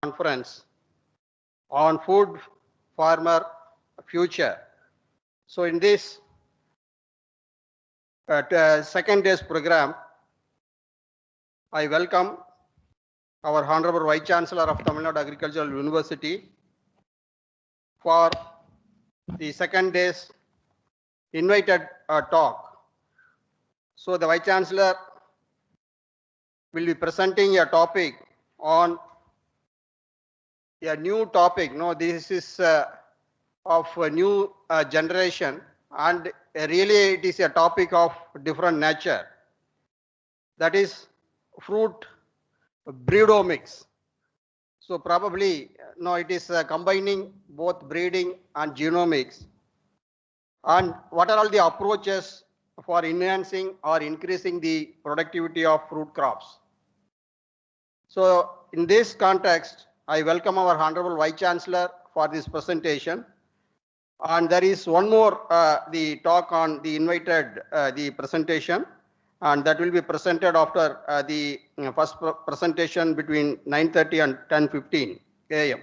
conference on food farmer future. So in this second day's program, I welcome our Honorable Vice Chancellor of Tamil Nadu Agricultural University for the second day's invited talk. So the Vice Chancellor will be presenting a topic on a new topic. No, this is of a new generation, and really it is a topic of different nature. That is fruit breedomics. So probably no, it is combining both breeding and genomics. And what are all the approaches for enhancing or increasing the productivity of fruit crops? So in this context, I welcome our Honorable Vice Chancellor for this presentation. And there is one more the talk on the invited the presentation, and that will be presented after the first presentation between 9:30 and 10:15 a.m.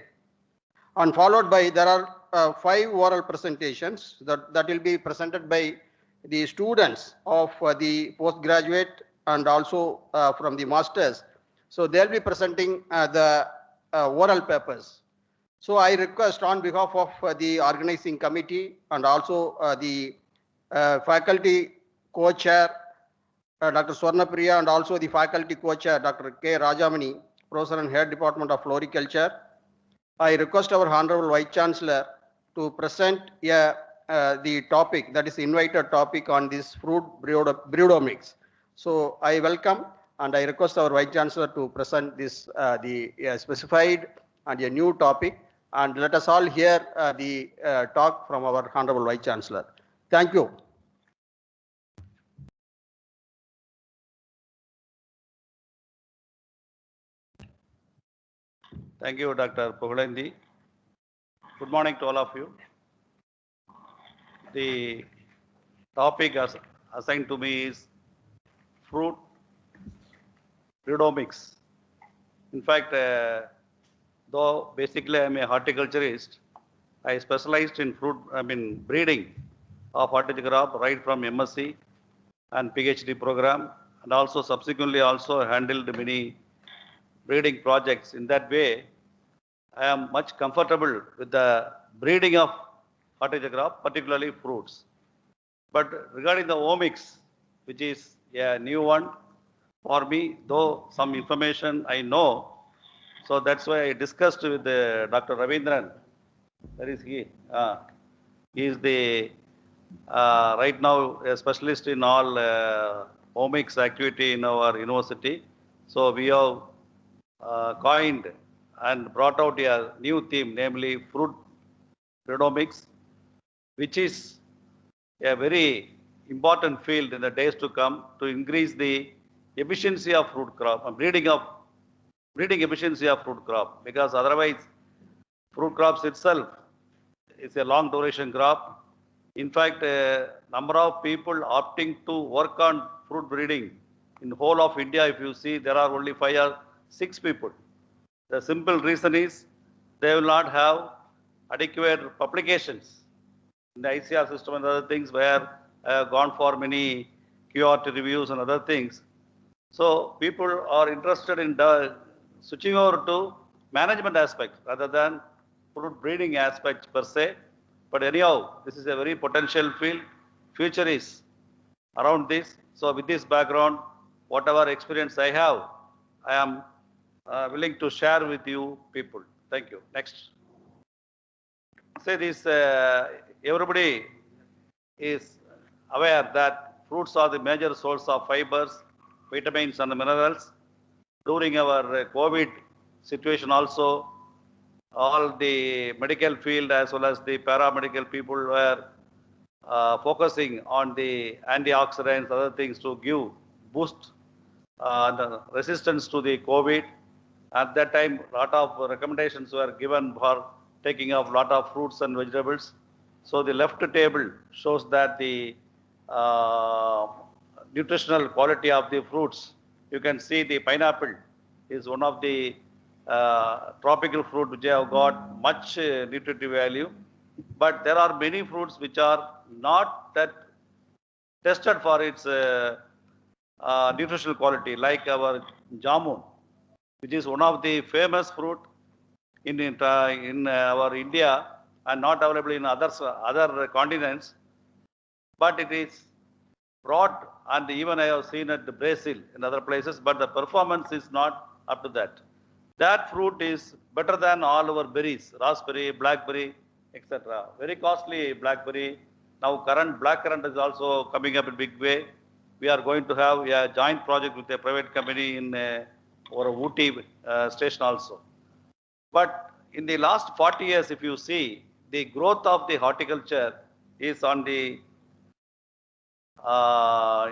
And followed by there are 5 oral presentations that will be presented by the students of the postgraduate and also from the masters. So they'll be presenting the oral papers. So I request on behalf of the organizing committee and also the faculty co-chair, Dr. Swarnapriya, and also the faculty co-chair, Dr. K. Rajamani, Professor and Head Department of Floriculture, I request our Honorable Vice Chancellor to present the topic, that is invited topic on this fruit breedomics. So I welcome and I request our Vice Chancellor to present this the specified and a new topic, and let us all hear the talk from our Honorable Vice Chancellor. Thank you. Thank you, Dr. Pugalendi. Good morning to all of you. The topic assigned to me is fruit breedomics. In fact, though basically I am a horticulturist, I specialized in breeding of horticulture crop right from MSc and PhD program, and also subsequently also handled many breeding projects. In that way, I am much comfortable with the breeding of horticulture crop, particularly fruits. But regarding the omics, which is a new one for me, though some information I know, so that's why I discussed with Dr. Ravindran. Where is he? He is the right now a specialist in all omics activity in our university. So we have coined and brought out a new theme, namely fruit breedomics, which is a very important field in the days to come to increase the efficiency of fruit crop, breeding efficiency of fruit crop, because otherwise fruit crops itself is a long duration crop. In fact, number of people opting to work on fruit breeding in whole of India, if you see, there are only 5 or 6 people. The simple reason is they will not have adequate publications in the ICR system and other things, where I have gone for many QRT reviews and other things. So people are interested in switching over to management aspects rather than fruit breeding aspects per se. But anyhow, this is a very potential field. Future is around this. So with this background, whatever experience I have, I am willing to share with you people. Thank you. Next. Say this, everybody is aware that fruits are the major source of fibers, vitamins and minerals. During our COVID situation also, all the medical field as well as the paramedical people were focusing on the antioxidants, other things to boost the resistance to the COVID. At that time, a lot of recommendations were given for taking of lot of fruits and vegetables. So the left table shows that the nutritional quality of the fruits. You can see the pineapple is one of the tropical fruit which have got much nutritive value. But there are many fruits which are not that tested for its nutritional quality, like our jamun, which is one of the famous fruit in our India and not available in other continents, but it is brought, and even I have seen at Brazil and other places, but the performance is not up to that. That fruit is better than all our berries, raspberry, blackberry, etc. Very costly blackberry. Now blackcurrant is also coming up in big way. We are going to have a joint project with a private company in or Ooty station also. But in the last 40 years, if you see, the growth of the horticulture is on the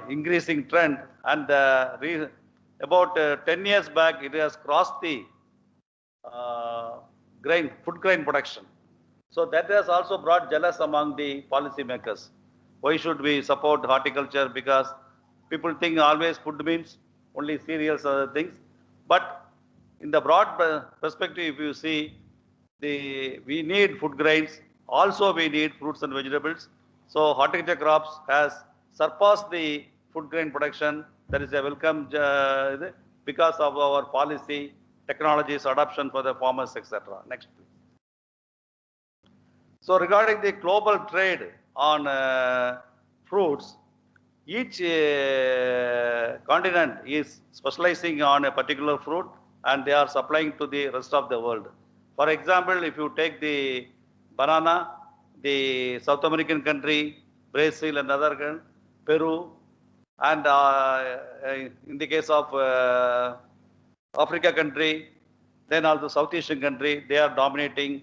increasing trend, and about 10 years back, it has crossed the food grain production. So that has also brought jealous among the policymakers. Why should we support horticulture? Because people think always food means only cereals or other things. But in the broad perspective, if you see, we need food grains. Also, we need fruits and vegetables. So horticulture crops has surpassed the food grain production. That is a welcome because of our policy, technologies, adoption for the farmers, etc. Next, please. So regarding the global trade on fruits, each continent is specializing on a particular fruit and they are supplying to the rest of the world. For example, if you take the banana, the South American country, Brazil and other countries, Peru, and in the case of Africa country, then also South Asian country, they are dominating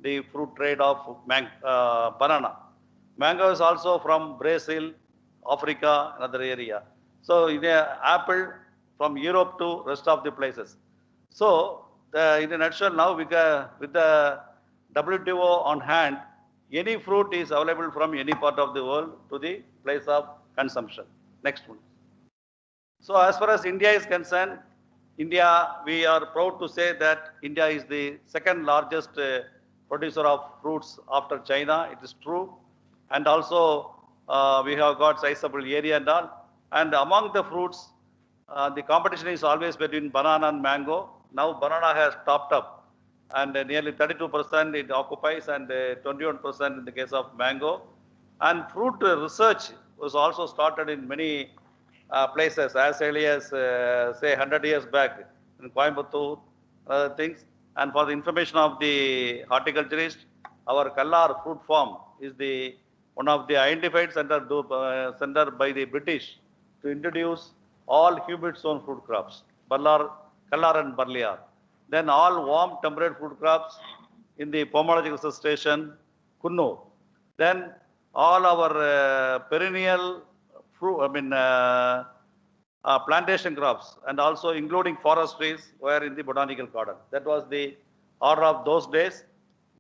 the fruit trade of banana. Mango is also from Brazil, Africa, another area. So in apple from Europe to rest of the places. So in a nutshell, now with the WTO on hand, any fruit is available from any part of the world to the place of consumption. Next one. So as far as India is concerned, India, we are proud to say that India is the second largest producer of fruits after China. It is true. And also we have got sizable area and all. And among the fruits, the competition is always between banana and mango. Now banana has topped up and nearly 32% it occupies and 21% in the case of mango. And fruit research was also started in many places as early as say 100 years back in Coimbatore, other things. And for the information of the horticulturist, our Kallar fruit farm is one of the identified center by the British to introduce all humid zone fruit crops, Kallar and Barliar. Then all warm temperate fruit crops in the Pomological Research Station, Kunnu. Then all our perennial fruit, plantation crops and also including forest trees were in the botanical garden. That was the order of those days.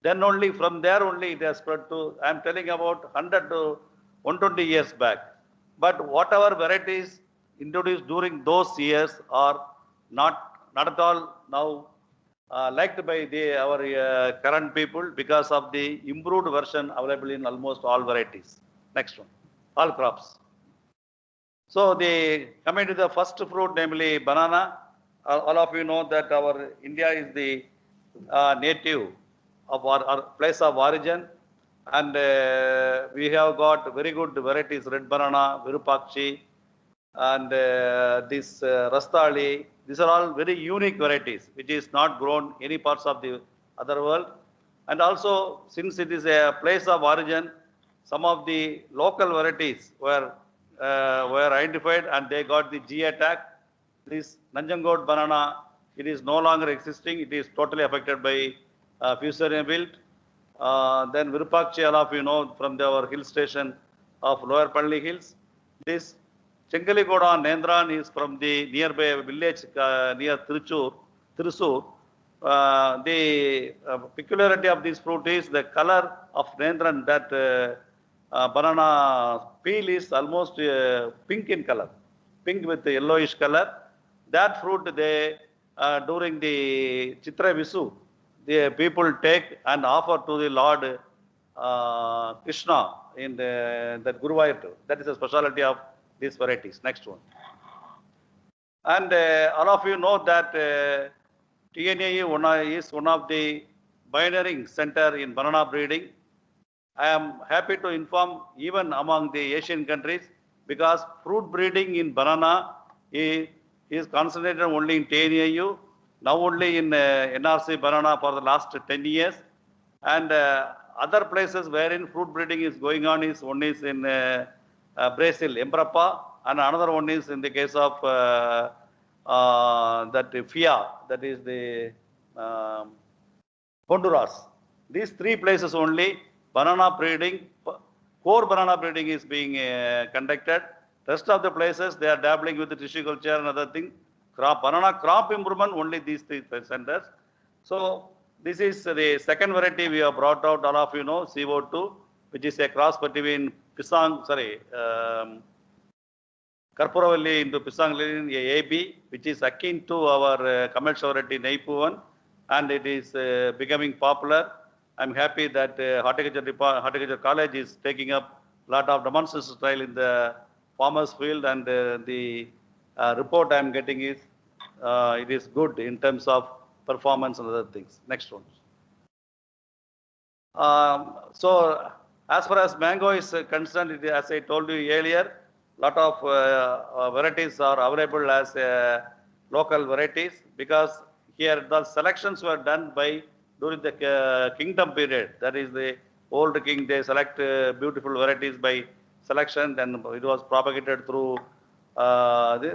Then only from there only it has spread to, I am telling about 100 to 120 years back. But whatever varieties introduced during those years are not at all now liked by our current people because of the improved version available in almost all varieties. Next one, all crops. So coming to the first fruit, namely banana, all of you know that our India is the native of our place of origin, and we have got very good varieties, red banana, Virupakshi, and this Rastali. These are all very unique varieties, which is not grown any parts of the other world. And also, since it is a place of origin, some of the local varieties were identified and they got the GI tag. This Nanjangod banana, it is no longer existing. It is totally affected by fusarium wilt. Then Virupakshi, all of you know from our hill station of Lower Palli Hills. This Chengalikoda Nendran is from the nearby village near Thrissur. The peculiarity of this fruit is the color of Nendran, that banana peel is almost pink in color, pink with yellowish color. That fruit they during the Chitra Visu, the people take and offer to the Lord Krishna in that Guruvayur. That is the specialty of these varieties. Next one. And all of you know that TNAU is one of the pioneering center in banana breeding. I am happy to inform even among the Asian countries, because fruit breeding in banana is concentrated only in TNAU, now only in NRC banana for the last 10 years. And other places wherein fruit breeding is going on is one is in Brazil, Embrapa, and another one is in the case of that FIA, that is the Honduras. These three places only banana breeding, core banana breeding is being conducted. Rest of the places they are dabbling with the tissue culture and other things. Banana crop improvement only these three centers. So this is the second variety we have brought out. All of you know CO2, which is a cross between Karpuravalli into Pisang AB, which is akin to our commercial variety Naipuvan, and it is becoming popular. I'm happy that Horticulture College is taking up a lot of demonstration trial in the farmers field, and the report I'm getting is it is good in terms of performance and other things. Next one. So as far as mango is concerned, as I told you earlier, lot of varieties are available as local varieties, because here the selections were done by during the kingdom period. That is the old king, they select beautiful varieties by selection, and it was propagated through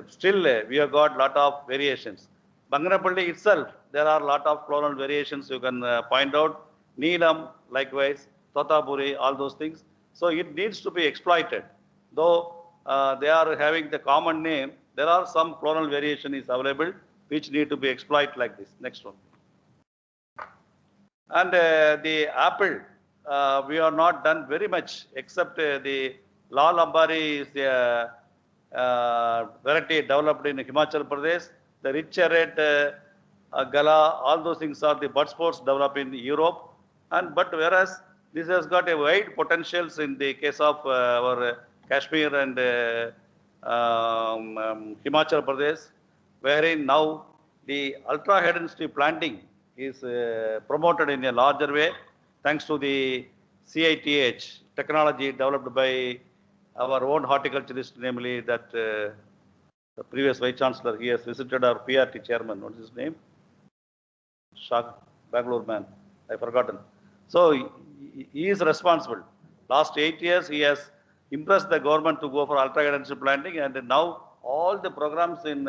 still we have got lot of variations. Banganapalli itself, there are lot of clonal variations you can point out. Neelam, likewise, Totapuri, all those things. So it needs to be exploited. Though they are having the common name, there are some clonal variation is available which need to be exploited like this. Next one. And the apple, we are not done very much, except the Lal Ambari is the variety developed in Himachal Pradesh. The rich red Gala, all those things are the bud sports developed in Europe. And but whereas this has got a wide potentials in the case of our Kashmir and Himachal Pradesh, wherein now the ultra high density planting is promoted in a larger way, thanks to the CITH technology developed by our own horticulturist, namely that the previous Vice Chancellor. He has visited our PRT chairman. What is his name? Bangalore man. I forgotten. So he is responsible. Last 8 years, he has impressed the government to go for ultra high density planting, and now all the programs in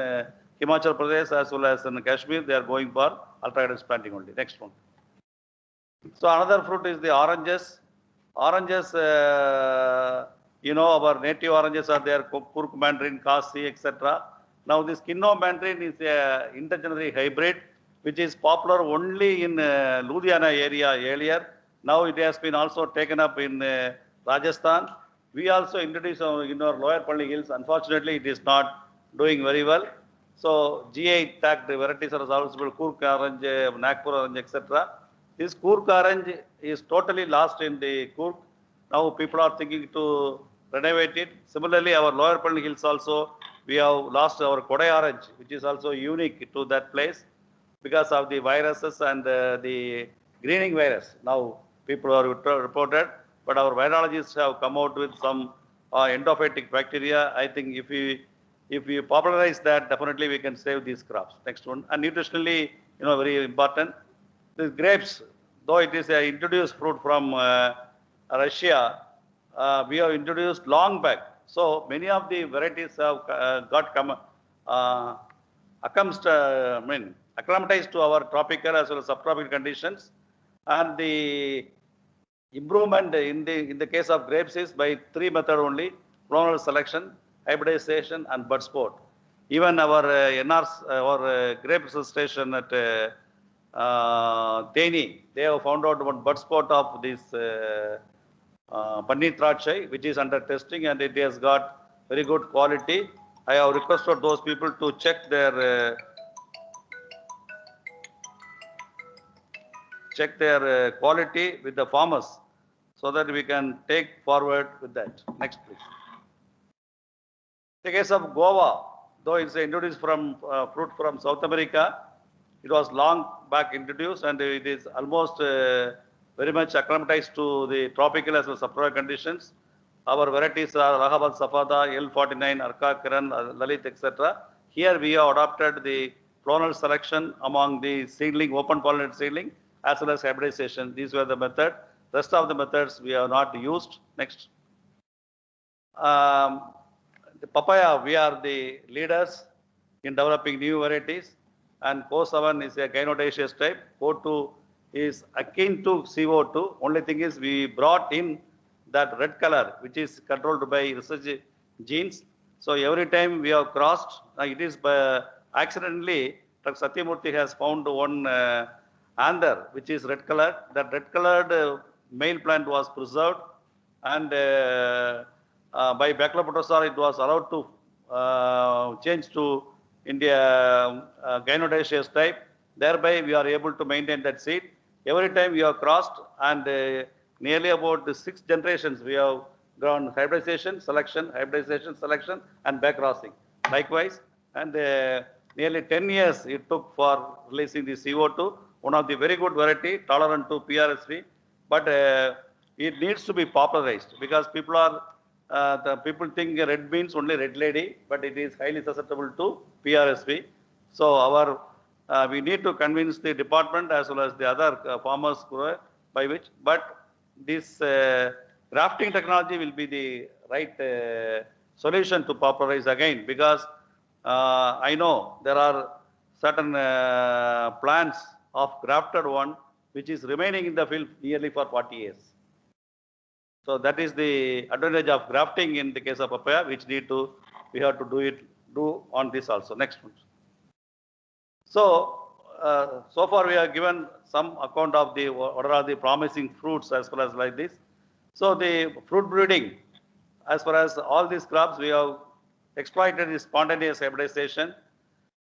Himachal Pradesh as well as in Kashmir, they are going for ultra high density planting only. Next one. So another fruit is the oranges. Oranges, you know, our native oranges are there, Kurk mandarin, Kasi, etc. Now this Kinno mandarin is a intergenerational hybrid, which is popular only in Ludhiana area earlier. Now it has been also taken up in Rajasthan. We also introduced in our lower Palli hills. Unfortunately, it is not doing very well. So GI tagged varieties are also Kurk orange, Nagpur orange, etc. This Kurk orange is totally lost in the Kurk. Now people are thinking to renovate it. Similarly, our lower Palli hills also, we have lost our Kodai orange, which is also unique to that place because of the viruses and the greening virus. Now people are reported, but our virologists have come out with some endophytic bacteria. I think if we popularize that, definitely we can save these crops. Next one. And nutritionally, you know, very important. These grapes, though it is an introduced fruit from Russia, we have introduced long back. So many of the varieties have got acclimatized to our tropical as well as subtropical conditions. And the improvement in the case of grapes is by 3 methods only: clonal selection, hybridization, and bud sport. Even our grape station at Teni, they have found out one bud sport of this Panni Trachai, which is under testing, and it has got very good quality. I have requested those people to check their check their quality with the farmers so that we can take forward with that. Next, please. The case of guava, though it's introduced from fruit from South America, it was long back introduced and it is almost very much acclimatized to the tropical as well as subtropical conditions. Our varieties are Allahabad Safada, L49, Arka Kiran, Lalit, etc. Here we have adopted the clonal selection among the seedling, open pollinated seedling, as well as hybridization. These were the method. Rest of the methods we have not used. Next. The papaya, we are the leaders in developing new varieties. And CO7 is a gynodaceous type. CO2 is akin to CO2. Only thing is we brought in that red color, which is controlled by research genes. So every time we have crossed, it is by accidentally, Dr. Satyamurthy has found one anther, which is red colored. That red colored male plant was preserved, and by Bacillopotosar it was allowed to change to India gynodaceous type. Thereby we are able to maintain that seed. Every time we have crossed, and nearly about the 6 generations we have grown hybridization, selection, and back crossing. Likewise, and nearly 10 years it took for releasing the CO2, one of the very good variety, tolerant to PRSV, but it needs to be popularized because people are, the people think red means only red lady, but it is highly susceptible to PRSV. So our, we need to convince the department as well as the other farmers by which, but this grafting technology will be the right solution to popularize again, because I know there are certain plants of grafted one which is remaining in the field nearly for 40 years. So that is the advantage of grafting in the case of papaya, which we have to do on this also. Next one. So, so far we have given some account of the what are the promising fruits as well as like this. So the fruit breeding, as far as all these crops, we have exploited the spontaneous hybridization.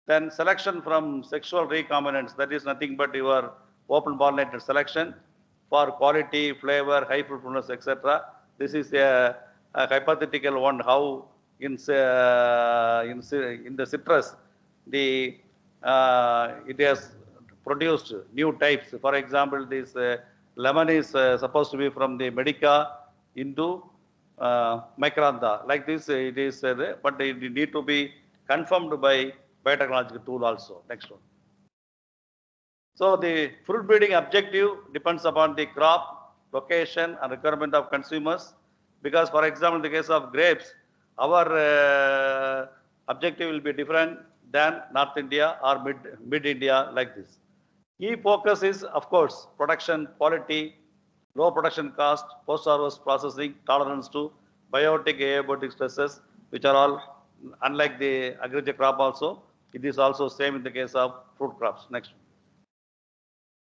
Then selection from sexual recombinants, that is nothing but your open pollinated selection for quality, flavor, high fruitfulness, etc. This is a hypothetical one, how in the citrus, it has produced new types. For example, this lemon is supposed to be from the Medica into Micrantha. Like this, it is, but it need to be confirmed by biotechnological tool also. Next one. So the fruit breeding objective depends upon the crop, location, and requirement of consumers. Because, for example, in the case of grapes, our objective will be different than North India or mid India, like this. Key focus is, of course, production quality, low production cost, post-harvest processing, tolerance to biotic, abiotic stresses, which are all, unlike the agriculture crop also, it is also same in the case of fruit crops. Next.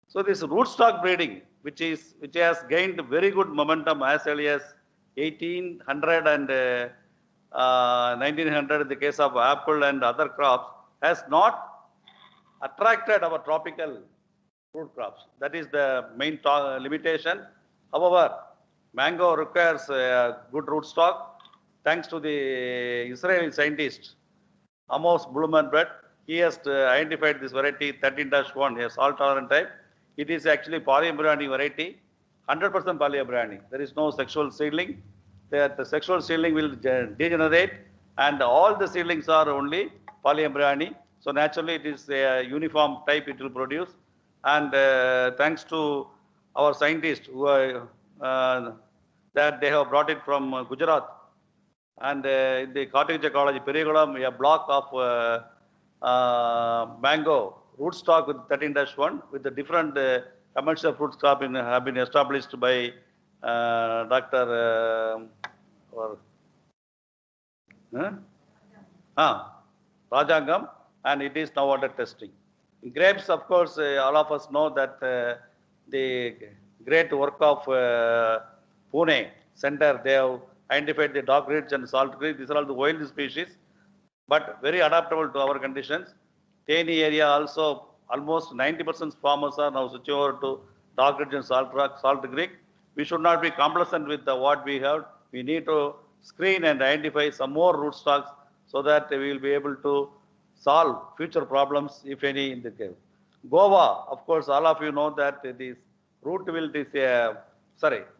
So this rootstock breeding, which has gained very good momentum as early as 1800 and 1900 in the case of apple and other crops, has not attracted our tropical fruit crops. That is the main limitation. However, mango requires good rootstock. Thanks to the Israeli scientist, Amos Blumenberg, he has identified this variety 13-1, a salt tolerant type. It is actually polyembryonic variety, 100% polyembryonic. There is no sexual seedling. The sexual seedling will degenerate, and all the seedlings are only polyembryonic. So naturally, it is a uniform type it will produce. And thanks to our scientists who are, that they have brought it from Gujarat, and in the Horticulture College, Perikulam, a block of mango rootstock with 13-1 with the different commercial fruit crop have been established by Dr. Rajangam, and it is now under testing. In grapes, of course, all of us know that the great work of Pune Center, they have identified the dog rich and salt rich. These are all the wild species, but very adaptable to our conditions. TNAU area also, almost 90% farmers are now switching over to dark region salt creek. We should not be complacent with what we have. We need to screen and identify some more rootstocks so that we will be able to solve future problems, if any, in the case. Guava, of course, all of you know that this root wilt is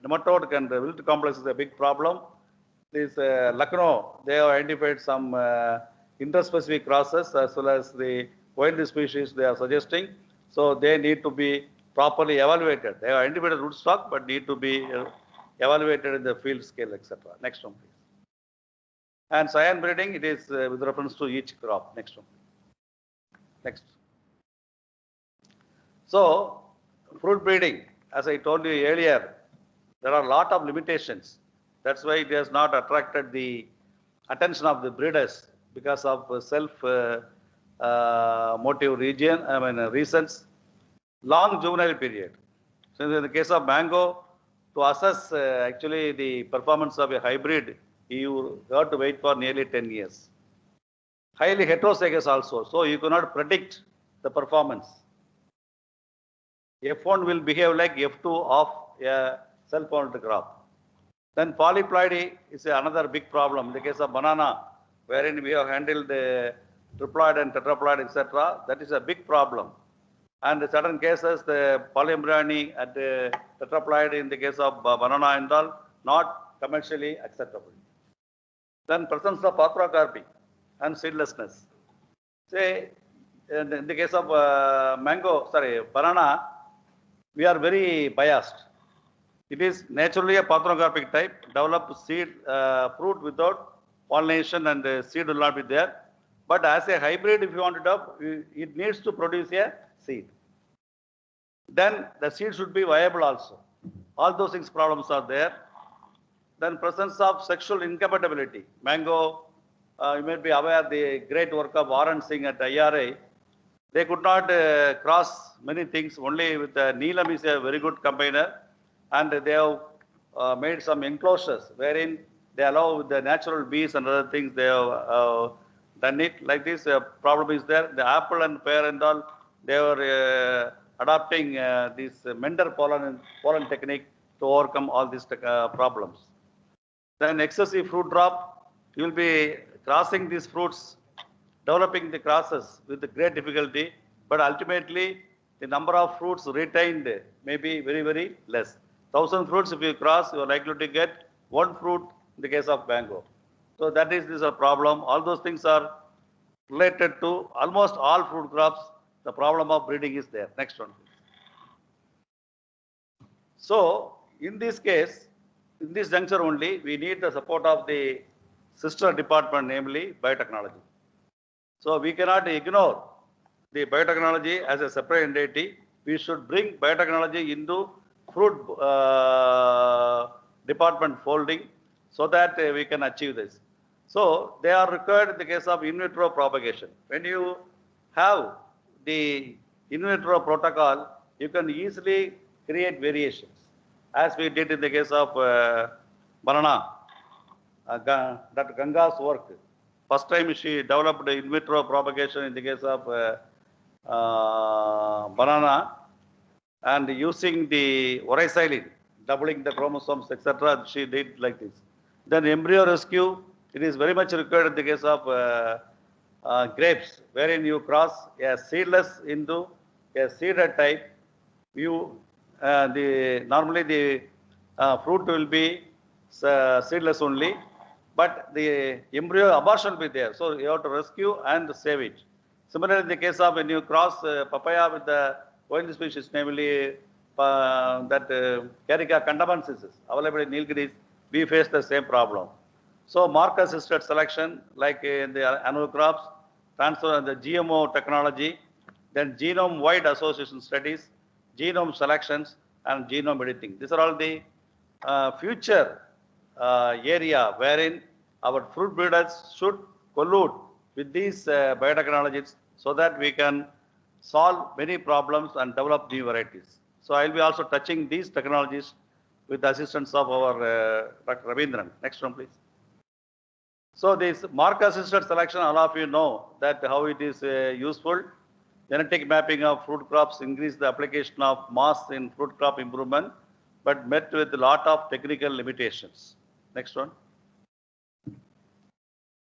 nematode and wilt complex is a big problem. This Lucknow, they have identified some interspecific crosses as well as the wild species they are suggesting. So they need to be properly evaluated. They have identified rootstock, but need to be evaluated in the field scale, etc. Next one, please. And cyan breeding, it is with reference to each crop. Next one. Next. So, fruit breeding, as I told you earlier, there are a lot of limitations. That's why it has not attracted the attention of the breeders because of self-motive reasons. Long juvenile period. So in the case of mango, to assess actually the performance of a hybrid, you have to wait for nearly 10 years. Highly heterozygous also, so you cannot predict the performance. F1 will behave like F2 of a self-pollinated crop. Then polyploidy is another big problem. In the case of banana, wherein we have handled the triploid and tetraploid, etc., that is a big problem. And in certain cases, the polyembryony at the tetraploid in the case of banana and all, not commercially acceptable. Then presence of arthrocarpy and seedlessness. Say, in the case of banana, we are very biased. It is naturally a parthenocarpic type, develop seed, fruit without pollination and seed will not be there. But as a hybrid, if you want it up, it needs to produce a seed. Then the seed should be viable also. All those things problems are there. Then presence of sexual incompatibility. Mango, you may be aware the great work of Warren Singh at IRA. They could not cross many things, only with Neelam is a very good combiner. And they have made some enclosures wherein they allow with the natural bees and other things they have done it. Like this problem is there. The apple and pear and all, they were adopting this Mender pollen technique to overcome all these problems. Then excessive fruit drop, you will be crossing these fruits, developing the crosses with great difficulty, but ultimately the number of fruits retained may be very, very less. 1,000 fruits if you cross, you are likely to get 1 fruit in the case of mango. So that is a problem. All those things are related to almost all fruit crops. The problem of breeding is there. Next one, please. So in this case, in this juncture only, we need the support of the sister department, namely biotechnology. So we cannot ignore the biotechnology as a separate entity. We should bring biotechnology into fruit department folding so that we can achieve this. So they are required in the case of in vitro propagation. When you have the in vitro protocol, you can easily create variations, as we did in the case of banana. That Ganga's work. First time she developed in vitro propagation in the case of banana, and using the oricylene, doubling the chromosomes, etc. She did like this. Then embryo rescue, it is very much required in the case of grapes, wherein you cross a seedless into a seeded type. Normally the fruit will be seedless only, but the embryo abortion will be there. So you have to rescue and save it. Similarly, in the case of when you cross papaya with the wild species, namely Carica condamensis, available in Nilgiris, we face the same problem. So marker-assisted selection, like in the annual crops, transfer the GMO technology, then genome-wide association studies, genome selections, and genome editing. These are all the future area wherein our fruit breeders should collude with these biotechnologies so that we can solve many problems and develop new varieties. So I will be also touching these technologies with the assistance of our Dr. Ravindran. Next one, please. So this marker-assisted selection, all of you know that how it is useful. Genetic mapping of fruit crops increased the application of mass in fruit crop improvement, but met with a lot of technical limitations. Next one.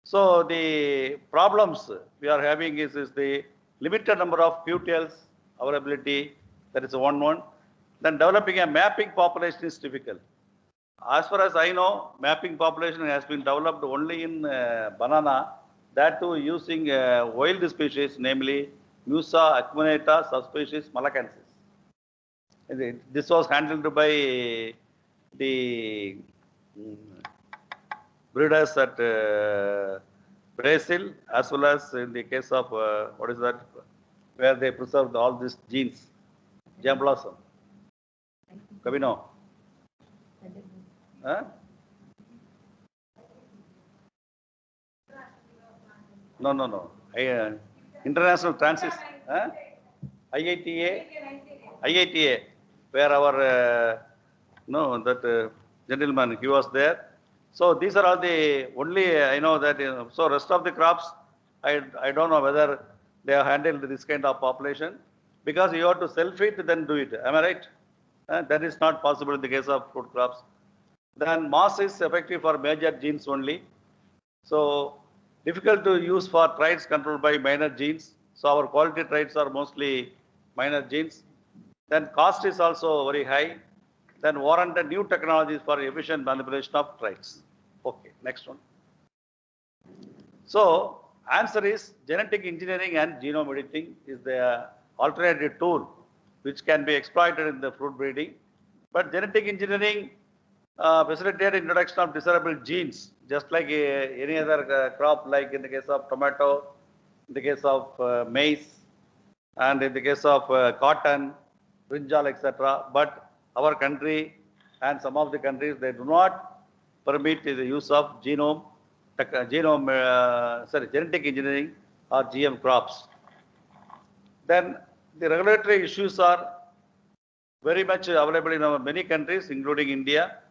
So the problems we are having is the limited number of QTLs availability. That is one. Then developing a mapping population is difficult. As far as I know, mapping population has been developed only in banana, that too using wild species, namely Musa acuminata subspecies malacensis. This was handled by the breeders at Brazil, as well as in the case of, what is that, where they preserved all these genes, jam blossom. Kabino? Huh? No. International Transit, IITA, where our, gentleman, he was there. So these are all the only, I know that, so rest of the crops, I don't know whether they have handled this kind of population, because you have to self-feed, then do it. Am I right? That is not possible in the case of fruit crops. Then mass is effective for major genes only. So difficult to use for traits controlled by minor genes. So our quality traits are mostly minor genes. Then cost is also very high. Then warranted new technologies for efficient manipulation of traits. Okay, next one. So answer is genetic engineering and genome editing is the alternative tool which can be exploited in the fruit breeding. But genetic engineering facilitated introduction of desirable genes, just like any other crop, like in the case of tomato, in the case of maize, and in the case of cotton, brinjal, etc. But our country and some of the countries, they do not permit the use of genetic engineering or GM crops. Then the regulatory issues are very much available in our many countries, including India.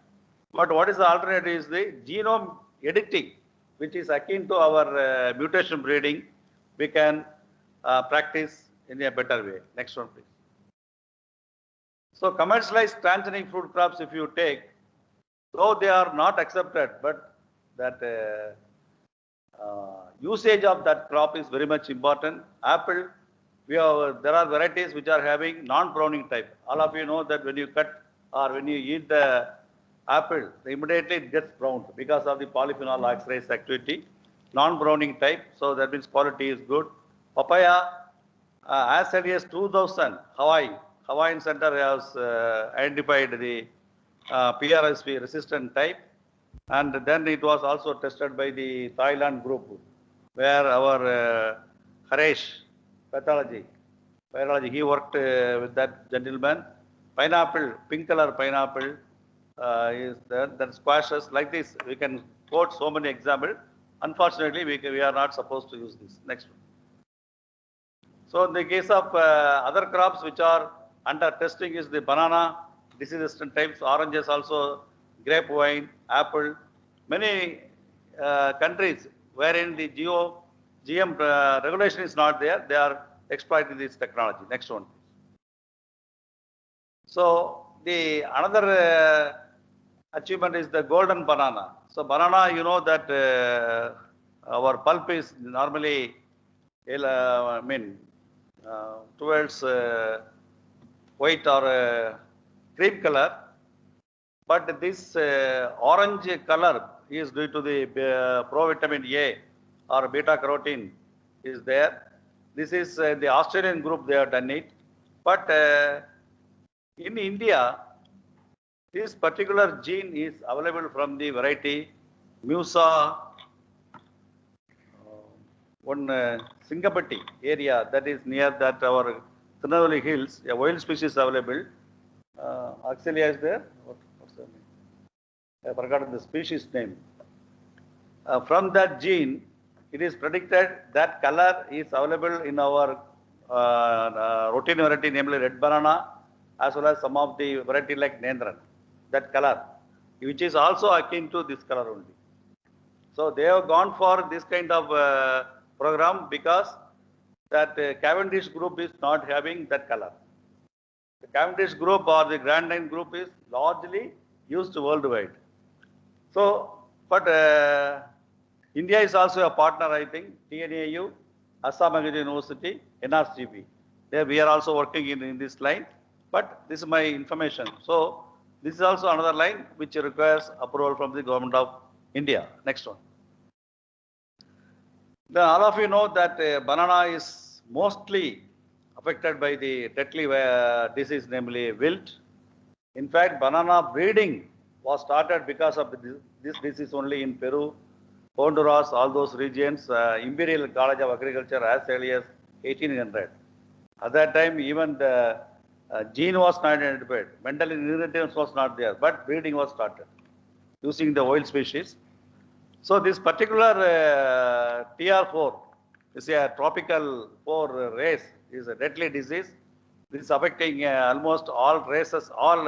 But what is the alternative is the genome editing, which is akin to our mutation breeding. We can practice in a better way. Next one, please. So commercialized transgenic fruit crops, if you take, though they are not accepted, but that usage of that crop is very much important. Apple, there are varieties which are having non-browning type. All of you know that when you cut or when you eat the apple, immediately it gets browned because of the polyphenol oxidase activity. Non-browning type, so that means quality is good. Papaya, as early as 2000, Hawaiian Center has identified the PRSP resistant type, and then it was also tested by the Thailand group, where our Haresh pathology, he worked with that gentleman. Pineapple, pink color pineapple is there, then squashes like this. We can quote so many examples. Unfortunately, we are not supposed to use this. Next one. So in the case of other crops which are under testing is the banana, disease-resistant types, oranges also, grape vine, apple. Many countries wherein the GM regulation is not there, they are exploiting this technology. Next one. So the another achievement is the golden banana. So banana, you know that our pulp is normally, towards white or cream color, but this orange color is due to the provitamin A or beta carotene is there. This is the Australian group, they have done it. But in India, this particular gene is available from the variety Musa Singapati area, that is near that our Tirunelveli hills, a wild species available. Axelia is there. What's the name? I forgot the species name. From that gene, it is predicted that color is available in our routine variety, namely red banana, as well as some of the variety like Nendran. That color, which is also akin to this color only. So they have gone for this kind of program because that Cavendish group is not having that color. The Cavendish group or the Grandine group is largely used worldwide. So, but India is also a partner, I think, TNAU, Assam Agricultural University, NRCB. There we are also working in this line, but this is my information. So, this is also another line which requires approval from the government of India. Next one. Then all of you know that banana is mostly affected by the deadly disease, namely wilt. In fact, banana breeding was started because of this disease only in Peru, Honduras, all those regions, Imperial College of Agriculture as early as 1800. At that time, even the gene was not identified. Mendelian inheritance was not there, but breeding was started using the wild species. So this particular TR4 is a tropical 4 race, is a deadly disease. This is affecting almost all races, all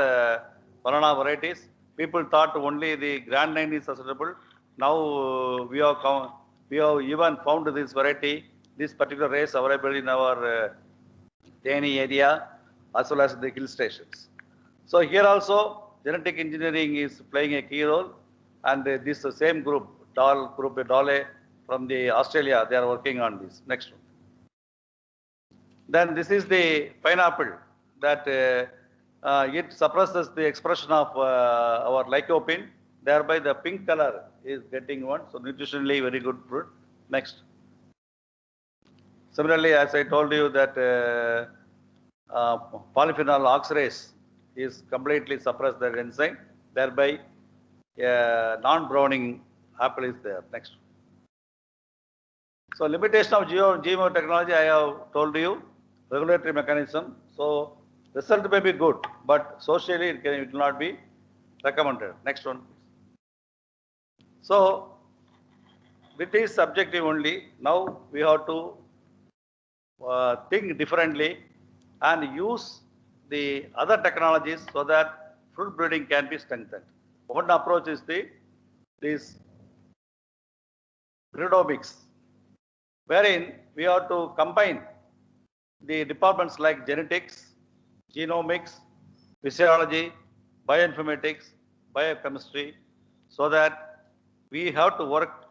banana varieties. People thought only the Grandine is susceptible. Now we have even found this variety, this particular race available in our TNAU area as well as the hill stations. So here also genetic engineering is playing a key role, and this same group, Dole from the Australia, they are working on this. Next one. Then this is the pineapple that it suppresses the expression of our lycopene. Thereby the pink color is getting one. So nutritionally very good fruit. Next. Similarly, as I told you that polyphenol oxidase is completely suppressed that enzyme. Thereby non-browning apple is there. Next. So limitation of GMO technology, I have told you, regulatory mechanism. So result may be good, but socially it will not be recommended. Next one. So with this subjective only, now we have to think differently and use the other technologies so that fruit breeding can be strengthened. One approach is this breedomics, wherein we have to combine the departments like genetics, genomics, physiology, bioinformatics, biochemistry, so that we have to work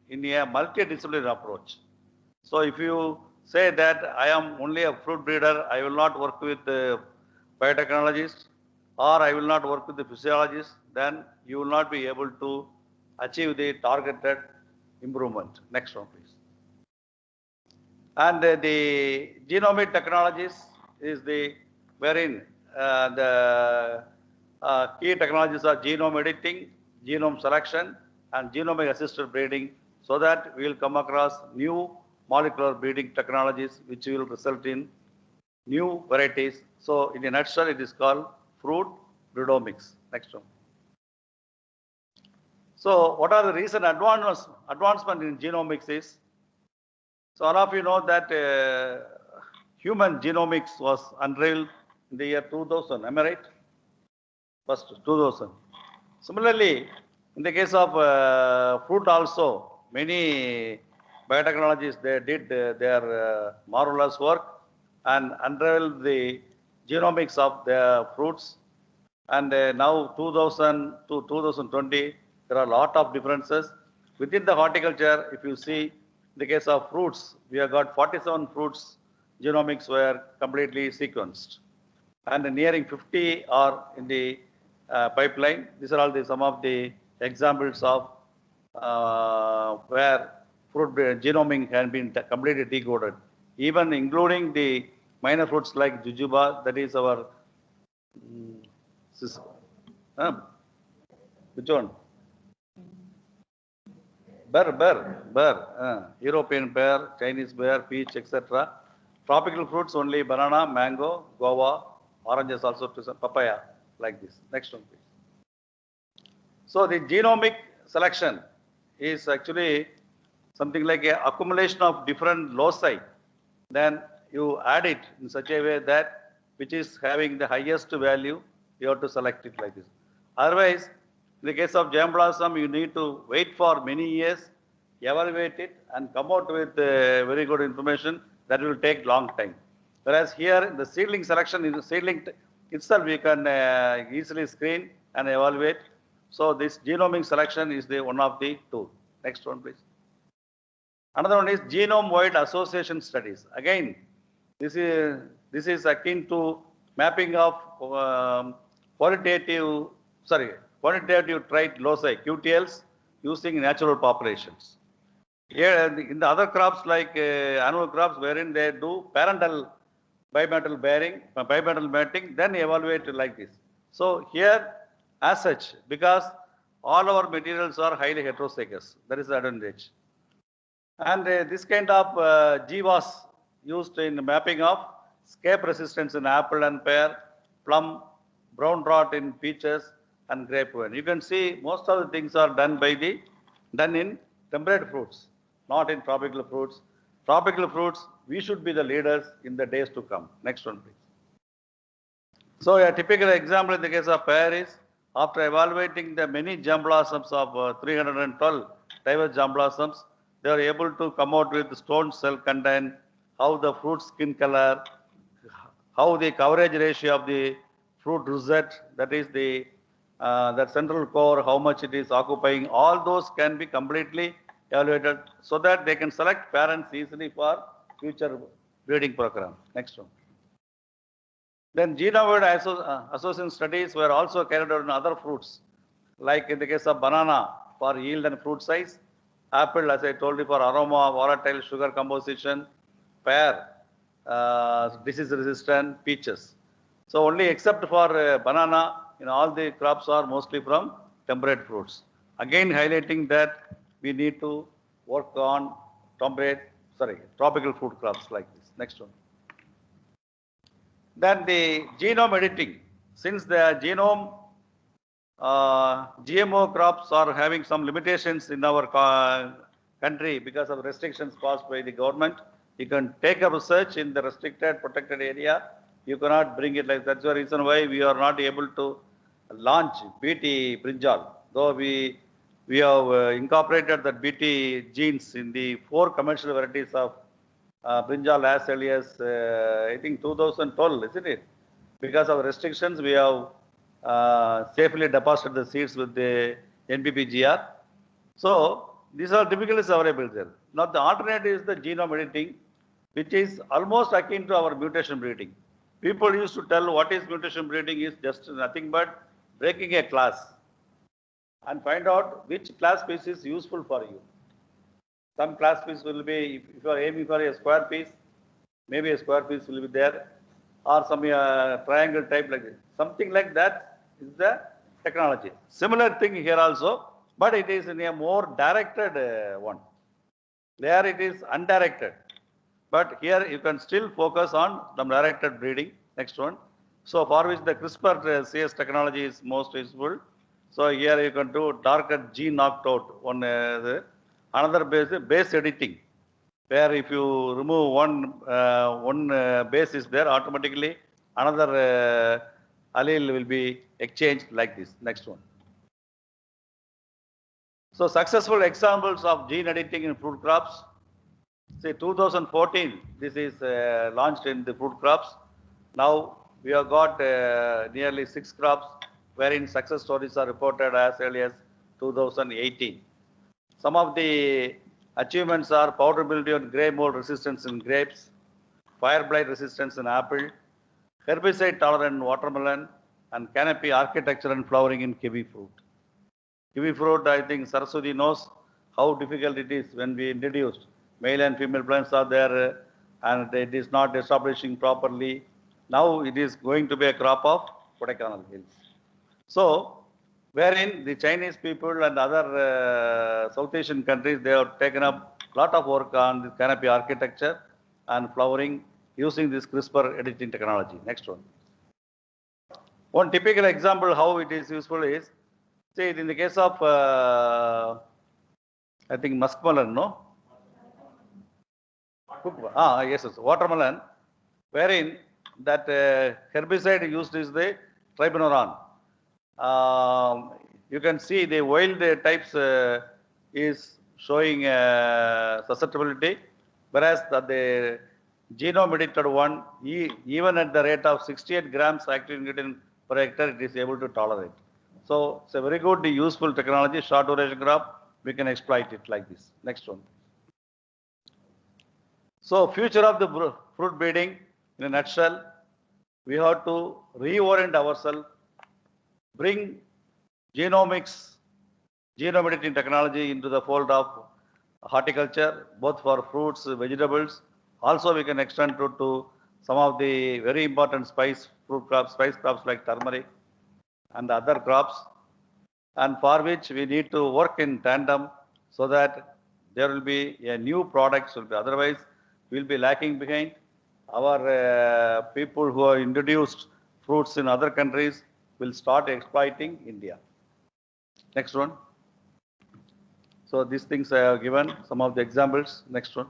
in a multidisciplinary approach. So if you say that I am only a fruit breeder, I will not work with the biotechnologists, or I will not work with the physiologists, then you will not be able to achieve the targeted improvement. Next one, please. And the genomic technologies is the wherein the key technologies are genome editing, genome selection, and genomic assisted breeding, so that we will come across new molecular breeding technologies which will result in new varieties. So in a nutshell, it is called fruit breedomics. Next one. So what are the recent advancement in genomics is, so all of you know that human genomics was unveiled in the year 2000, am I right? First 2000. Similarly, in the case of fruit also, many biotechnologies, they did their marvelous work and unraveled the genomics of the fruits. And now 2000 to 2020, there are a lot of differences. Within the horticulture, if you see, in the case of fruits, we have got 47 fruits genomics were completely sequenced. And nearing 50 are in the pipeline. These are all some of the examples of where fruit genomic has been completely decoded, even including the minor fruits like jujube, that is our which one? European pear, Chinese pear, peach, etc. Tropical fruits only banana, mango, guava, oranges also, papaya, like this. Next one, please. So the genomic selection is actually something like an accumulation of different loci. Then you add it in such a way that which is having the highest value, you have to select it like this. Otherwise, in the case of jam blossom, you need to wait for many years, evaluate it, and come out with very good information. That will take long time. Whereas here, the seedling selection in the seedling itself, we can easily screen and evaluate. So this genomic selection is the one of the tool. Next one, please. Another one is genome-wide association studies. Again, this is akin to mapping of quantitative trait loci, QTLs, using natural populations. Here, in the other crops like annual crops, wherein they do parental bimetal bearing, bimetal mating, then evaluate like this. So here, as such, because all our materials are highly heterozygous, that is the advantage. And this kind of GWAS used in mapping of scape resistance in apple and pear, plum, brown rot in peaches and grape vine. You can see most of the things are done in temperate fruits, not in tropical fruits. Tropical fruits, we should be the leaders in the days to come. Next one, please. So a typical example in the case of pear is, after evaluating the many germ blossoms of 312 diverse germ blossoms, they are able to come out with stone cell content, how the fruit skin color, how the coverage ratio of the fruit rosette, that is the that central core, how much it is occupying, all those can be completely evaluated so that they can select parents easily for future breeding program. Next one. Then genome-wide association studies were also carried out in other fruits, like in the case of banana for yield and fruit size, apple, as I told you, for aroma, volatile sugar composition, pear, disease resistant, peaches. So only except for banana, all the crops are mostly from temperate fruits. Again, highlighting that we need to work on tropical fruit crops like this. Next one. Then the genome editing. Since the GMO crops are having some limitations in our country because of restrictions passed by the government, you can take a research in the restricted, protected area. You cannot bring it like that. That's the reason why we are not able to launch BT brinjal. Though we have incorporated the BT genes in the 4 commercial varieties of brinjal as early as I think 2012, isn't it? Because of restrictions, we have safely deposited the seeds with the NPPGR. So these are typically available there. Now the alternative is the genome editing, which is almost akin to our mutation breeding. People used to tell what is mutation breeding is just nothing but breaking a class and find out which class piece is useful for you. Some class piece will be, if you are aiming for a square piece, maybe a square piece will be there, or some triangle type like this. Something like that is the technology. Similar thing here also, but it is in a more directed one. There it is undirected. But here you can still focus on the directed breeding. Next one. So for which the CRISPR CS technology is most useful. So here you can do darker gene knocked out. Another base editing, where if you remove one base is there, automatically another allele will be exchanged like this. Next one. So successful examples of gene editing in fruit crops. Say 2014, this is launched in the fruit crops. Now we have got nearly 6 crops wherein success stories are reported as early as 2018. Some of the achievements are powder mildew and grey mold resistance in grapes, fire blight resistance in apple, herbicide tolerant in watermelon, and canopy architecture and flowering in kiwi fruit. Kiwi fruit, I think Saraswati knows how difficult it is when we introduced. Male and female plants are there and it is not establishing properly. Now it is going to be a crop of Kodaikanal hills. So, wherein the Chinese people and other South Asian countries, they have taken up a lot of work on the canopy architecture and flowering using this CRISPR editing technology. Next one. One typical example how it is useful is, say in the case of, I think muskmelon, no? Yes, watermelon, wherein that herbicide used is the tribenoran. You can see the wild types is showing susceptibility, whereas the genome edited one, even at the rate of 68 grams active ingredient per hectare, it is able to tolerate. So it's a very good, useful technology, short duration crop. We can exploit it like this. Next one. So future of the fruit breeding in a nutshell, we have to reorient ourselves, bring genomics, genome editing technology into the fold of horticulture, both for fruits, vegetables. Also, we can extend it to some of the very important fruit crops, spice crops like turmeric and other crops, and for which we need to work in tandem so that there will be a new products. Otherwise, we will be lacking behind. Our people who are introduced fruits in other countries will start exploiting India. Next one. So these things I have given some of the examples. Next one.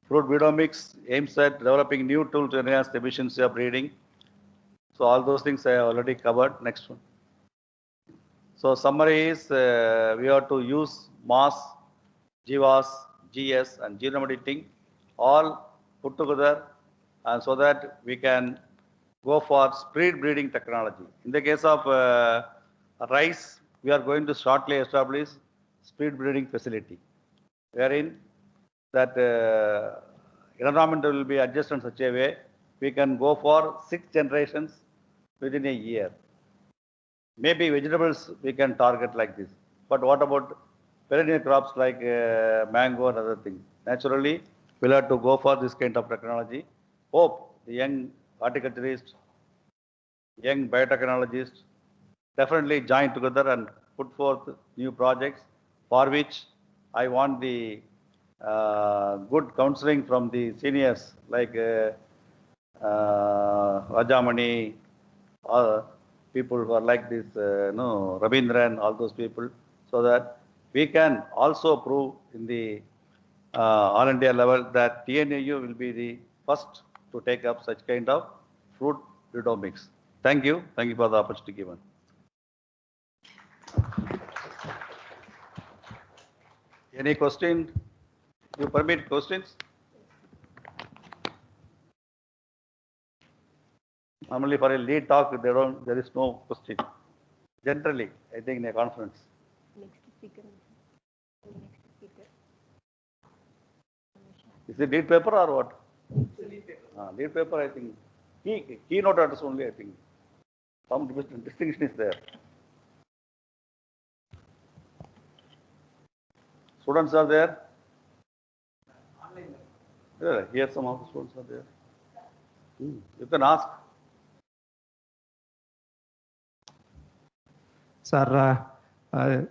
Fruit genomics aims at developing new tools to enhance the efficiency of breeding. So all those things I have already covered. Next one. So summary is we have to use MAS, GWAS, GS and genome editing all put together, and so that we can go for spread breeding technology. In the case of rice, we are going to shortly establish spread breeding facility, wherein that environment will be adjusted in such a way we can go for 6 generations within a year. Maybe vegetables we can target like this. But what about perennial crops like mango and other things? Naturally, we'll have to go for this kind of technology. Hope the young horticulturists, young biotechnologists definitely join together and put forth new projects, for which I want the good counseling from the seniors like Rajamani, people who are like this, Rabindran, all those people, so that we can also prove in the all India level that TNAU will be the first to take up such kind of fruit genomics. Thank you. Thank you for the opportunity given. Any question? You permit questions? Normally for a lead talk, there is no question. Generally, I think in a conference. Next speaker. Next speaker. Is it lead paper or what? Lead paper. Lead paper, I think. Keynote address only, I think. Some distinction is there. Students are there? Online. Yeah, here some of the students are there. You can ask. Sir,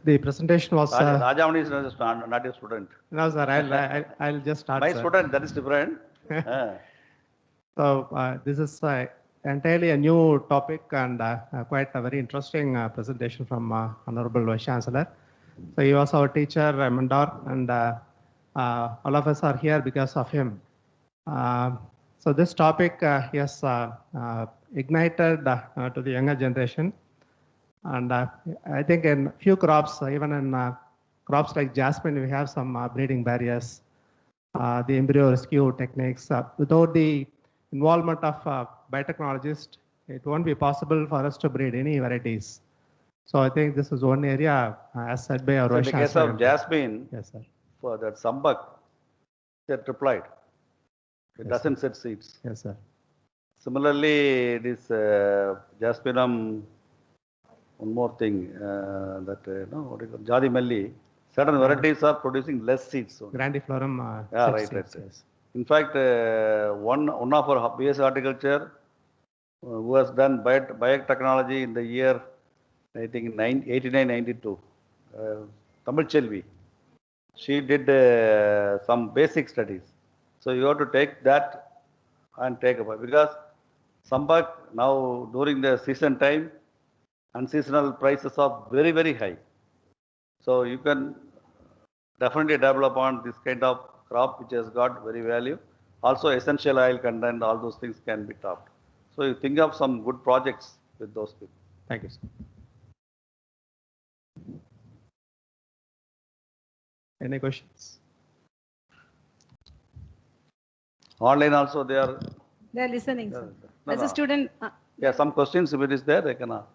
the presentation was. Rajamani is not a student. No, sir. I'll just start. My sir. student, that is different. So this is entirely a new topic and quite a very interesting presentation from Honorable Vice Chancellor. So he was our teacher, mentor, and all of us are here because of him. So this topic is ignited to the younger generation. And I think in few crops, even in crops like jasmine, we have some breeding barriers. The embryo rescue techniques. Without the involvement of biotechnologists, it won't be possible for us to breed any varieties. So I think this is one area, as said by our So in the case of jasmine, yes, sir. For that sambak, they triplied. It Yes, doesn't sir. set seeds. Yes, sir. Similarly, this jasminum, one more thing, what do you call Jadi Melli, certain varieties are producing less seeds. Grandiflorum. Yeah, right. Yes. In fact, one of our BS horticulture who has done biotechnology in the year, I think 89-92, Tamil Chelvi, she did some basic studies. So you have to take that and take about, because sambak now during the season time, unseasonal prices are very, very high. So you can definitely develop on this kind of crop which has got very value. Also essential oil content, all those things can be topped. So you think of some good projects with those people. Thank you, sir. Any questions? Online also they are. They are listening, sir. No, As no. a student, Yeah, some questions if it is there, they can ask.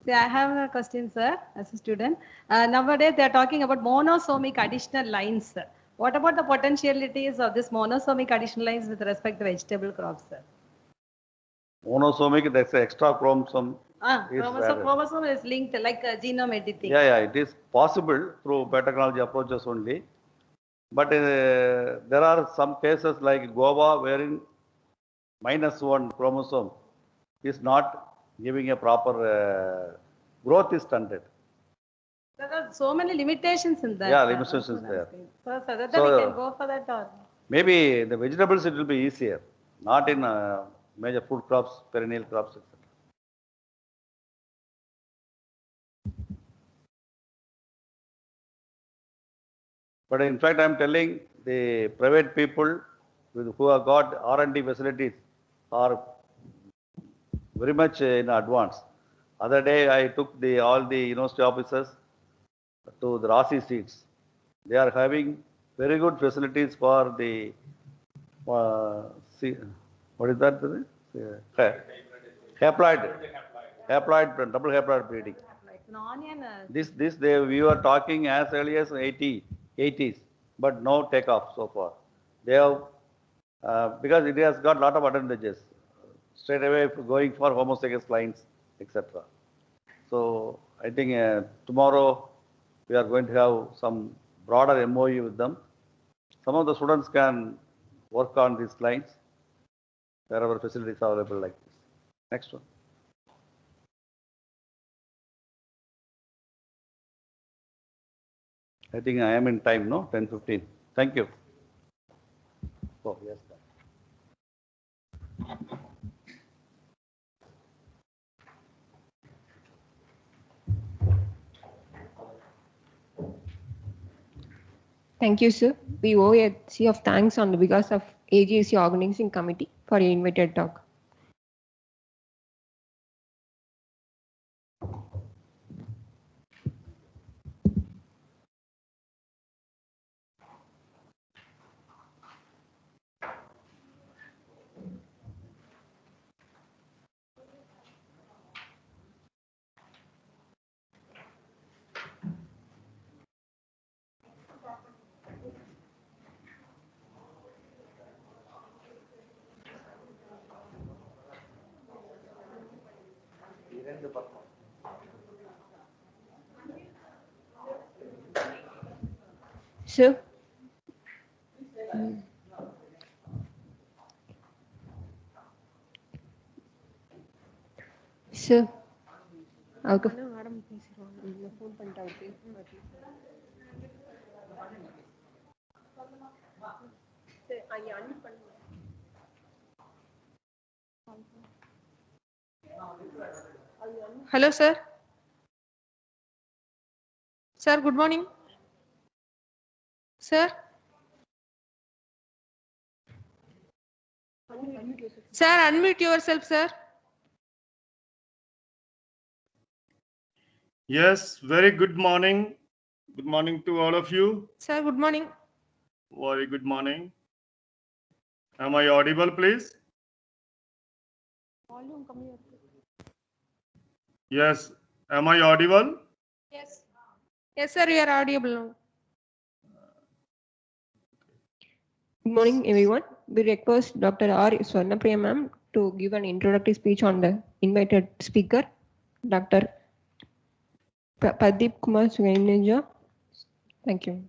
see, I have a question, sir, as a student. Nowadays, they are talking about monosomic additional lines, sir. What about the potentialities of this monosomic additional lines with respect to vegetable crops, sir? Monosomic, that's the extra chromosome. Chromosome is linked like genome editing. Yeah, it is possible through biotechnology approaches only. But there are some cases like guava wherein -1 chromosome is not giving a proper growth is stunted. There are so many limitations in that. Yeah, limitations there. So that So, we can go for that or? Maybe the vegetables it will be easier, not in major food crops, perennial crops, etc. But in fact, I am telling the private people who have got R&D facilities are very much in advance. Other day, I took all the university officers to the Rasi seeds. They are having very good facilities for the what is that? Double haploid breeding. Like an onion. We were talking as early as 80s, but no takeoff so far. They have because it has got a lot of advantages. Straight away going for homozygous lines, etc. So I think tomorrow we are going to have some broader MOU with them. Some of the students can work on these lines wherever facilities are available like this. Next one. I think I am in time, no? 10:15. Thank you. Oh, yes. Thank you, sir. We owe a sea of thanks on behalf of AGSC Organizing Committee for your invited talk. Sir. Sir. Out of Hello, sir. Sir, good morning. Sir. Sir, unmute yourself, sir. Yes, very good morning. Good morning to all of you. Sir, good morning. Very good morning. Am I audible, please? Yes. Am I audible? Yes. Yes, sir, you are audible now. Good morning, everyone. We request Dr. R. Swarnapriya ma'am to give an introductory speech on the invited speaker, Dr. Pradeep Kumar Suneja. Thank you.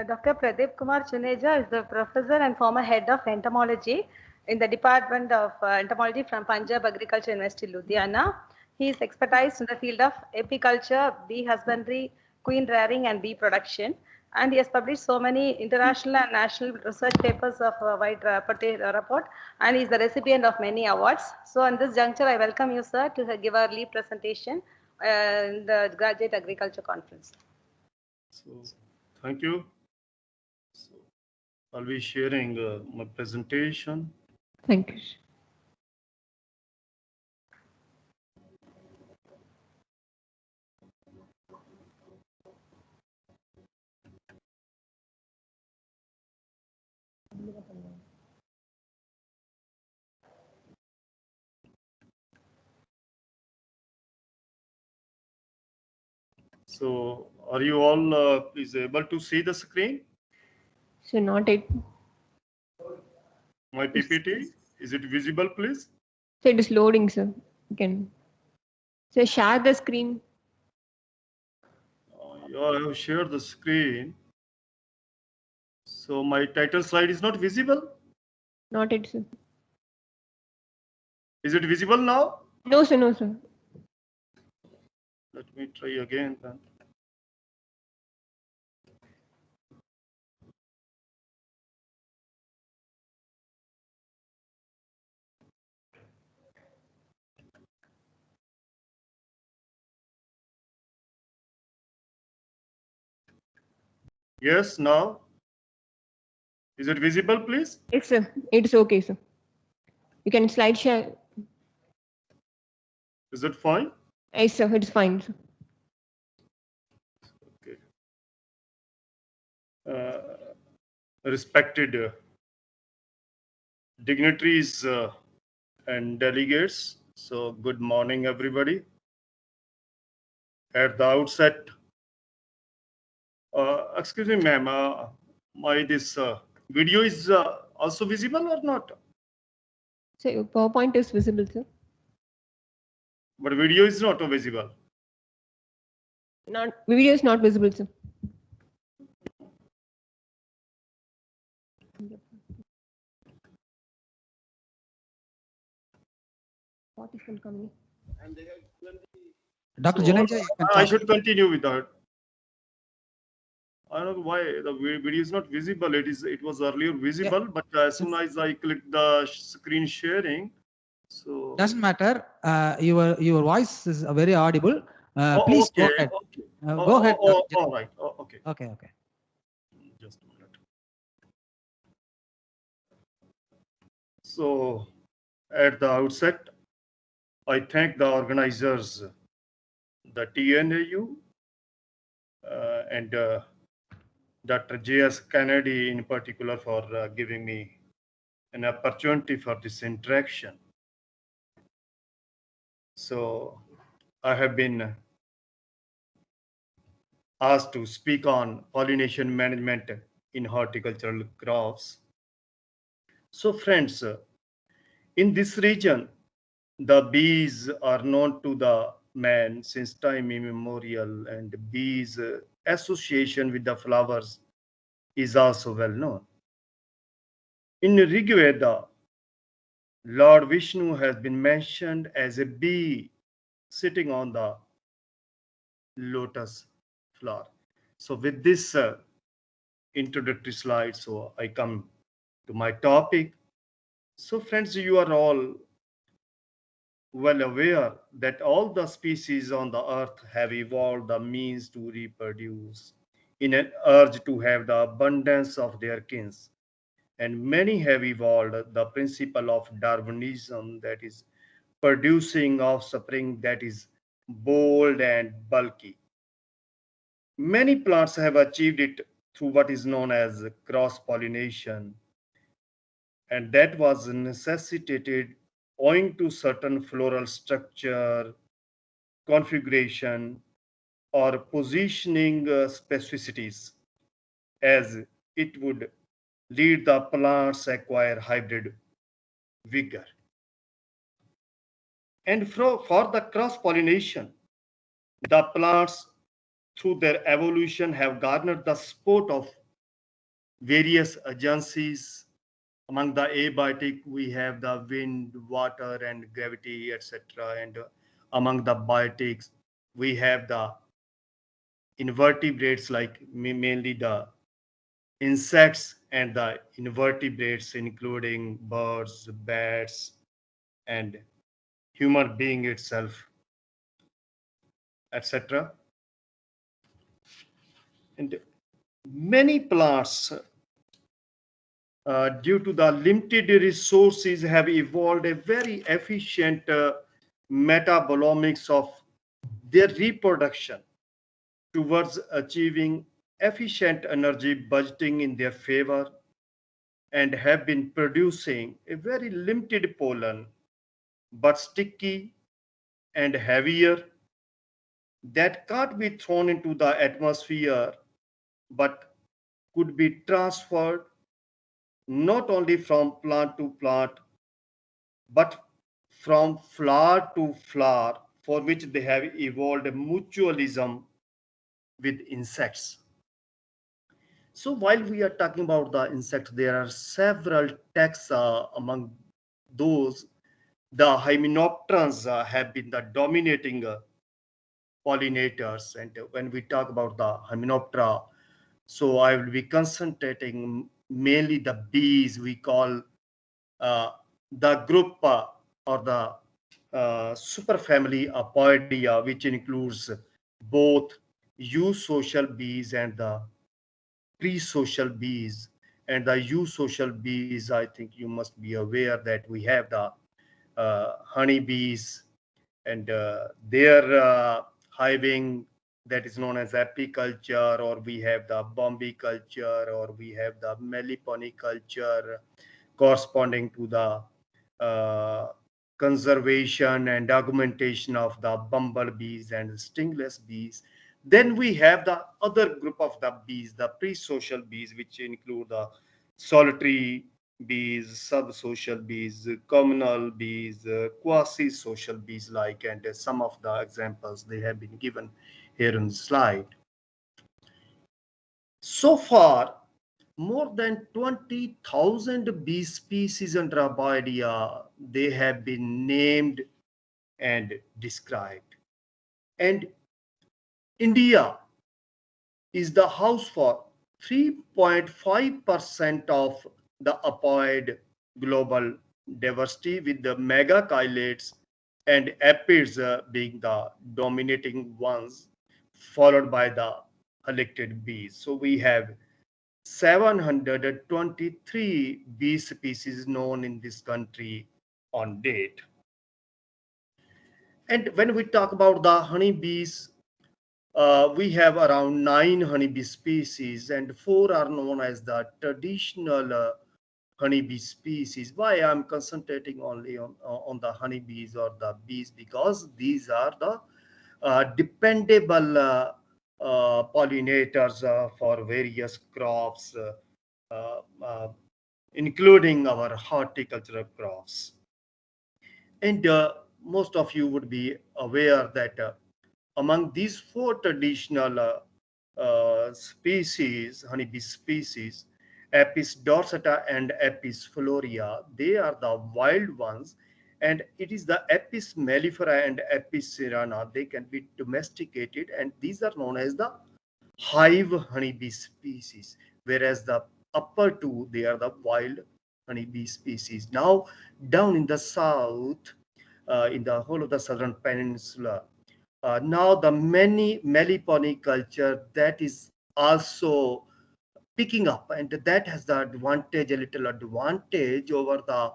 Dr. Pradeep Kumar Chuneja is the professor and former head of entomology in the Department of Entomology from Punjab Agriculture University, Ludhiana. He is expertise in the field of apiculture, bee husbandry, queen rearing, and bee production. And he has published so many international and national research papers of a wide report, and he is the recipient of many awards. So, on this juncture, I welcome you, sir, to give our lead presentation in the Graduate Agriculture Conference. So, thank you. So, I'll be sharing my presentation. Thank you. So are you all is able to see the screen? So not it. My PPT, is it visible, please? So it is loading, sir. You can. So share the screen. Yeah, I have shared the screen. So my title slide is not visible. Not it, sir. Is it visible now? No, sir. No, sir. Let me try again then. Yes, now. Is it visible, please? Yes, sir. It's okay, sir. You can slide share. Is it fine? Yes, sir. It's fine, sir. Okay. Respected dignitaries and delegates. So good morning, everybody. At the outset, excuse me, ma'am, my this video is also visible or not? So your PowerPoint is visible, sir. But video is not visible. Not video is not visible, sir. What is coming? Dr. So, Juneja, you can I talk. should continue with that. I don't know why the video is not visible. It was earlier visible, but as soon as I click the screen sharing, so Doesn't matter. Your voice is very audible. Please okay, go ahead. okay. Go ahead. All right. Okay. Okay. Just a minute. So, at the outset, I thank the organizers, the TNAU, and Dr. J.S. Kennedy in particular for giving me an opportunity for this interaction. So I have been asked to speak on pollination management in horticultural crops. So friends, in this region, the bees are known to the man since time immemorial, and bees association with the flowers is also well known. In Rig Veda, Lord Vishnu has been mentioned as a bee sitting on the lotus flower. So with this introductory slide, so I come to my topic. So friends, you are all well aware that all the species on the earth have evolved the means to reproduce in an urge to have the abundance of their kins. And many have evolved the principle of Darwinism, that is producing offspring that is bold and bulky. Many plants have achieved it through what is known as cross pollination, and that was necessitated owing to certain floral structure, configuration, or positioning specificities, as it would lead the plants acquire hybrid vigor. And for the cross pollination, the plants through their evolution have garnered the support of various agencies. Among the abiotic, we have the wind, water, and gravity, etc. And among the biotics, we have the invertebrates, like mainly the insects, and the invertebrates, including birds, bats, and human being itself, etc. And many plants, due to the limited resources, have evolved a very efficient metabolomics of their reproduction towards achieving efficient energy budgeting in their favor, and have been producing a very limited pollen but sticky and heavier that can't be thrown into the atmosphere, but could be transferred not only from plant to plant, but from flower to flower, for which they have evolved mutualism with insects. So while we are talking about the insects, there are several taxa. Among those, the hymenopterans have been the dominating pollinators. And when we talk about the hymenoptera, so I will be concentrating mainly the bees. We call the group or the superfamily Apoidea, which includes both eusocial bees and the pre-social bees. And the eusocial bees, I think you must be aware that we have the honeybees, and their hiving, that is known as apiculture, or we have the bombiculture, or we have the meliponiculture, corresponding to the conservation and augmentation of the bumblebees and stingless bees. Then we have the other group of the bees, the pre-social bees, which include the solitary bees, sub-social bees, communal bees, quasi-social bees like, and some of the examples they have been given here in the slide. So far, more than 20,000 bee species under Apoidea, they have been named and described. And India is the house for 3.5% of the apoid global diversity, with the megacylates and apids being the dominating ones, followed by the halicted bees. So we have 723 bee species known in this country on date. And when we talk about the honeybees, we have around 9 honeybee species, and 4 are known as the traditional honeybee species. Why I'm concentrating only on the honeybees or the bees? Because these are the dependable pollinators for various crops, including our horticultural crops. And most of you would be aware that among these 4 traditional species, honeybee species, Apis dorsata and Apis florea, they are the wild ones, and it is the Apis mellifera and Apis cerana, they can be domesticated, and these are known as the hive honeybee species, whereas the upper 2, they are the wild honeybee species. Now, down in the south, in the whole of the southern peninsula, now the many meliponiculture, that is also picking up, and that has the advantage, a little advantage over the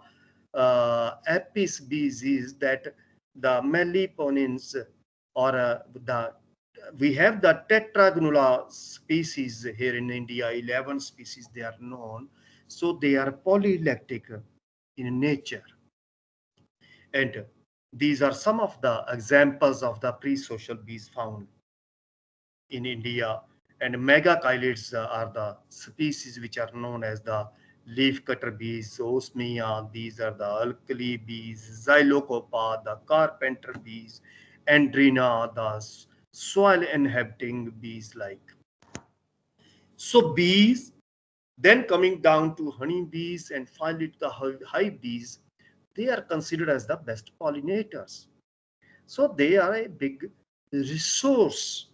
Apis bees, is that the meliponins, or we have the tetragonula species here in India, 11 species they are known. So they are polylactic in nature. And these are some of the examples of the pre-social bees found in India. And megacylates are the species which are known as the leafcutter bees, osmia. These are the alkali bees, xylocopa, the carpenter bees, andrina, the soil inhabiting bees like. So bees, then coming down to honey bees and finally to the hive bees, they are considered as the best pollinators. So they are a big resource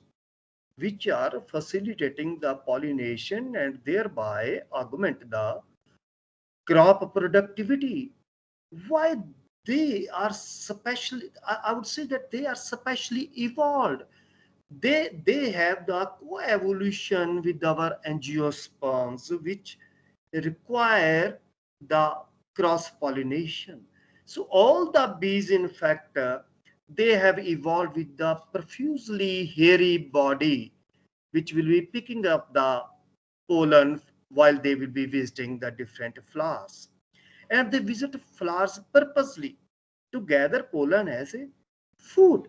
which are facilitating the pollination and thereby augment the crop productivity. Why they are specially, I would say that they are specially evolved. They have the coevolution with our angiosperms, which require the cross pollination. So all the bees, in fact, they have evolved with the profusely hairy body, which will be picking up the pollen while they will be visiting the different flowers. And they visit flowers purposely to gather pollen as a food.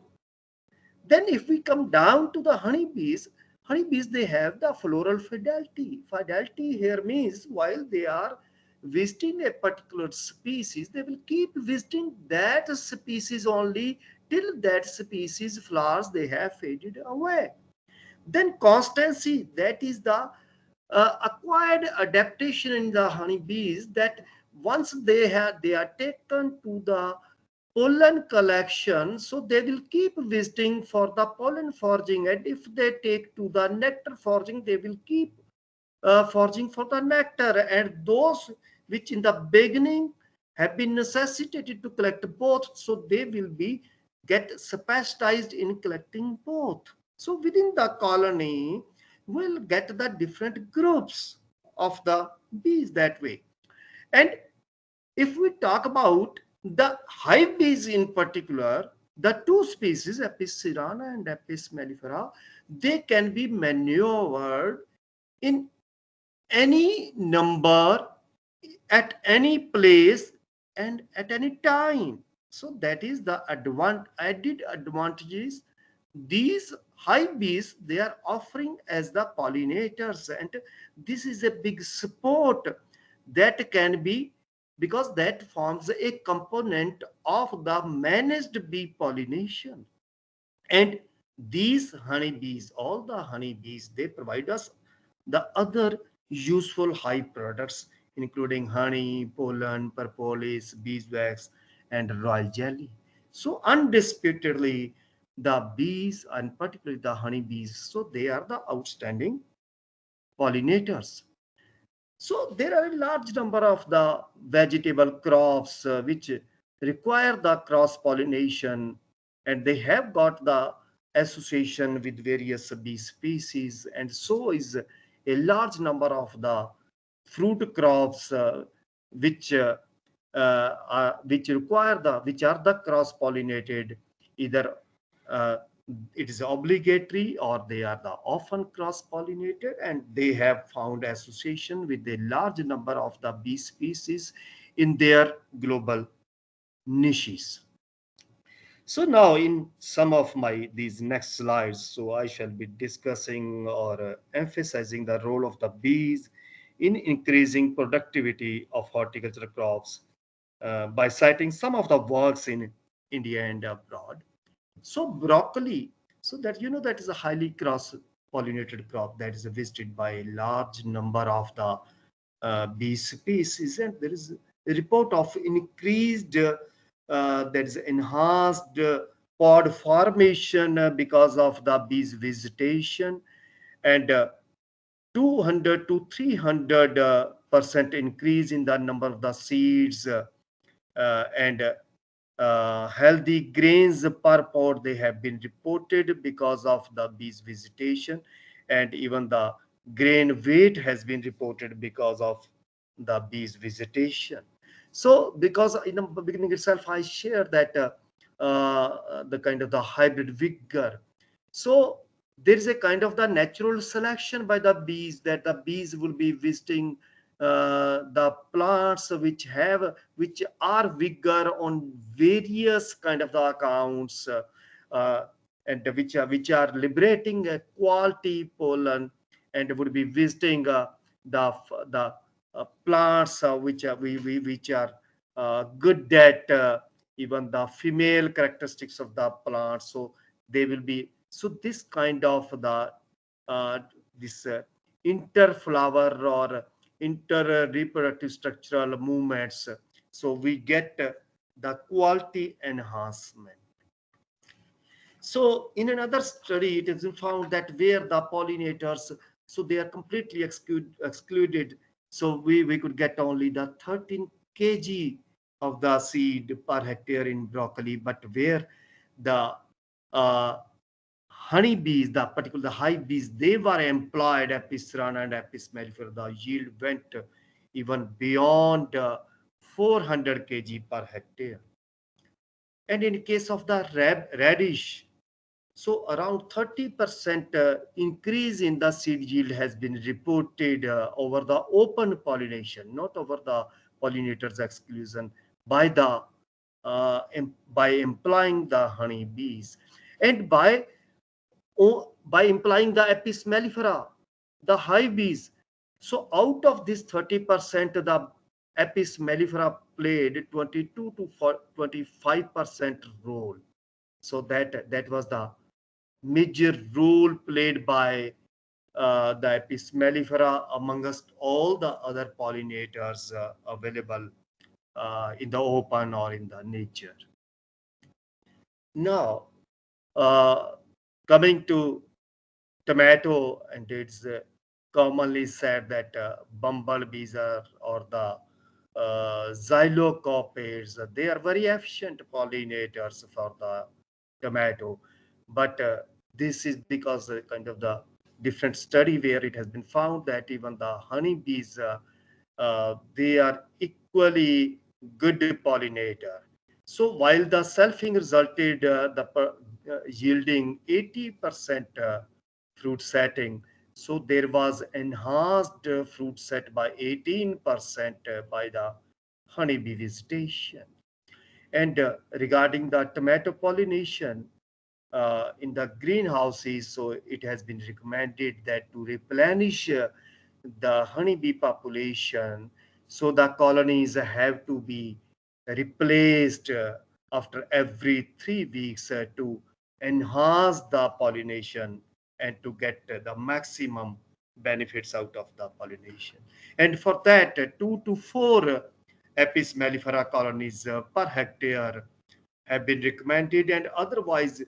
Then if we come down to the honeybees, they have the floral fidelity. Fidelity here means while they are visiting a particular species, they will keep visiting that species only till that species flowers they have faded away. Then constancy, that is the acquired adaptation in the honeybees, that once they are taken to the pollen collection, so they will keep visiting for the pollen foraging, and if they take to the nectar foraging, they will keep foraging for the nectar. And those which in the beginning have been necessitated to collect both, so they will be get specialized in collecting both. So within the colony, we'll get the different groups of the bees that way. And if we talk about the hive bees in particular, the two species, Apis cerana and Apis mellifera, they can be maneuvered in any number, at any place, and at any time. So that is the added advantages these hive bees they are offering as the pollinators. And this is a big support that can be, because that forms a component of the managed bee pollination. And these honeybees, all the honeybees, they provide us the other useful hive products, including honey, pollen, propolis, beeswax, and royal jelly. So undisputedly, the bees, and particularly the honeybees, so they are the outstanding pollinators. So there are a large number of the vegetable crops which require the cross pollination, and they have got the association with various bee species, and so is a large number of the fruit crops which are the cross pollinated, either uh, it is obligatory or they are the often cross pollinated, and they have found association with a large number of the bee species in their global niches. So now in some of these next slides, so I shall be discussing or emphasizing the role of the bees in increasing productivity of horticultural crops by citing some of the works in India and abroad. So broccoli, so that that is a highly cross-pollinated crop that is visited by a large number of the bee species, and there is a report of increased, that is enhanced pod formation because of the bees visitation, and 200 to 300% increase in the number of the seeds, and healthy grains per pod they have been reported because of the bees visitation, and even the grain weight has been reported because of the bees visitation. So because in the beginning itself I shared that the kind of the hybrid vigor, so there is a kind of the natural selection by the bees, that the bees will be visiting the plants which are vigor on various kind of the accounts, and which are liberating a quality pollen, and would be visiting the plants which are good at even the female characteristics of the plant. So they will be, so this kind of the this interflower or inter-reproductive structural movements, so we get the quality enhancement. So in another study it is found that where the pollinators, so they are completely excluded, so we could get only the 13 kg of the seed per hectare in broccoli, but where the honeybees, the particular hive bees, they were employed, Apis cerana and Apis mellifera, the yield went even beyond 400 kg per hectare. And in case of the radish, so around 30% increase in the seed yield has been reported over the open pollination, not over the pollinators exclusion, by the by employing the honey bees. And by by implying the Apis mellifera, the hive bees. So out of this 30%, the Apis mellifera played 22 to 25% role. So that was the major role played by the Apis mellifera amongst all the other pollinators available in the open or in the nature. Now, coming to tomato, and it's commonly said that bumblebees or the xylocopids, they are very efficient pollinators for the tomato. But this is because kind of the different study where it has been found that even the honeybees, they are equally good pollinator. So while the selfing resulted yielding 80% fruit setting, so there was enhanced fruit set by 18% by the honeybee visitation. And regarding the tomato pollination in the greenhouses, so it has been recommended that to replenish the honeybee population, so the colonies have to be replaced after every 3 weeks to enhance the pollination and to get the maximum benefits out of the pollination. And for that, 2 to 4 Apis mellifera colonies per hectare have been recommended. And otherwise,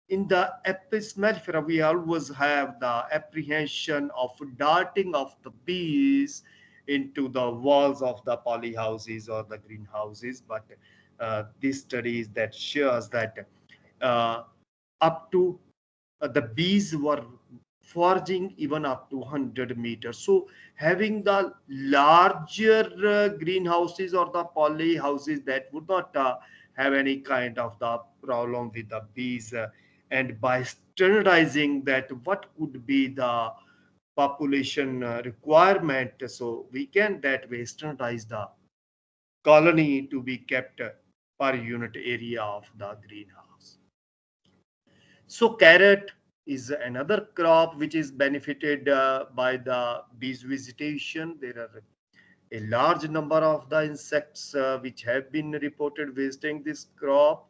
in the Apis mellifera, we always have the apprehension of darting of the bees into the walls of the polyhouses or the greenhouses. But these studies that shows that up to the bees were foraging even up to 100 meters. So having the larger greenhouses or the poly houses, that would not have any kind of the problem with the bees. And by standardizing that what could be the population requirement, so we can that way standardize the colony to be kept per unit area of the greenhouse. So carrot is another crop which is benefited by the bees visitation. There are a large number of the insects which have been reported visiting this crop,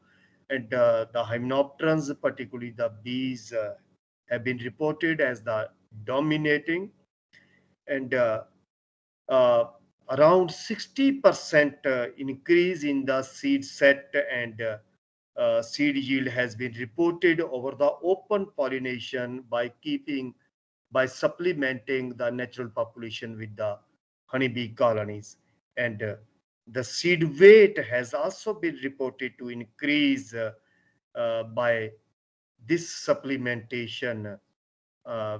and the hymenopterans, particularly the bees, have been reported as the dominating, and around 60% increase in the seed set and seed yield has been reported over the open pollination by supplementing the natural population with the honeybee colonies. And the seed weight has also been reported to increase by this supplementation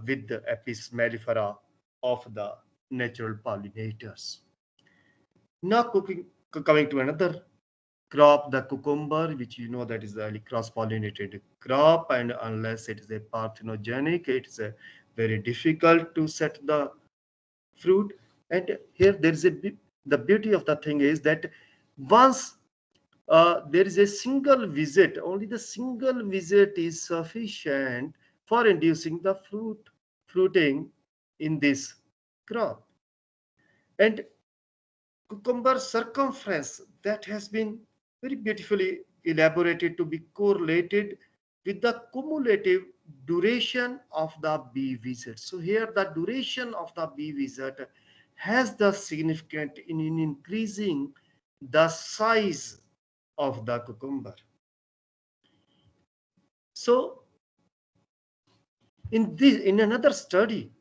with the Apis mellifera of the natural pollinators. Now coming to another crop, the cucumber, which you know that is a cross-pollinated crop, and unless it is a parthenogenic, it's very difficult to set the fruit. And here there is the beauty of the thing is that once there is a single visit, only the single visit is sufficient for inducing the fruiting in this crop. And cucumber circumference, that has been very beautifully elaborated to be correlated with the cumulative duration of the bee visit. So here the duration of the bee visit has the significant in increasing the size of the cucumber. So in another study,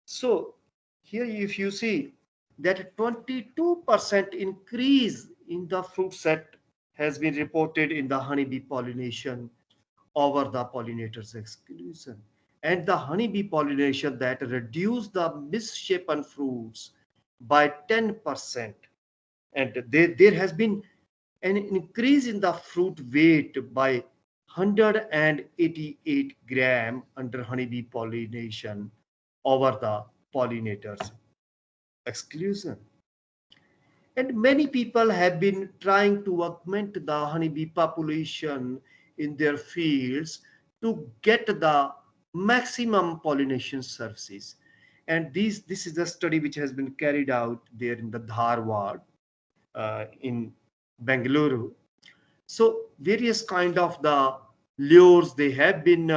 so here if you see that 22% increase in the fruit set has been reported in the honeybee pollination over the pollinators exclusion, and the honeybee pollination that reduced the misshapen fruits by 10%, and there has been an increase in the fruit weight by 188 gram under honeybee pollination over the pollinators exclusion. And many people have been trying to augment the honeybee population in their fields to get the maximum pollination services. And this is the study which has been carried out there in the Dharwad, in Bengaluru. So various kind of the lures they have been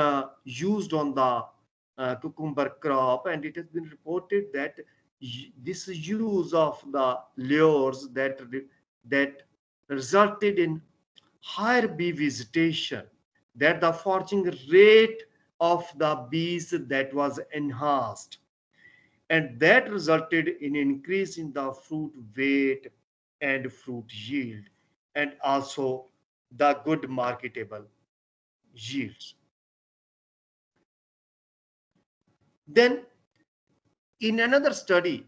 used on the cucumber crop, and it has been reported that this use of the lures that resulted in higher bee visitation, that the foraging rate of the bees that was enhanced, and that resulted in increase in the fruit weight and fruit yield, and also the good marketable yields. Then in another study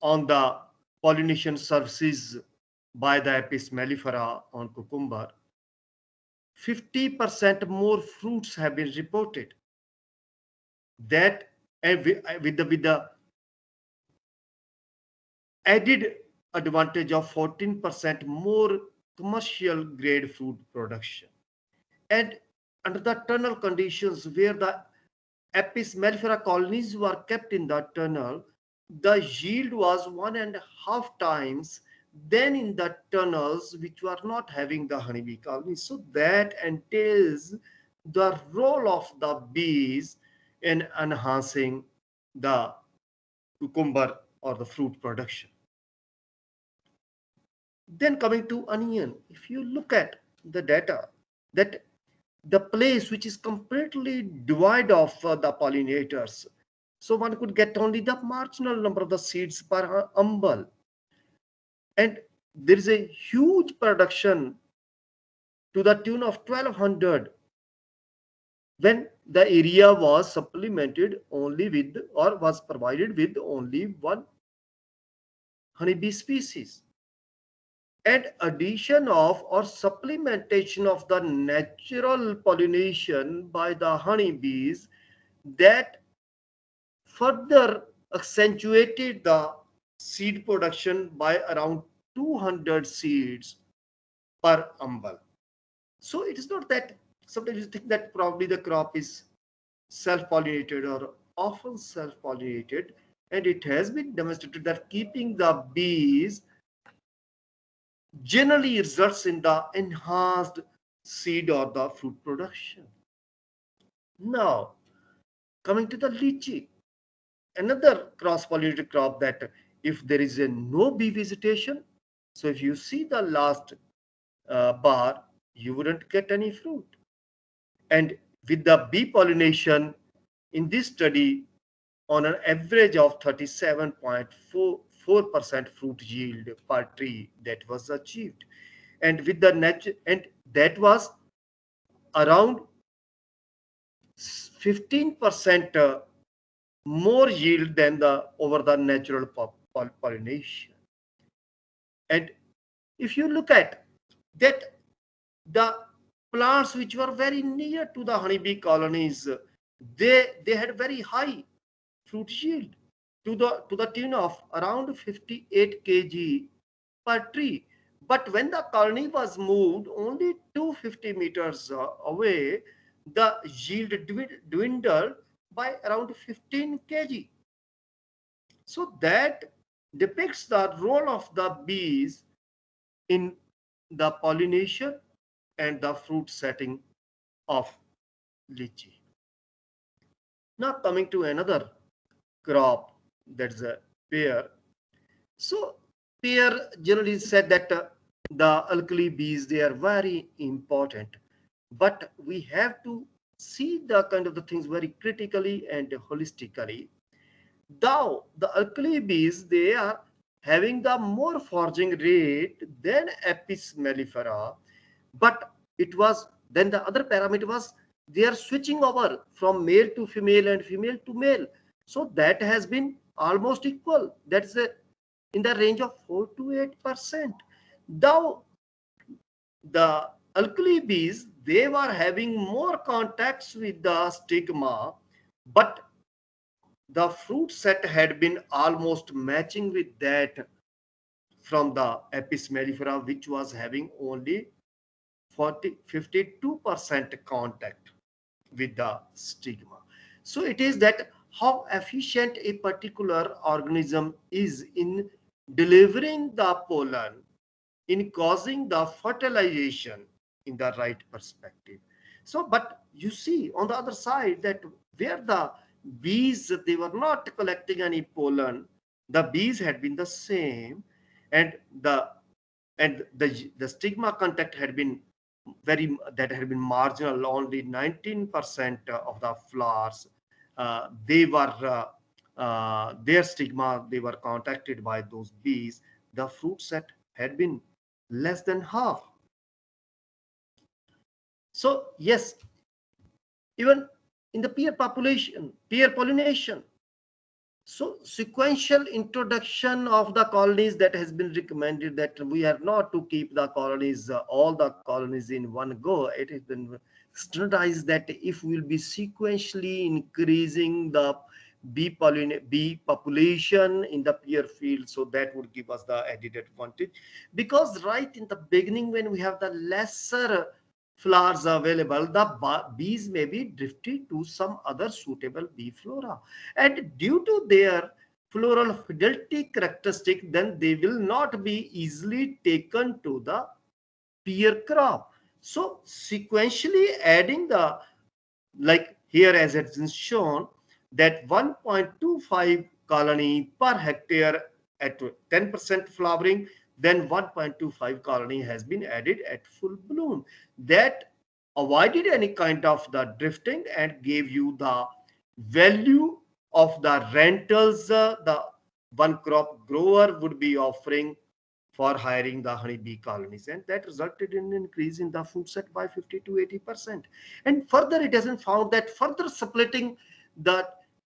on the pollination services by the Apis mellifera on cucumber, 50% more fruits have been reported. That with the added advantage of 14% more commercial grade fruit production. And under the tunnel conditions where the Apis mellifera colonies were kept in the tunnel, the yield was 1.5 times than in the tunnels which were not having the honeybee colonies. So that entails the role of the bees in enhancing the cucumber or the fruit production. Then coming to onion, if you look at the data, that the place which is completely devoid of the pollinators, so one could get only the marginal number of the seeds per umbel, and there is a huge production to the tune of 1200 when the area was supplemented only with, or was provided with only one honeybee species. And addition of or supplementation of the natural pollination by the honeybees that further accentuated the seed production by around 200 seeds per umbel. So it is not that sometimes you think that probably the crop is self-pollinated or often self-pollinated, and it has been demonstrated that keeping the bees generally results in the enhanced seed or the fruit production. Now, coming to the lychee, another cross-pollinated crop that if there is a no bee visitation, so if you see the last bar, you wouldn't get any fruit. And with the bee pollination in this study, on an average of 37.44% fruit yield per tree that was achieved, and with the and that was around 15% more yield than the over the natural pollination. And if you look at that, the plants which were very near to the honeybee colonies, they had very high fruit yield to the tune of around 58 kg per tree. But when the colony was moved only 250 meters away, the yield dwindled by around 15 kg. So that depicts the role of the bees in the pollination and the fruit setting of lychee. Now coming to another crop, that's a pear. So pear generally said that the alkali bees, they are very important, but we have to see the kind of the things very critically and holistically. Though the alkali bees, they are having the more foraging rate than Apis mellifera, but it was then the other parameter was they are switching over from male to female and female to male. So that has been almost equal. That's in the range of 4 to 8%. Though the alkali bees, they were having more contacts with the stigma, but the fruit set had been almost matching with that from the Apis mellifera, which was having only 52% contact with the stigma. So it is that how efficient a particular organism is in delivering the pollen, in causing the fertilization in the right perspective. So, but you see on the other side that where the bees, they were not collecting any pollen, the bees had been the same, and the stigma contact had been that had been marginal. Only 19% of the flowers, they were their stigma, they were contacted by those bees. The fruit set had been less than half. So yes, even in the peer pollination, so sequential introduction of the colonies that has been recommended, that we are not to keep the colonies, all the colonies in one go. It has been standardized that if we will be sequentially increasing the bee population in the peer field, so that would give us the added advantage. Because right in the beginning, when we have the lesser flowers available, the bees may be drifted to some other suitable bee flora, and due to their floral fidelity characteristic, then they will not be easily taken to the peer crop. So sequentially adding the, like here as it's been shown, that 1.25 colony per hectare at 10% flowering, then 1.25 colony has been added at full bloom. That avoided any kind of the drifting and gave you the value of the rentals the one crop grower would be offering for hiring the honeybee colonies, and that resulted in an increase in the food set by 50 to 80%. And further, it has been found that further splitting the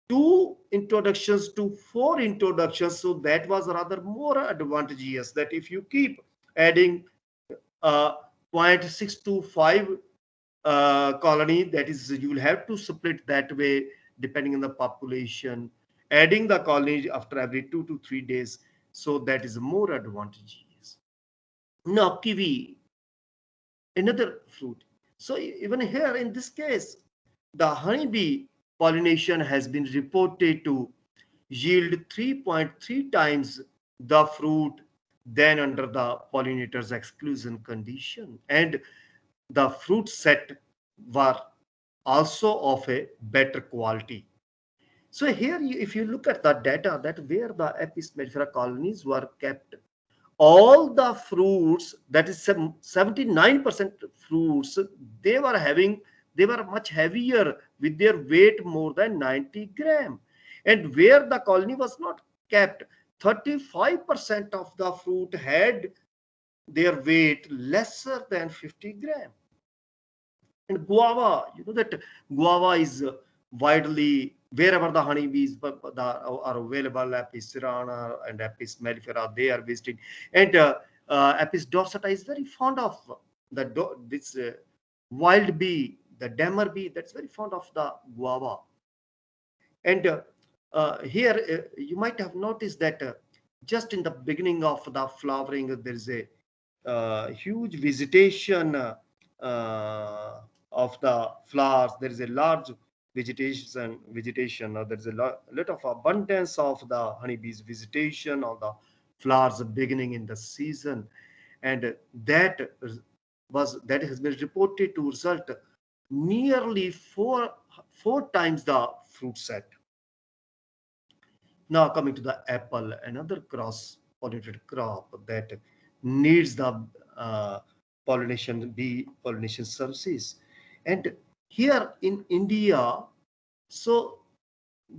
2 introductions to 4 introductions, so that was rather more advantageous, that if you keep adding 0.625 colony, that is, you will have to split that way depending on the population, adding the colony after every 2 to 3 days, so that is more advantageous. Now kiwi, another fruit. So even here in this case, the honeybee pollination has been reported to yield 3.3 times the fruit than under the pollinators exclusion condition, and the fruit set were also of a better quality. So here, if you look at the data, that where the Apis mellifera colonies were kept, all the fruits, that is 79% fruits, they were much heavier with their weight more than 90 gram. And where the colony was not kept, 35% of the fruit had their weight lesser than 50 gram. And guava, you know that guava is widely, wherever the honeybees are available, Apis cerana and Apis mellifera, they are visited. And Apis dorsata is very fond of this wild bee, the dammer bee, that's very fond of the guava. And here you might have noticed that just in the beginning of the flowering, there is a huge visitation of the flowers. There is a large vegetation, there is a lot of abundance of the honeybees visitation of the flowers beginning in the season, and that has been reported to result nearly four times the fruit set. Now coming to the apple, another cross pollinated crop that needs the bee pollination services. And here in India, so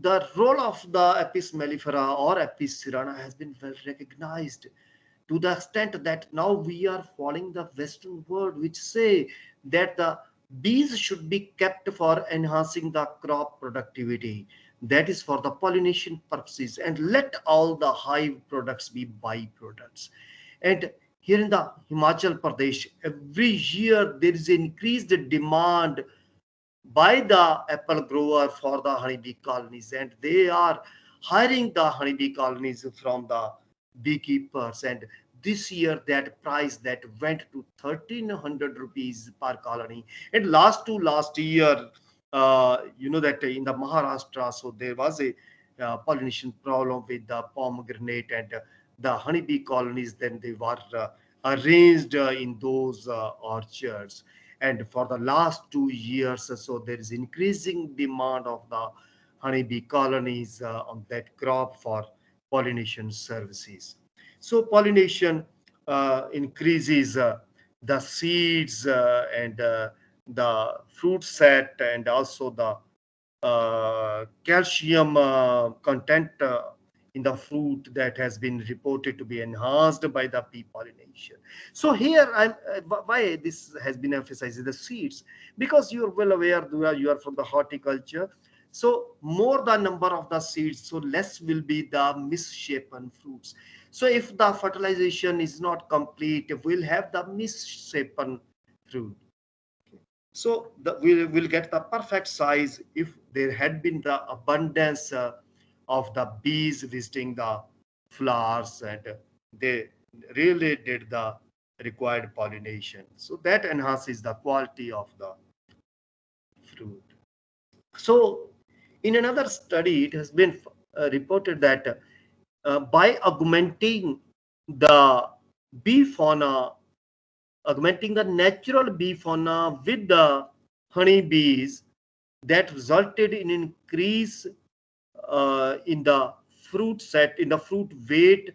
the role of the Apis mellifera or Apis cerana has been well recognized, to the extent that now we are following the Western world, which say that the bees should be kept for enhancing the crop productivity, that is for the pollination purposes, and let all the hive products be byproducts. And here in the Himachal Pradesh, every year there is increased demand by the apple grower for the honeybee colonies, and they are hiring the honeybee colonies from the beekeepers. And this year that price that went to 1,300 rupees per colony, and last year you know that in the Maharashtra, so there was a pollination problem with the pomegranate and the honeybee colonies. Then they were arranged in those orchards. And for the last 2 years, so there is increasing demand of the honeybee colonies on that crop for pollination services. So pollination increases the seeds and the fruit set and also the calcium content in the fruit that has been reported to be enhanced by the bee pollination. So here, why this has been emphasized, the seeds, because you are well aware, you are from the horticulture. So more the number of the seeds, so less will be the misshapen fruits. So if the fertilization is not complete, we'll have the misshapen fruit. So we will get the perfect size if there had been the abundance of the bees visiting the flowers and they really did the required pollination. So that enhances the quality of the fruit. So in another study, it has been reported that by augmenting the bee fauna, augmenting the natural bee fauna with the honey bees, that resulted in increase in the fruit set, in the fruit weight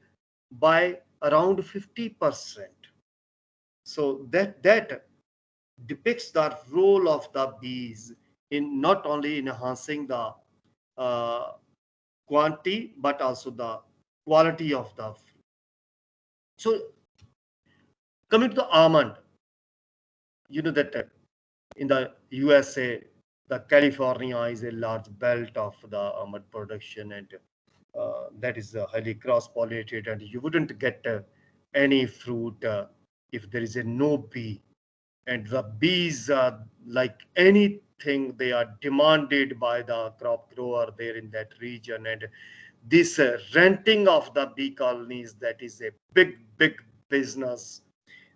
by around 50%. So that depicts the role of the bees in not only enhancing the uh, quantity but also the quality of the fruit. So coming to the almond, you know that in the USA, the California is a large belt of the almond production, and that is highly cross-pollinated, and you wouldn't get any fruit if there is a no bee. And the bees, like anything, they are demanded by the crop grower there in that region. And this renting of the bee colonies, that is a big business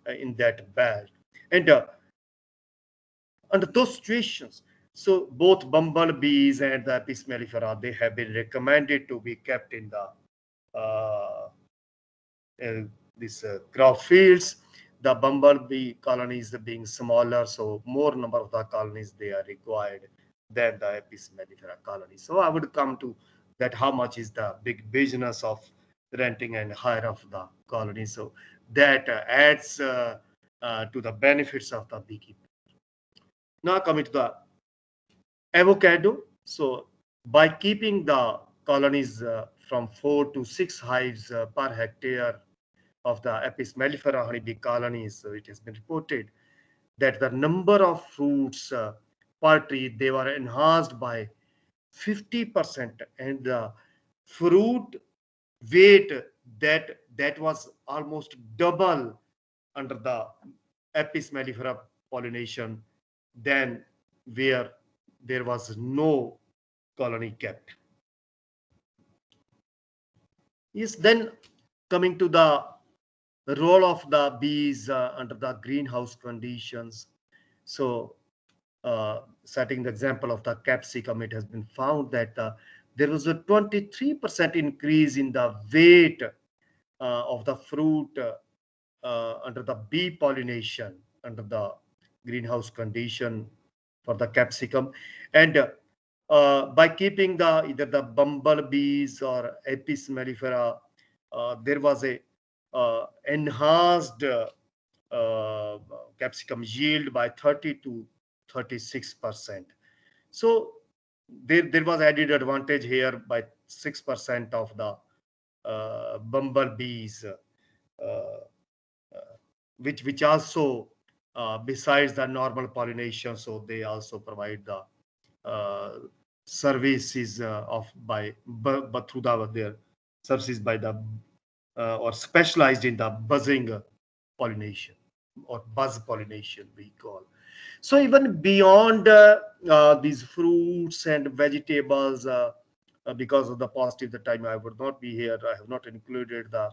in that belt. And under those situations, so both bumblebees and the Apis mellifera, they have been recommended to be kept in the uh, these crop fields. The bumblebee colonies being smaller, so more number of the colonies they are required than the Apis mellifera colony. So I would come to that, how much is the big business of renting and hire of the colony. So that adds to the benefits of the beekeeper. Now coming to the avocado. So by keeping the colonies from 4 to 6 hives per hectare of the Apis mellifera honeybee colonies, so it has been reported that the number of fruits per tree, they were enhanced by 50%, and the fruit weight, that was almost double under the Apis mellifera pollination than where there was no colony kept. Yes, then coming to the role of the bees under the greenhouse conditions. So setting the example of the capsicum, it has been found that there was a 23% increase in the weight of the fruit under the bee pollination under the greenhouse condition for the capsicum. And by keeping the either the bumblebees or Apis mellifera, there was a enhanced uh, capsicum yield by 30 to 36%. So there was added advantage here by 6% of the bumblebees, which also besides the normal pollination, so they also provide the services of by but through their services by the or specialized in the buzzing pollination or buzz pollination we call. So even beyond these fruits and vegetables, because of the paucity of the time, I would not be here. I have not included the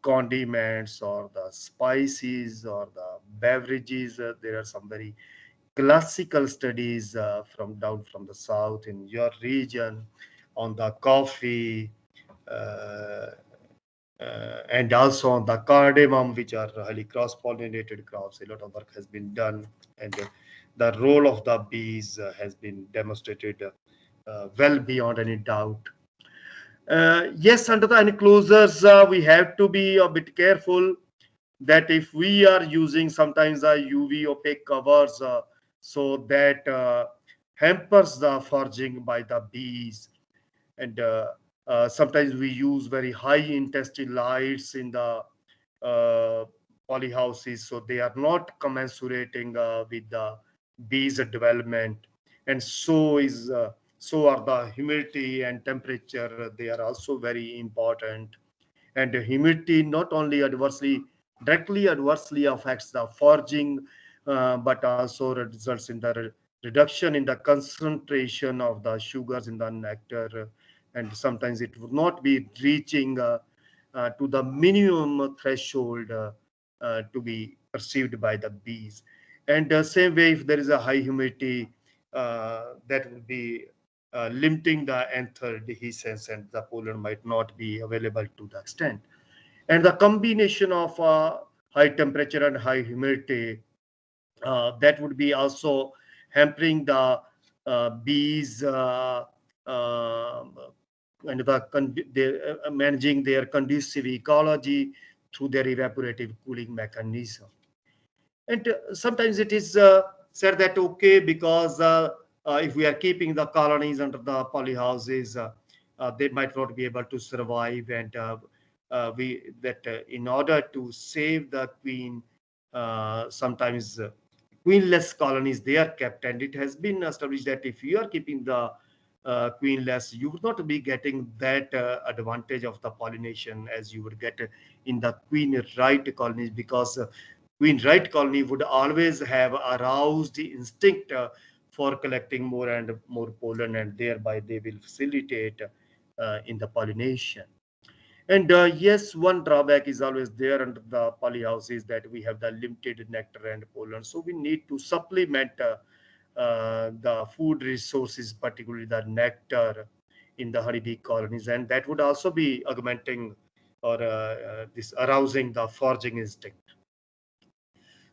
condiments or the spices or the beverages. There are some very classical studies from down from the south in your region on the coffee and also on the cardamom, which are highly cross-pollinated crops. A lot of work has been done, and the role of the bees has been demonstrated well beyond any doubt. Yes, under the enclosures, we have to be a bit careful that if we are using sometimes the UV opaque covers, so that hampers the foraging by the bees, and sometimes we use very high intensity lights in the polyhouses, so they are not commensurating with the bees development, and so are the humidity and temperature. They are also very important, and the humidity not only directly adversely affects the foraging, but also results in the reduction in the concentration of the sugars in the nectar, and sometimes it would not be reaching to the minimum threshold to be perceived by the bees. And same way, if there is a high humidity, that will be limiting the anther dehiscence, and the pollen might not be available to the extent. And the combination of high temperature and high humidity, that would be also hampering the bees and managing their conducive ecology through their evaporative cooling mechanism. And sometimes it is said that okay, because if we are keeping the colonies under the polyhouses, they might not be able to survive, and in order to save the queen, sometimes queenless colonies they are kept, and it has been established that if you are keeping the queenless, you would not be getting that advantage of the pollination as you would get in the queen right colonies, because queen right colony would always have aroused the instinct for collecting more and more pollen, and thereby they will facilitate in the pollination. And yes, one drawback is always there under the polyhouse is that we have the limited nectar and pollen. So we need to supplement the food resources, particularly the nectar in the honeybee colonies. And that would also be augmenting or this arousing the foraging instinct.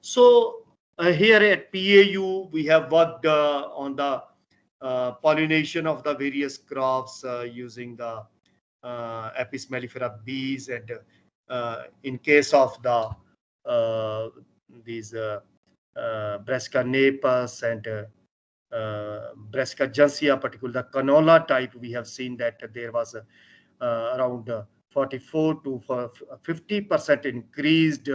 So here at PAU, we have worked on the pollination of the various crops using the Apis mellifera bees, and in case of the these Brassica napus and Brassica gentiana, particularly the canola type, we have seen that there was around 44 to 50% increased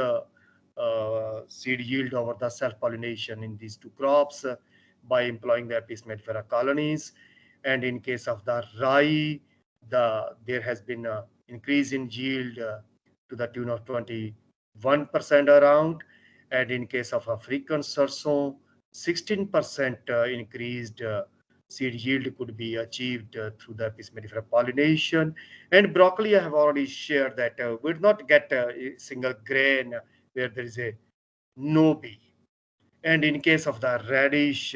seed yield over the self-pollination in these two crops by employing the Apis mellifera colonies. And in case of the rye, there has been an increase in yield to the tune of 21% around. And in case of African sarson, 16% increased seed yield could be achieved through the Apis mellifera pollination. And broccoli, I have already shared that we did not get a single grain where there is a no bee. And in case of the radish,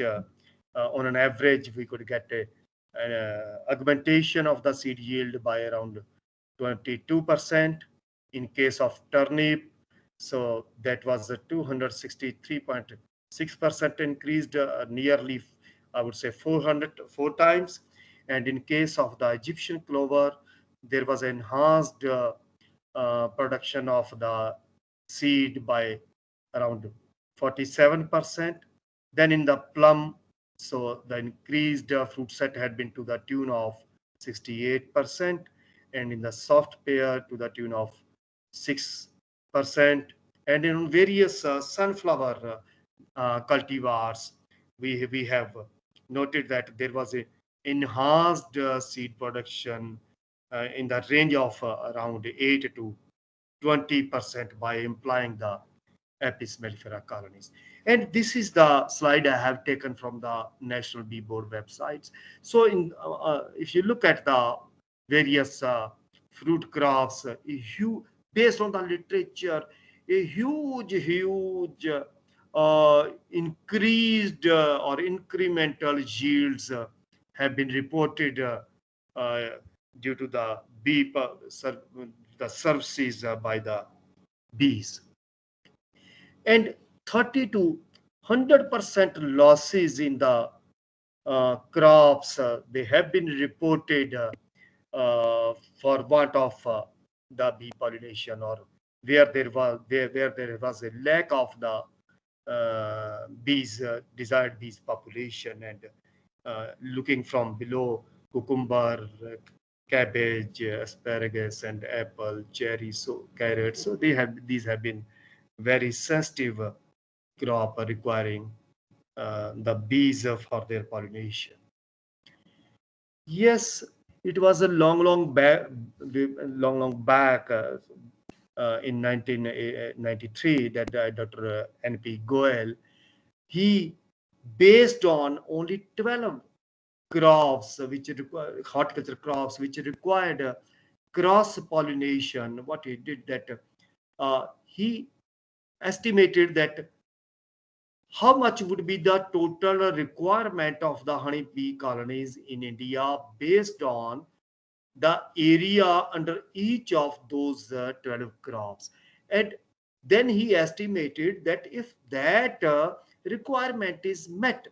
on an average, we could get an augmentation of the seed yield by around 22%. In case of turnip, so that was a 263.6% increased, nearly, I would say, 404 times. And in case of the Egyptian clover, there was enhanced production of the seed by around 47%. Then in the plum, so the increased fruit set had been to the tune of 68%, and in the soft pear to the tune of 6%. And in various sunflower cultivars, we have noted that there was a enhanced seed production in the range of around 8 to 20% by implying the Apis mellifera colonies. And this is the slide I have taken from the National Bee Board websites. So if you look at the various fruit crops, based on the literature, a huge increased or incremental yields have been reported due to the the services by the bees, and 30 to 100% losses in the crops they have been reported for want of the bee pollination, or where there was a lack of the bees desired bees population. And looking from below, cucumber, cabbage, asparagus, and apple, cherry, so carrots, so these have been very sensitive crop requiring the bees for their pollination. Yes, it was a long back in 1993 that Dr. N.P. Goel, he based on only 12 crops which require horticulture crops which required cross pollination. What he did that he estimated that how much would be the total requirement of the honeybee colonies in India based on the area under each of those 12 crops. And then he estimated that if that requirement is met,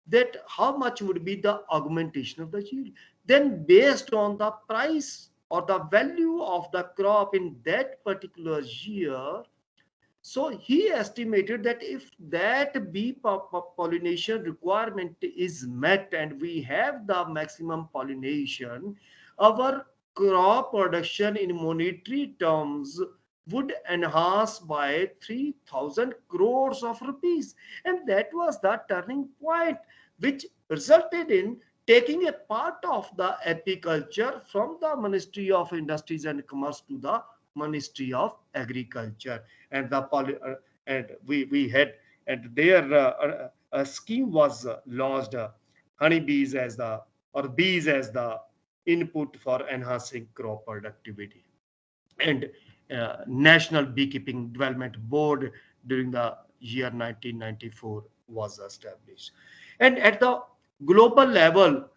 that how much would be the augmentation of the yield. Then based on the price or the value of the crop in that particular year, so he estimated that if that bee pollination requirement is met and we have the maximum pollination, our crop production in monetary terms would enhance by 3,000 crores of rupees. And that was the turning point, which resulted in taking a part of the apiculture from the Ministry of Industries and Commerce to the Ministry of Agriculture. And the and we had, and their a scheme was launched, honeybees as the, or bees as the input for enhancing crop productivity. And National Beekeeping Development Board during the year 1994 was established. And at the global level,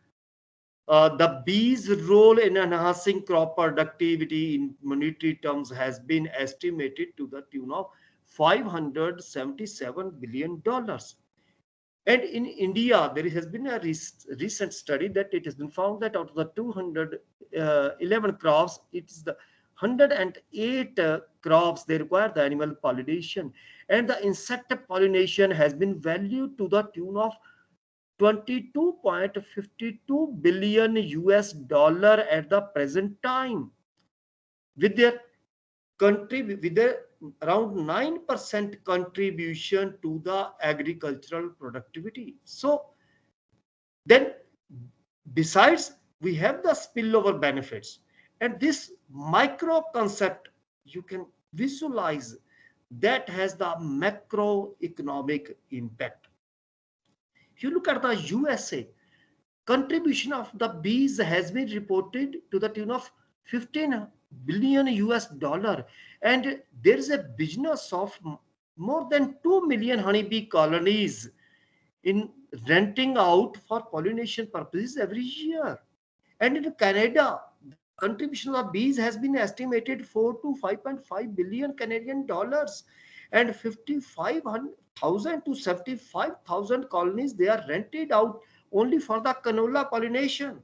the bees' role in enhancing crop productivity in monetary terms has been estimated to the tune of $577 billion. And in India, there has been a recent study that it has been found that out of the 211 crops, it is the 108 crops they require the animal pollination, and the insect pollination has been valued to the tune of 22.52 billion US dollar at the present time, with their around 9% contribution to the agricultural productivity. So then, besides, we have the spillover benefits, and this micro concept you can visualize that has the macroeconomic impact. If you look at the USA, contribution of the bees has been reported to the tune of 15 billion US dollar, and there is a business of more than 2 million honeybee colonies in renting out for pollination purposes every year. And in Canada, the contribution of bees has been estimated 4 to 5.5 billion Canadian dollars, and 55,000 to 75,000 colonies they are rented out only for the canola pollination.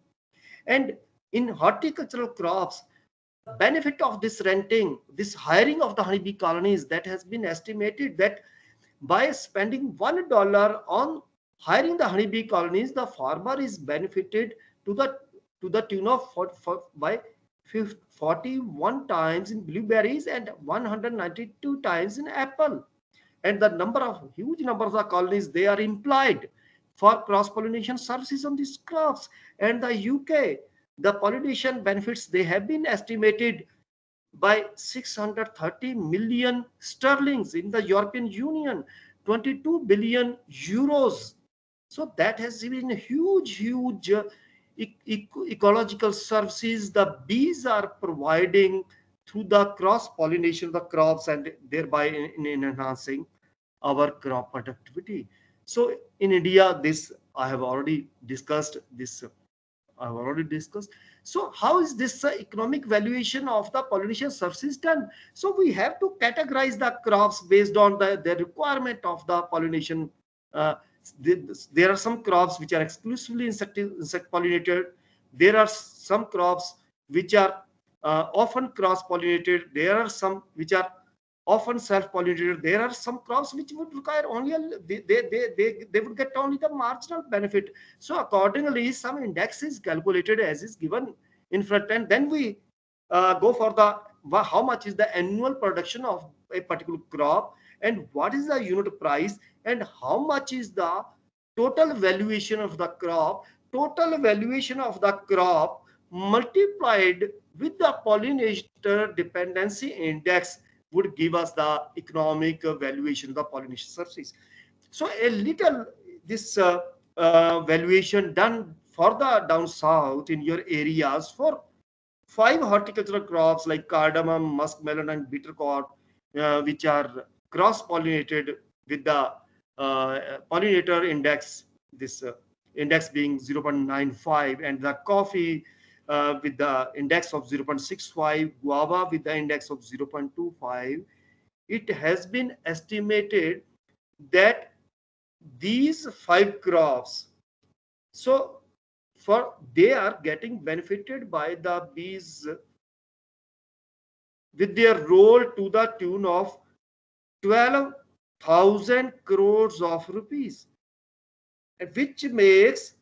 And in horticultural crops, benefit of this renting, this hiring of the honeybee colonies, that has been estimated that by spending $1 on hiring the honeybee colonies, the farmer is benefited to the tune of by 41 times in blueberries and 192 times in apple. And the huge numbers of colonies they are employed for cross-pollination services on these crops. And the UK, the pollination benefits, they have been estimated by 630 million sterlings. In the European Union, 22 billion euros. So that has been a huge ecological services the bees are providing through the cross-pollination of the crops, and thereby in enhancing our crop productivity. So in India, this I have already discussed this. I have already discussed. So how is this economic valuation of the pollination services done? So we have to categorize the crops based on the requirement of the pollination. Uh, there are some crops which are exclusively insect pollinated. There are some crops which are often cross pollinated. There are some which are often self-pollinated. There are some crops which would require only they would get only the marginal benefit. So accordingly, some index is calculated as is given in front, and then we go for the how much is the annual production of a particular crop, and what is the unit price, and how much is the total valuation of the crop. Total valuation of the crop multiplied with the pollinator dependency index would give us the economic valuation of the pollination services. So a little this valuation done for the down south in your areas for 5 horticultural crops like cardamom, muskmelon, and bittergourd, which are cross-pollinated with the pollinator index, this index being 0.95, and the coffee with the index of 0.65, guava with the index of 0.25. It has been estimated that these 5 crops, so they are getting benefited by the bees with their role to the tune of 12,000 crores of rupees, which makes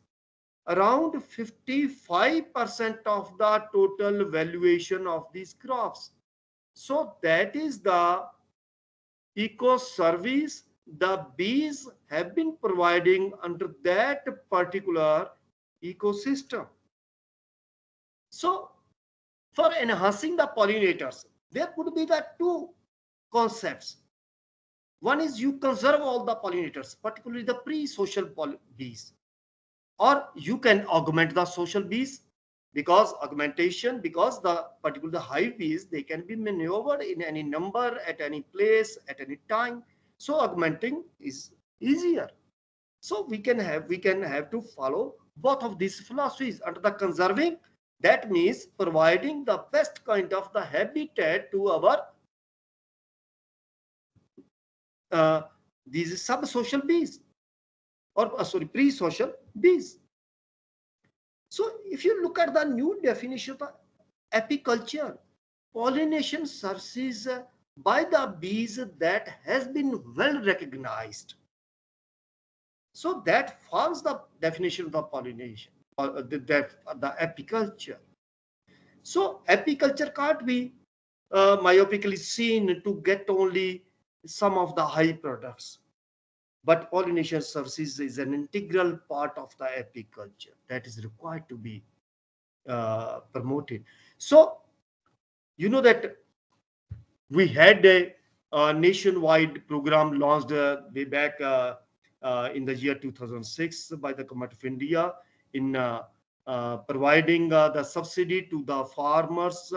around 55% of the total valuation of these crops. So that is the eco service the bees have been providing under that particular ecosystem. So for enhancing the pollinators, there could be the 2 concepts. One is you conserve all the pollinators, particularly the pre-social bees, or you can augment the social bees, because the particular hive bees, they can be maneuvered in any number, at any place, at any time. So augmenting is easier. So we can have to follow both of these philosophies. Under the conserving, that means providing the best kind of the habitat to our these sub-social bees, or sorry, pre-social bees. So if you look at the new definition of apiculture, pollination services by the bees that has been well recognized. So that forms the definition of the pollination, or the apiculture. So apiculture can't be myopically seen to get only some of the high products, but pollination services is an integral part of the apiculture that is required to be promoted. So you know that we had a nationwide program launched way back in the year 2006 by the Government of India in providing the subsidy to the farmers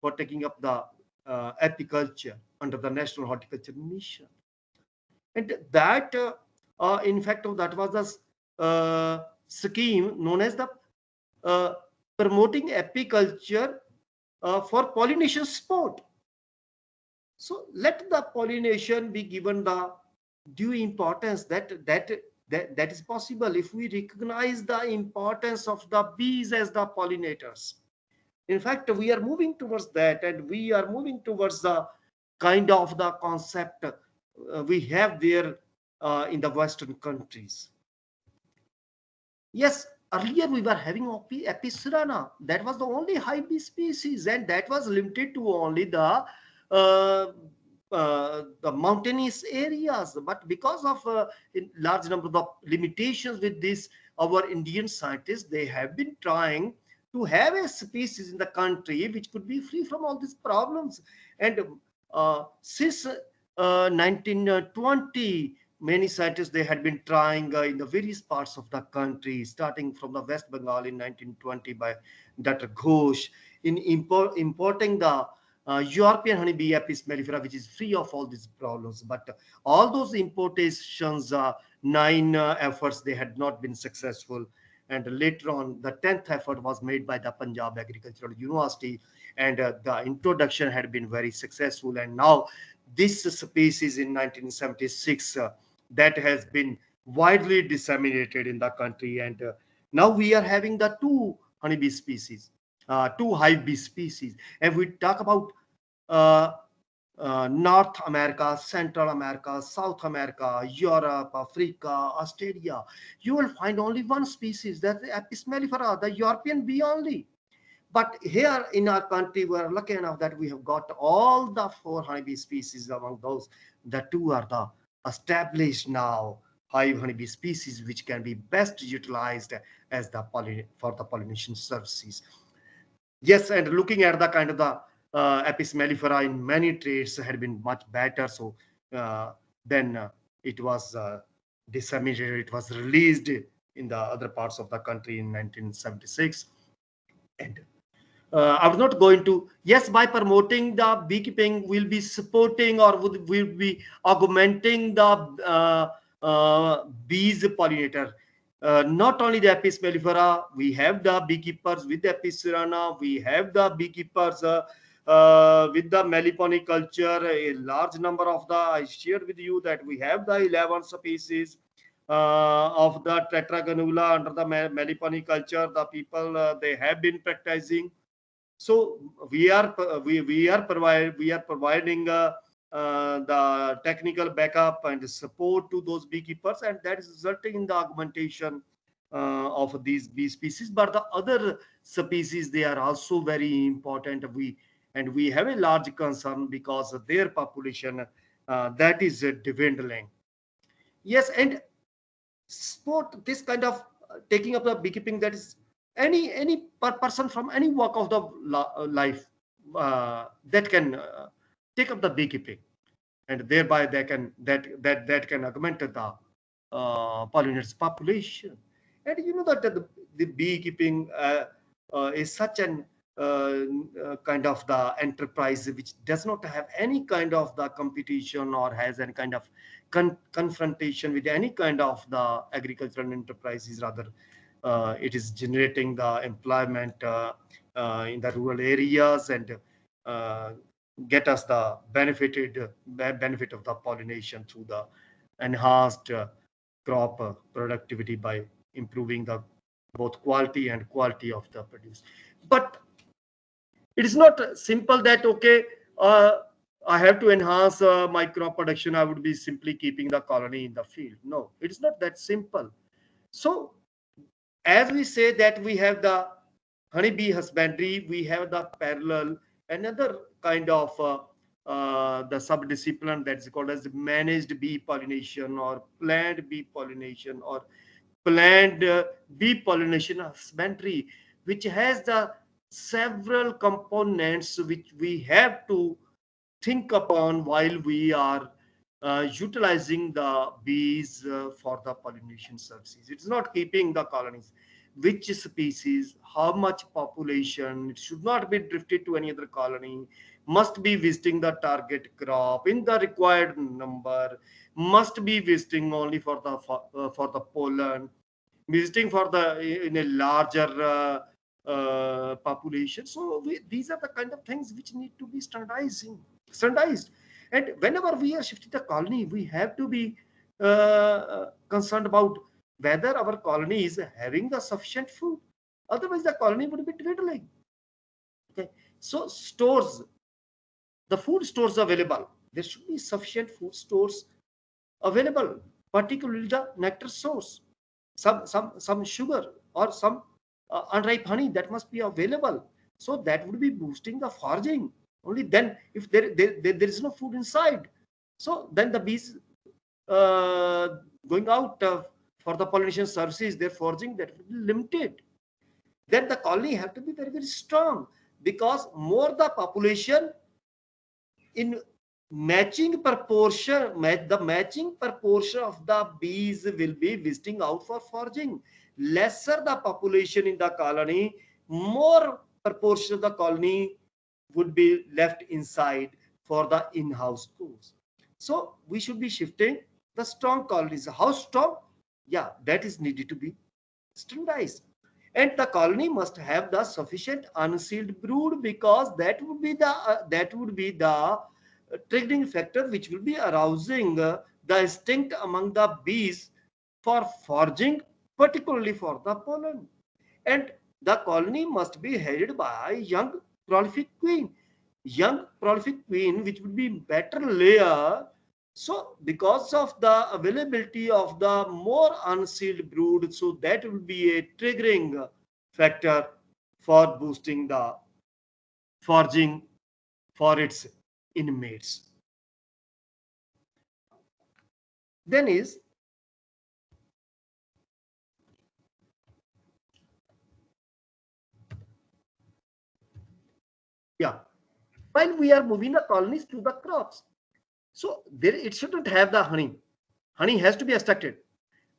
for taking up the apiculture under the National Horticulture Mission. And that, in fact, that was the scheme known as the promoting apiculture for pollination sport. So let the pollination be given the due importance that is possible if we recognize the importance of the bees as the pollinators. In fact, we are moving towards that, and we are moving towards the kind of the concept we have there in the Western countries. Yes, earlier we were having Apis-cerana. That was the only hive bee species, and that was limited to only the mountainous areas. But because of large number of limitations with this, our Indian scientists, they have been trying to have a species in the country which could be free from all these problems. And since 1920, many scientists, they had been trying in the various parts of the country, starting from the West Bengal in 1920 by Dr. Ghosh, in importing the European honeybee Apis mellifera, which is free of all these problems. But all those importations, 9 efforts, they had not been successful. And later on, the 10th effort was made by the Punjab Agricultural University, and the introduction had been very successful. And now this species in 1976 that has been widely disseminated in the country, and now we are having the 2 honeybee species, 2 hive bee species. And we talk about North America, Central America, South America, Europe, Africa, Australia, you will find only 1 species, that's the Apis mellifera, the European bee only. But here in our country, we are lucky enough that we have got all the 4 honeybee species. Among those, the 2 are the established now hive honeybee species, which can be best utilized as the for the pollination services. Yes, and looking at the kind of the Apis mellifera in many traits had been much better. So then it was disseminated, it was released in the other parts of the country in 1976. And I was not going to, yes, by promoting the beekeeping, we'll be supporting or will be augmenting the bees pollinator. Not only the Apis mellifera, we have the beekeepers with the Apis cerana, we have the beekeepers with the meliponiculture, a large number of the, I shared with you that we have the 11 species of the tetragonula under the meliponiculture. The people, they have been practicing. So we are providing the technical backup and support to those beekeepers, and that is resulting in the augmentation of these bee species. But the other species, they are also very important. We have a large concern because of their population that is dwindling. Yes, and support this kind of taking up the beekeeping, that is any person from any walk of the life that can take up the beekeeping, and thereby they can that can augment the pollinators population. And you know that the beekeeping is such an kind of the enterprise which does not have any kind of the competition or has any kind of confrontation with any kind of the agricultural enterprises. Rather, it is generating the employment in the rural areas and get us the benefit of the pollination through the enhanced crop productivity by improving the both quality and quality of the produce. But it is not simple that, okay, I have to enhance my crop production, I would be simply keeping the colony in the field. No, it is not that simple. So as we say that we have the honeybee husbandry, we have the parallel, another kind of the subdiscipline that's called as managed bee pollination or planned bee pollination or planned bee pollination husbandry, which has the several components which we have to think upon while we are utilizing the bees for the pollination services. It's not keeping the colonies. Which species, how much population, it should not be drifted to any other colony, must be visiting the target crop in the required number, must be visiting only for the pollen, visiting for the in a larger population. So these are the kind of things which need to be standardized. And whenever we are shifting the colony, we have to be concerned about whether our colony is having the sufficient food. Otherwise, the colony would be dwindling. Okay, so stores, the food stores available. There should be sufficient food stores available, particularly the nectar source, some sugar or some unripe honey that must be available. So that would be boosting the foraging. Only then, if there is no food inside, so then the bees going out for the pollination services, their foraging, that will be limited. Then the colony have to be very, very strong, because more the population in matching proportion, the matching proportion of the bees will be visiting out for foraging. Lesser the population in the colony, more proportion of the colony would be left inside for the in-house course. So we should be shifting the strong colonies. How strong? Yeah, that is needed to be standardized. And the colony must have the sufficient unsealed brood, because that would be the triggering factor which will be arousing the instinct among the bees for foraging, particularly for the pollen. And the colony must be headed by a young prolific queen. Young prolific queen which would be better layer. So because of the availability of the more unsealed brood, so that will be a triggering factor for boosting the foraging for its inmates. Then is while we are moving the colonies to the crops, so there it shouldn't have the honey. Honey has to be extracted.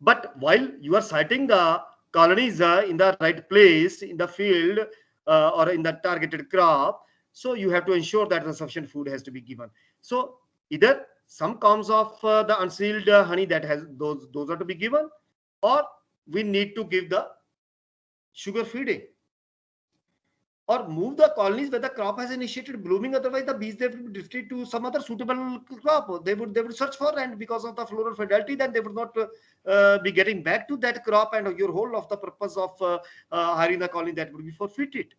But while you are siting the colonies in the right place in the field or in the targeted crop, so you have to ensure that the sufficient food has to be given. So either some comes of the unsealed honey that has those are to be given, or we need to give the sugar feeding, or move the colonies where the crop has initiated blooming. Otherwise, the bees, they will be drifted to some other suitable crop. They would search for, and because of the floral fidelity, then they would not be getting back to that crop, and your whole of the purpose of hiring the colony, that would be forfeited.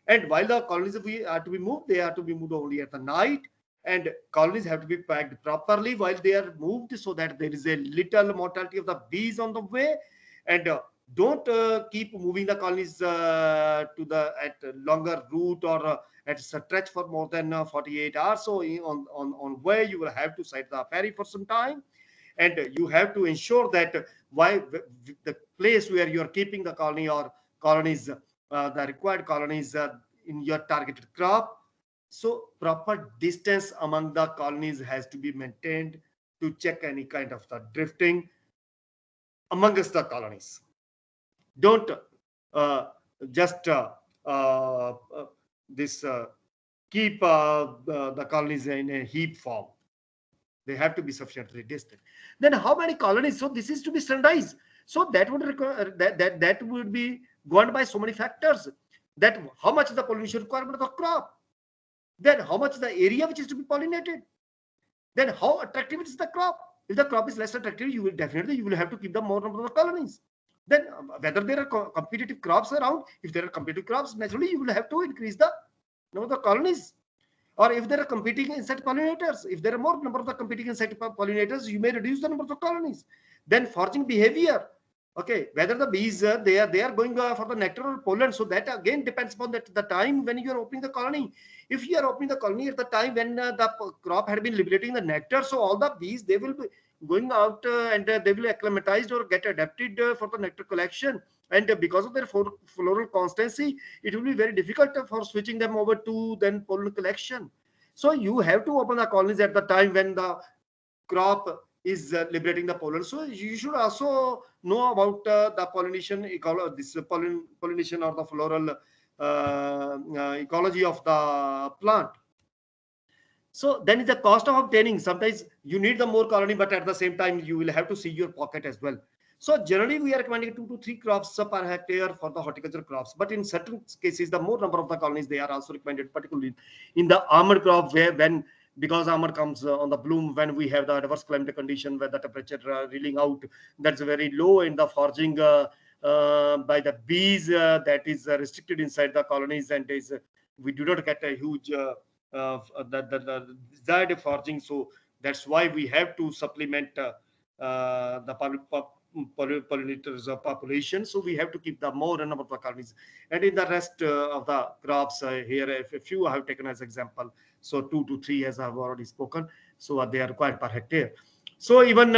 And while the colonies are to be moved, they are to be moved only at the night, and colonies have to be packed properly while they are moved, so that there is a little mortality of the bees on the way. And don't keep moving the colonies to the at longer route, or at stretch for more than 48 hours. So on way, you will have to site the ferry for some time, and you have to ensure that why the place where you are keeping the colony or colonies, the required colonies in your targeted crop. So proper distance among the colonies has to be maintained to check any kind of the drifting amongst the colonies. Don't just keep the colonies in a heap form. They have to be sufficiently distant. Then how many colonies? So this is to be standardized. So that would require that would be governed by so many factors. That how much is the pollination requirement of the crop? Then how much is the area which is to be pollinated? Then how attractive is the crop? If the crop is less attractive, you will have to keep the more number of colonies. Then whether there are competitive crops around, if there are competitive crops, naturally you will have to increase the number of the colonies. Or if there are competing insect pollinators, if there are more number of the competing insect pollinators, you may reduce the number of the colonies. Then foraging behavior. Okay, whether the bees they are going for the nectar or pollen, so that again depends upon the time when you are opening the colony. If you are opening the colony at the time when the crop had been liberating the nectar, so all the bees, they will be going out and they will acclimatized or get adapted for the nectar collection. And because of their floral constancy, it will be very difficult for switching them over to then pollen collection. So you have to open the colonies at the time when the crop is liberating the pollen. So you should also know about the pollination pollination or the floral ecology of the plant. So then is the cost of obtaining. Sometimes you need the more colony, but at the same time you will have to see your pocket as well. So generally we are recommending 2 to 3 crops per hectare for the horticulture crops. But in certain cases, the more number of the colonies, they are also recommended, particularly in the almond crop, where because almond comes on the bloom when we have the adverse climate condition where the temperature reeling out, that's very low in the foraging by the bees, that is restricted inside the colonies, and we do not get a huge the desired foraging. So that's why we have to supplement the pollinators population. So we have to keep the more number of the colonies. And in the rest of the crops here, if a few I have taken as example, so 2 to 3 as I have already spoken, so they are required per hectare. So even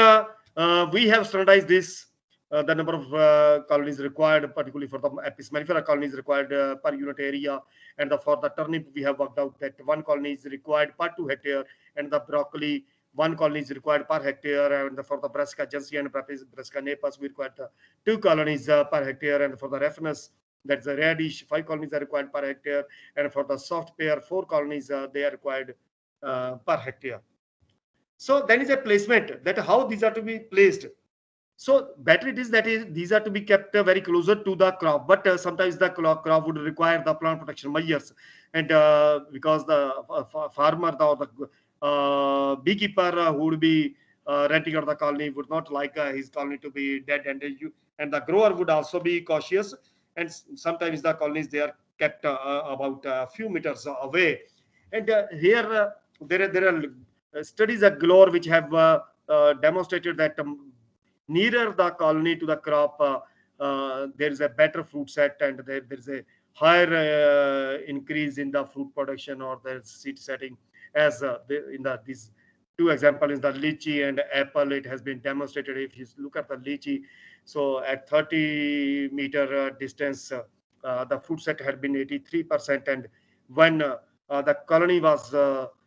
we have standardized this, the number of colonies required, particularly for the Apis mellifera colonies required per unit area. And for the turnip, we have worked out that 1 colony is required per 2 hectare, and the broccoli, 1 colony is required per hectare. And for the Brassica gentiana and Brassica napus, we require 2 colonies per hectare. And for the Raphanus, That's a radish, 5 colonies are required per hectare. And for the soft pear, 4 colonies they are required per hectare. So then is a placement, that how these are to be placed. So better it is that these are to be kept very closer to the crop, but sometimes the crop would require the plant protection measures, and because the farmer or the beekeeper who would be renting out the colony would not like his colony to be dead, and the grower would also be cautious, and sometimes the colonies they are kept about a few meters away, and here there are studies at Glore which have demonstrated that nearer the colony to the crop, there is a better fruit set, and there is a higher increase in the fruit production or the seed setting. As these two examples, the lychee and apple, it has been demonstrated. If you look at the lychee, so at 30-meter distance, the fruit set had been 83%, and when the colony was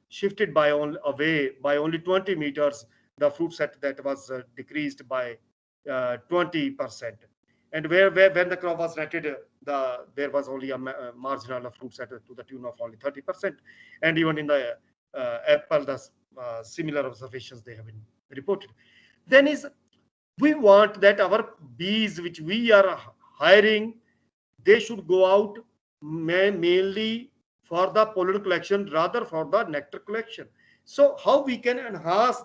shifted away by only 20 meters, the fruit set that was decreased by 20%. And when the crop was netted, there was only a marginal fruit set to the tune of only 30%. And even in the apple, the similar observations they have been reported. Then is we want that our bees which we are hiring, they should go out mainly for the pollen collection rather for the nectar collection. So how we can enhance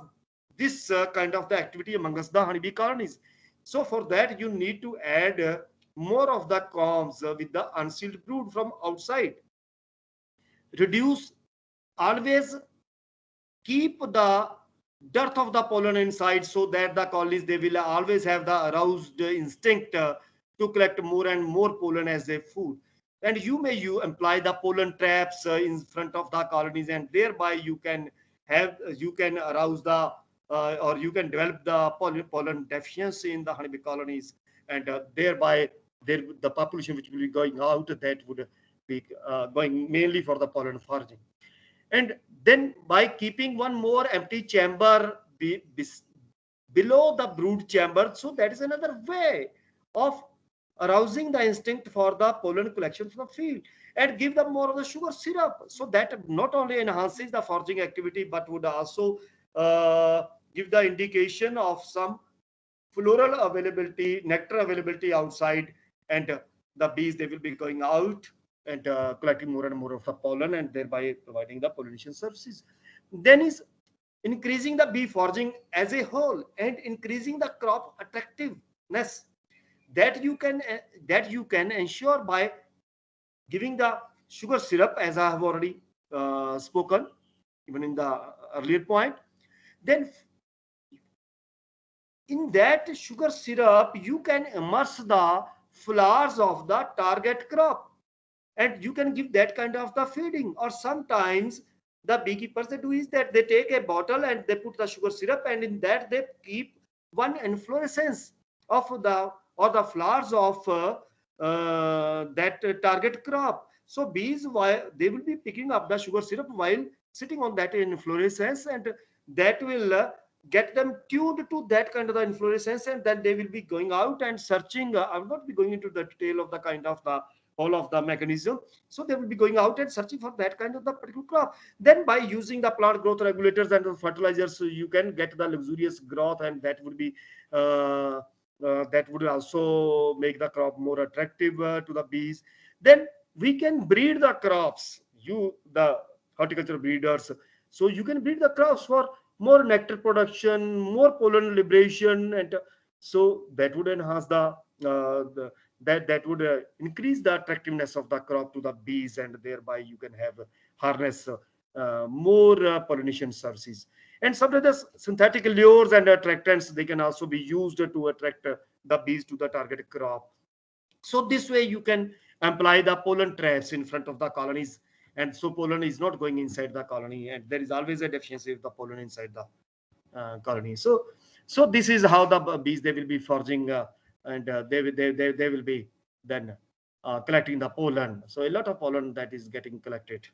this kind of the activity amongst the honeybee colonies? So for that you need to add more of the combs with the unsealed brood from outside. Reduce, always keep the dearth of the pollen inside, so that the colonies they will always have the aroused instinct to collect more and more pollen as a food. And you apply the pollen traps in front of the colonies, and thereby you can arouse the or you can develop the pollen deficiency in the honeybee colonies, and thereby the population which will be going out, that would be going mainly for the pollen foraging. And then by keeping one more empty chamber below the brood chamber, so that is another way of arousing the instinct for the pollen collection from the field, and give them more of the sugar syrup, so that not only enhances the foraging activity but would also give the indication of some floral availability, nectar availability outside, and the bees they will be going out and collecting more and more of the pollen, and thereby providing the pollination services. Then is increasing the bee foraging as a whole and increasing the crop attractiveness, that you can ensure by giving the sugar syrup, as I have already spoken even in the earlier point. Then in that sugar syrup you can immerse the flowers of the target crop, and you can give that kind of the feeding. Or sometimes the beekeepers they do is that they take a bottle and they put the sugar syrup, and in that they keep one inflorescence of the flowers of that target crop. So bees, they will be picking up the sugar syrup while sitting on that inflorescence, and that will get them tuned to that kind of the inflorescence, and then they will be going out and searching. I will not be going into the detail of the kind of the whole of the mechanism. So they will be going out and searching for that kind of the particular crop. Then by using the plant growth regulators and the fertilizers, so you can get the luxurious growth, and that would be that would also make the crop more attractive to the bees. Then we can breed the crops, the horticulture breeders. So you can breed the crops for more nectar production, more pollen liberation, and so that would enhance that would increase the attractiveness of the crop to the bees, and thereby you can have harness more pollination services. And sometimes the synthetic lures and attractants, they can also be used to attract the bees to the target crop. So this way you can apply the pollen traps in front of the colonies, and so pollen is not going inside the colony, and there is always a deficiency of the pollen inside the colony. So this is how the bees they will be foraging, and they will be then collecting the pollen. So a lot of pollen that is getting collected.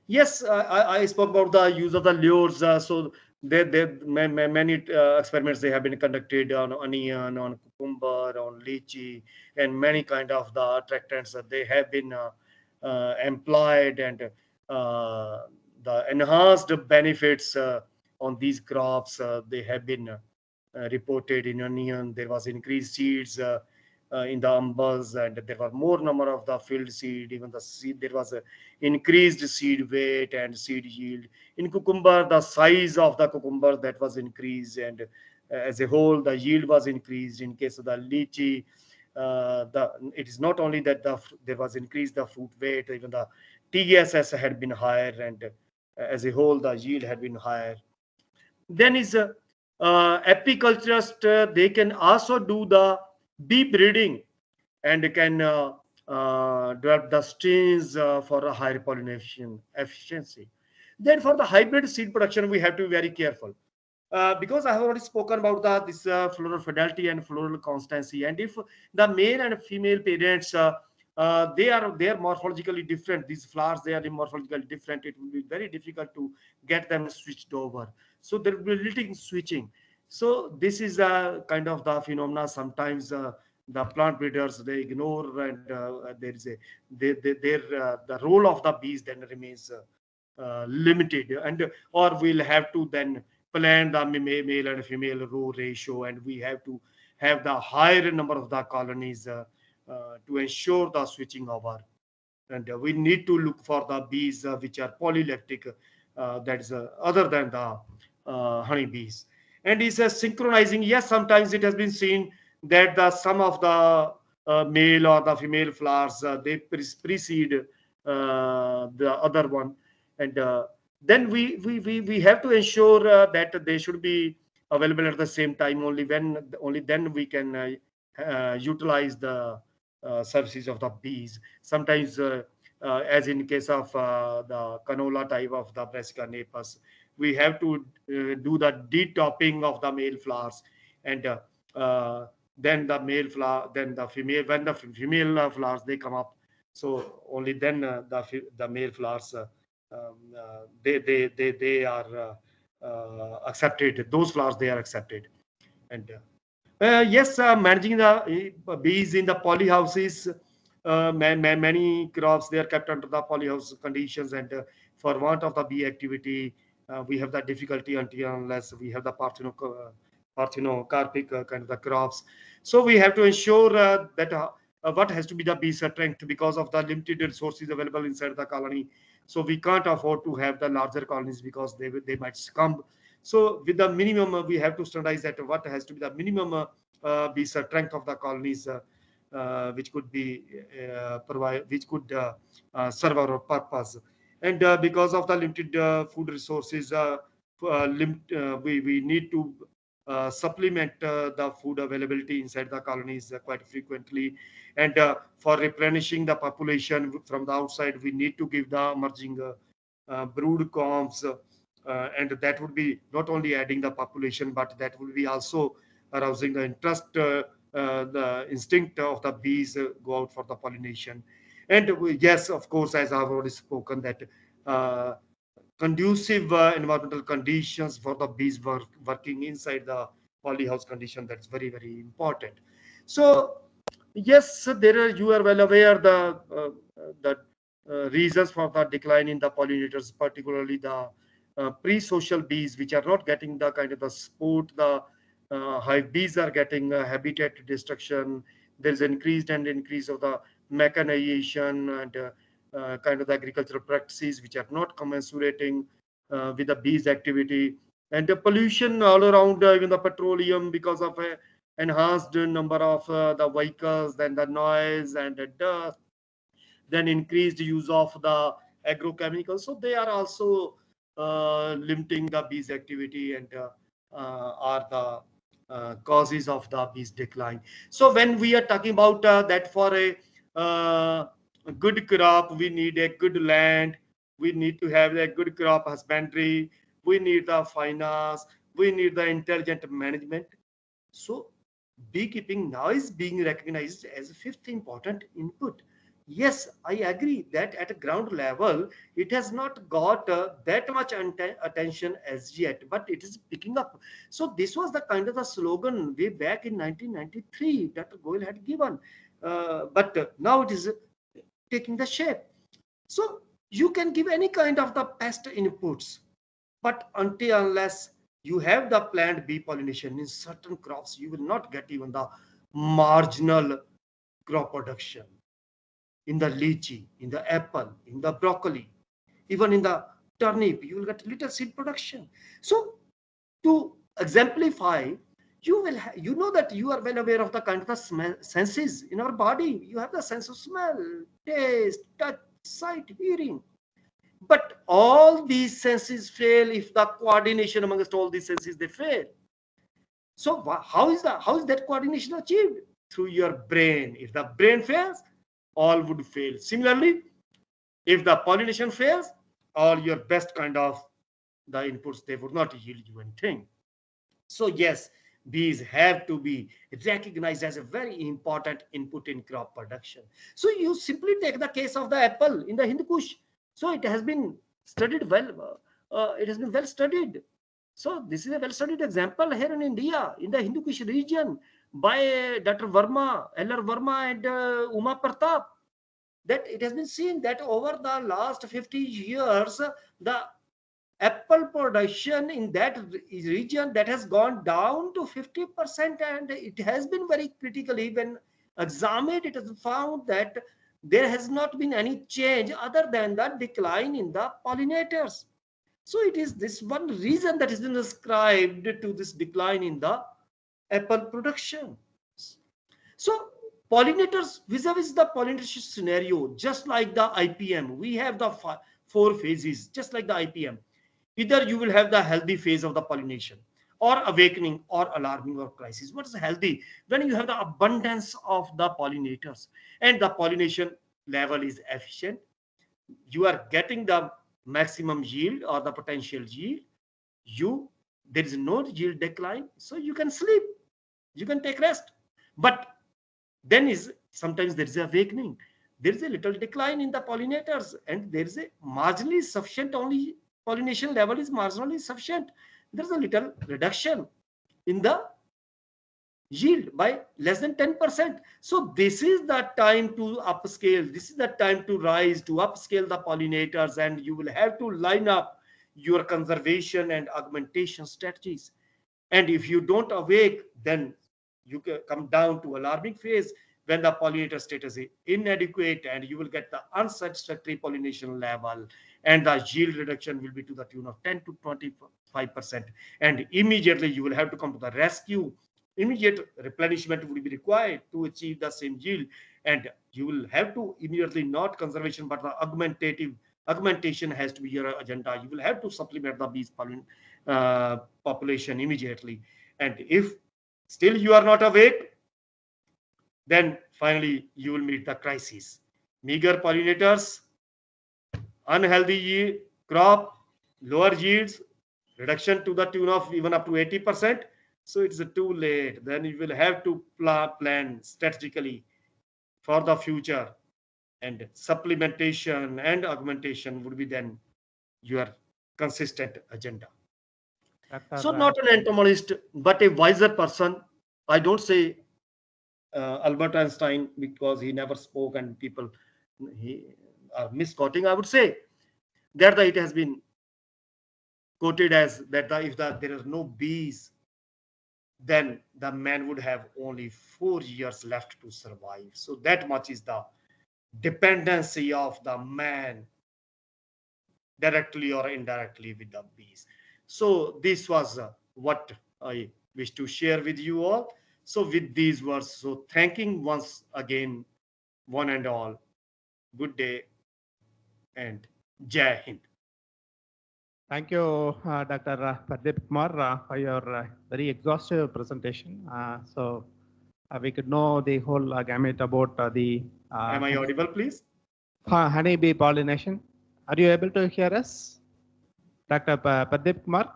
Yes, I spoke about the use of the lures. So Many experiments they have been conducted on onion, on cucumber, on lychee, and many kind of the attractants that they have been employed, and the enhanced benefits on these crops they have been reported in onion. There was increased seeds in the umbels, and there were more number of the filled seed. Even the seed, there was a increased seed weight and seed yield. In cucumber, the size of the cucumber that was increased, and as a whole, the yield was increased. In case of the lychee, it is not only that there was increased the fruit weight, even the TSS had been higher, and as a whole, the yield had been higher. Then is apiculturist, they can also do the bee breeding and can develop the strains for a higher pollination efficiency. Then for the hybrid seed production, we have to be very careful. Because I have already spoken about this floral fidelity and floral constancy, and if the male and female parents they are morphologically different, these flowers they are morphologically different, it will be very difficult to get them switched over. So there will be little switching. So this is a kind of the phenomena. Sometimes the plant breeders they ignore, and there is a the role of the bees then remains limited, and or we'll have to then plan the male and female row ratio, and we have to have the higher number of the colonies to ensure the switching over. And we need to look for the bees which are polylactic, that is other than the honey bees. And is synchronizing. Yes, sometimes it has been seen that the some of the male or the female flowers they precede the other one, and then we have to ensure that they should be available at the same time. Only then we can utilize the services of the bees. Sometimes as in case of the canola type of the Brassica napus, we have to do the detopping of the male flowers, and then the male flower, then the female, when the female flowers they come up, so only then the male flowers they are accepted. Those flowers they are accepted. And yes, managing the bees in the polyhouses, many crops they are kept under the polyhouse conditions, and for want of the bee activity, we have the difficulty until unless we have the parthenocarpic kind of the crops. So we have to ensure that what has to be the bee strength, because of the limited resources available inside the colony. So we can't afford to have the larger colonies because they might succumb. So with the minimum, we have to standardize that what has to be the minimum be strength of the colonies, which could be which could serve our purpose. And because of the limited food resources, we need to supplement the food availability inside the colonies quite frequently. And for replenishing the population from the outside, we need to give the emerging brood combs, and that would be not only adding the population, but that will be also arousing the interest, the instinct of the bees go out for the pollination. And yes, of course, as I've already spoken, that conducive environmental conditions for the bees working inside the polyhouse condition, that's very, very important. So yes, there are, you are well aware the reasons for the decline in the pollinators, particularly the pre-social bees, which are not getting the kind of the support. The hive bees are getting habitat destruction. There is increase of the mechanization and kind of the agricultural practices which are not commensurating with the bees activity, and the pollution all around, even the petroleum, because of a enhanced number of the vehicles, then the noise and the dust, then increased use of the agrochemicals. So they are also limiting the bees activity, and are the causes of the bees decline. So when we are talking about that for a good crop, we need a good land, we need to have a good crop husbandry, we need the finance, we need the intelligent management. So beekeeping now is being recognized as a fifth important input yes, I agree that at a ground level, it has not got that much attention as yet, but it is picking up. So this was the kind of the slogan way back in 1993 that Goyal had given. But now it is taking the shape. So you can give any kind of the pest inputs, but unless you have the plant bee pollination in certain crops, you will not get even the marginal crop production. In the lychee, in the apple, in the broccoli, even in the turnip, you will get little seed production. So to exemplify, you know that you are well aware of the kind of the senses in our body. You have the sense of smell, taste, touch, sight, hearing. But all these senses fail if the coordination amongst all these senses they fail. So how is that coordination achieved? Through your brain. If the brain fails, all would fail. Similarly, if the pollination fails, all your best kind of the inputs, they would not yield you anything. So yes, bees have to be recognized as a very important input in crop production. So you simply take the case of the apple in the Hindu Kush. So it has been studied well. It has been well studied. So this is a well-studied example here in India, in the Hindu Kush region, by Dr. Verma, L.R. Verma and Uma Pratap, that it has been seen that over the last 50 years, the apple production in that region that has gone down to 50%, and it has been very critically when examined, it has found that there has not been any change other than the decline in the pollinators. So it is this one reason that has been ascribed to this decline in the apple production. So pollinators, vis-a-vis the pollination scenario, just like the IPM, we have the four phases, just like the IPM. Either you will have the healthy phase of the pollination, or awakening, or alarming, or crisis. What is healthy? When you have the abundance of the pollinators and the pollination level is efficient, you are getting the maximum yield or the potential yield. There is no yield decline, so you can sleep, you can take rest. But then is sometimes there is a awakening, there is a little decline in the pollinators, and there is a marginally sufficient, only pollination level is marginally sufficient, there is a little reduction in the yield by less than 10%. So this is the time to upscale, this is the time to rise, to upscale the pollinators, and you will have to line up your conservation and augmentation strategies. And if you don't awake, then you can come down to alarming phase when the pollinator status is inadequate, and you will get the unsatisfactory pollination level, and the yield reduction will be to the tune of 10 to 25%. And immediately you will have to come to the rescue. Immediate replenishment will be required to achieve the same yield, and you will have to immediately, not conservation but the augmentation has to be your agenda. You will have to supplement the bees population immediately. And if still you are not awake, then finally you will meet the crisis. Meager pollinators, unhealthy crop, lower yields, reduction to the tune of even up to 80%. So it's too late. Then you will have to plan strategically for the future, and supplementation and augmentation would be then your consistent agenda. So not an entomologist, but a wiser person. I don't say Albert Einstein because he never spoke and people are misquoting. I would say that it has been quoted as that if there are no bees, then the man would have only 4 years left to survive. So that much is the dependency of the man, directly or indirectly, with the bees. So this was what I wish to share with you all. So with these words, so thanking once again one and all, good day and Jai Hind. Thank you, Dr. Pradeep Kumar, for your very exhaustive presentation. So we could know the whole gamut about the Am I audible, please? Honeybee pollination. Are you able to hear us? Dr. Pradeep Kumar,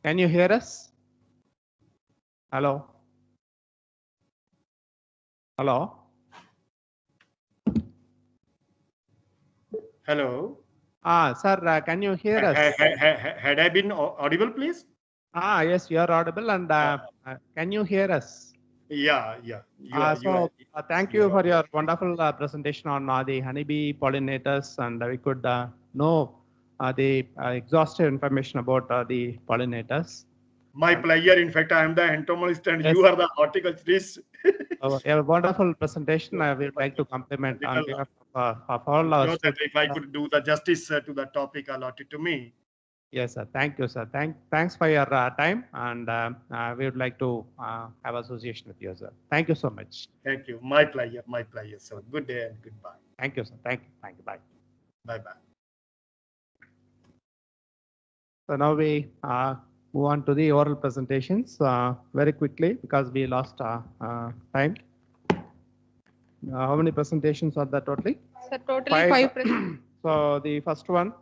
can you hear us? Hello? Hello? Hello. Sir, can you hear us? Had I been audible, please? Yes, you are audible, and can you hear us? Yeah. Thank you for your wonderful presentation on the honeybee pollinators, and we could know the exhaustive information about the pollinators. My pleasure. In fact, I am the entomologist and Yes. you are the horticulturist. A wonderful presentation. I would like to compliment on behalf of all our That if I students. could do the justice to the topic allotted to me. Yes, sir. Thank you, sir. Thanks for your time, and we would like to have association with you, sir. Thank you so much. Thank you. My pleasure. My pleasure. So good day and goodbye. Thank you, sir. Thank you. Bye. Bye. So now we move on to the oral presentations very quickly because we lost time. How many presentations are there totally? Sir, totally 5 So the first one,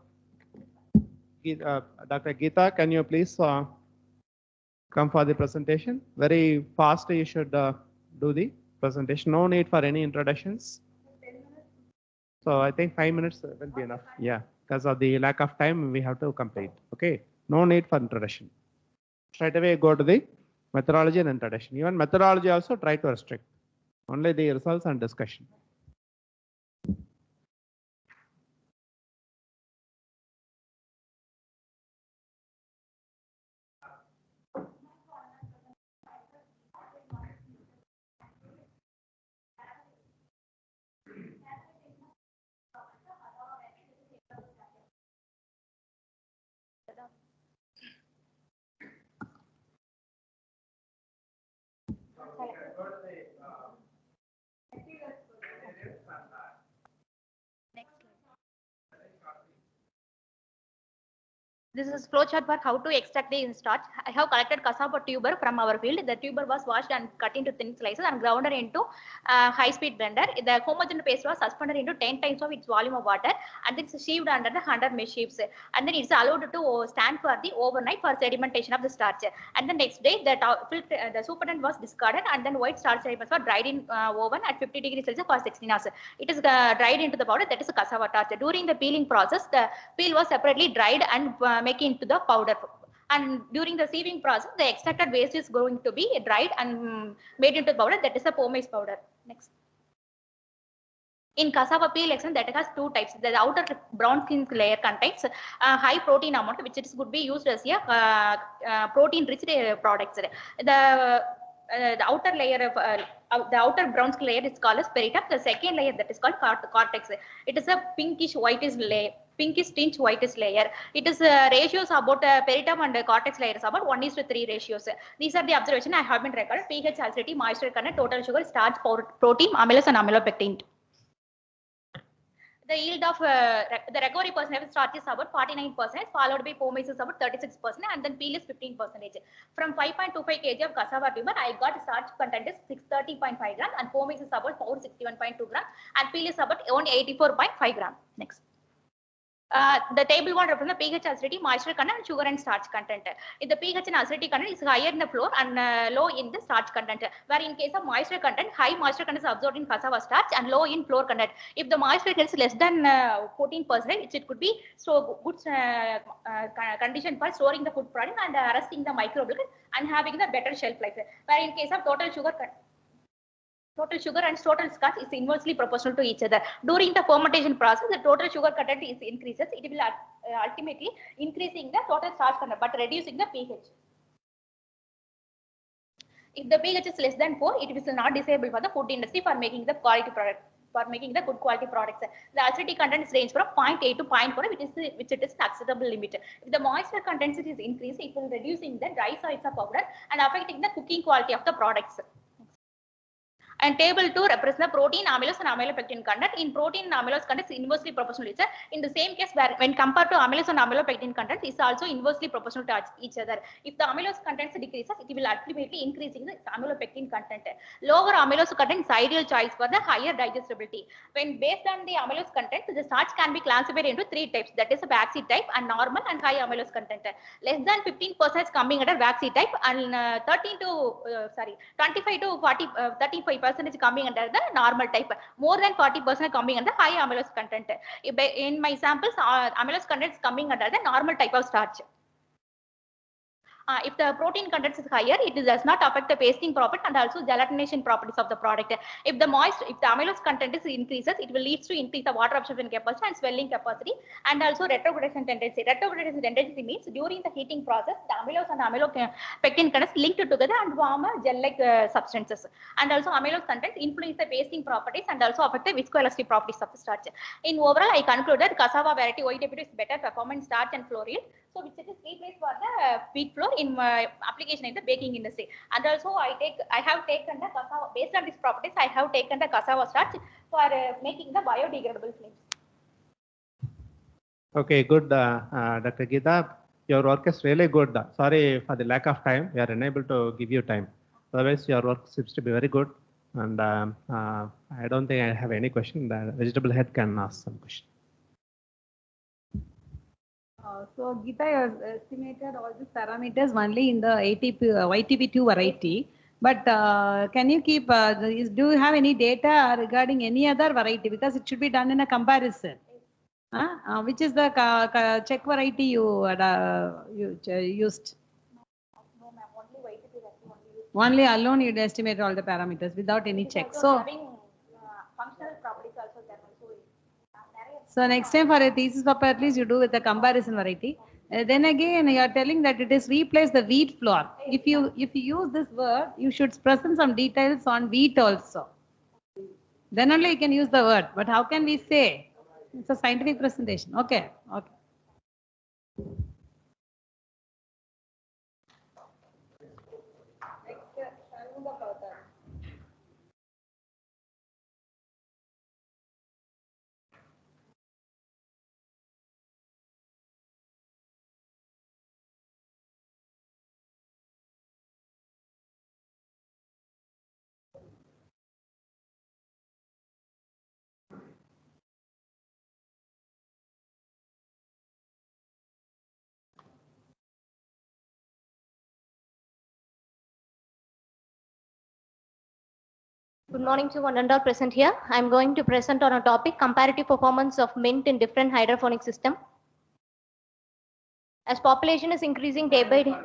Dr. Geeta, can you please come for the presentation? Very fast, you should do the presentation. No need for any introductions. So I think 5 minutes will be enough. Yeah, because of the lack of time, we have to complete. Okay, no need for introduction. Straight away go to the methodology and introduction. Even methodology also try to restrict. Only the results and discussion. This is flowchart for how to extract the starch. I have collected cassava tuber from our field. The tuber was washed and cut into thin slices and ground into high-speed blender. The homogeneous paste was suspended into 10 times of its volume of water and it's sheaved under the 100 mesh sheaves. And then it's allowed to stand for the overnight for sedimentation of the starch. And the next day, the supernatant was discarded and then white starch fragments were dried in oven at 50 degrees Celsius for 16 hours. It is dried into the powder, that is a cassava starch. During the peeling process, the peel was separately dried and making into the powder, and during the sieving process the extracted waste is going to be dried and made into powder, that is a pomace powder. Next. In cassava peel extract, that has two types. The outer brown skin layer contains high protein amount, which is could be used as a protein rich products. The outer layer of the outer brown skin layer is called as peritum. The second layer, that is called cortex. It is a pinkish whitish layer. Pinkish tinge whitish layer. It is ratios about peritum and cortex layers about 1:3 ratios. These are the observation I have been recorded. pH, acidity, moisture content, total sugar, starch, protein, amylose and amylopectin. The yield of the recovery percentage of starch is about 49%, followed by pomace is about 36%, and then peel is 15%. From 5.25 kg of cassava tuber, I got starch content is 630.5 gram, and pomace is about 461.2 gram, and peel is about 184.5 gram. Next. The table one represents the pH, acidity, moisture content, sugar and starch content. If the pH and acidity content is higher in the flour and low in the starch content, where in case of moisture content, high moisture content is absorbed in cassava starch and low in flour content. If the moisture is less than 14%, it could be so good condition for storing the food product and arresting the microbial and having the better shelf life. Where in case of total sugar and total starch is inversely proportional to each other. During the fermentation process, the total sugar content is increases. It will ultimately increasing the total starch content, but reducing the pH. If the pH is less than 4, it is not disabled for the food industry for making the quality product. For making the good quality products, the acidity content is range from 0.8 to 0.4, which it is an acceptable limit. If the moisture content is increased, it will reducing the dry size of powder and affecting the cooking quality of the products. And table 2 represents the protein, amylose and amylopectin content. In protein and amylose content is inversely proportional to each other. In the same case, where when compared to amylose and amylopectin content is also inversely proportional to each other. If the amylose content decreases, it will ultimately increasing the amylopectin content. Lower amylose content is ideal choice for the higher digestibility. When based on the amylose content, the starch can be classified into 3 types. That is a waxy type and normal and high amylose content. Less than 15% coming under waxy type and 25 to 35% percentage coming under the normal type. More than 40% coming under high amylose content. In my samples, amylose content is coming under the normal type of starch. If the protein content is higher, it does not affect the pasting property and also gelatination properties of the product. If the amylose content is increases, it will lead to increase the water absorption capacity and swelling capacity, and also retrogradation tendency. Retrogradation tendency means during the heating process, the amylose and amylopectin content linked together and form a gel-like substances. And also amylose content influence the pasting properties and also affect the viscoelastic properties of the starch. In overall, I conclude that cassava variety OEW is better performance starch and flour yield. So which is replaced for the wheat flour in my application in the baking industry. And also I have taken the cassava, based on these properties, I have taken the cassava starch for making the biodegradable films. Okay, good, Dr. Geeta. Your work is really good. Sorry for the lack of time. We are unable to give you time. Otherwise, your work seems to be very good. And I don't think I have any question. The vegetable head can ask some question. So Geeta has estimated all these parameters only in the YTP2 variety. But can you keep, do you have any data regarding any other variety? Because it should be done in a comparison. Which is the check variety you used? No, ma'am, only YTP variety. Only alone you'd estimate all the parameters without any check. So having functional properties also there. So next time for a thesis paper, at least you do with the comparison variety. Then again, you are telling that it is replace the wheat flour. If you use this word, you should present some details on wheat also. Then only you can use the word. But how can we say? It's a scientific presentation. Okay. Okay. Good morning to one and all present here. I am going to present on a topic comparative performance of mint in different hydroponic system. As population is increasing day by day.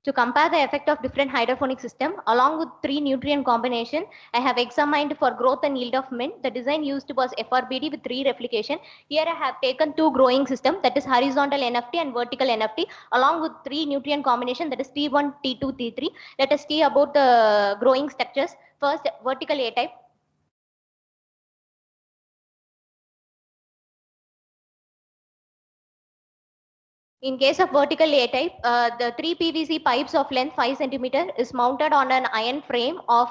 To compare the effect of different hydroponic system along with 3 nutrient combination, I have examined for growth and yield of mint. The design used was FRBD with 3 replication. Here I have taken 2 growing system, that is horizontal NFT and vertical NFT, along with 3 nutrient combination, that is T1, T2, T3. Let us see about the growing structures. First, vertical A type. In case of vertical A type, the 3 PVC pipes of length 5 cm is mounted on an iron frame of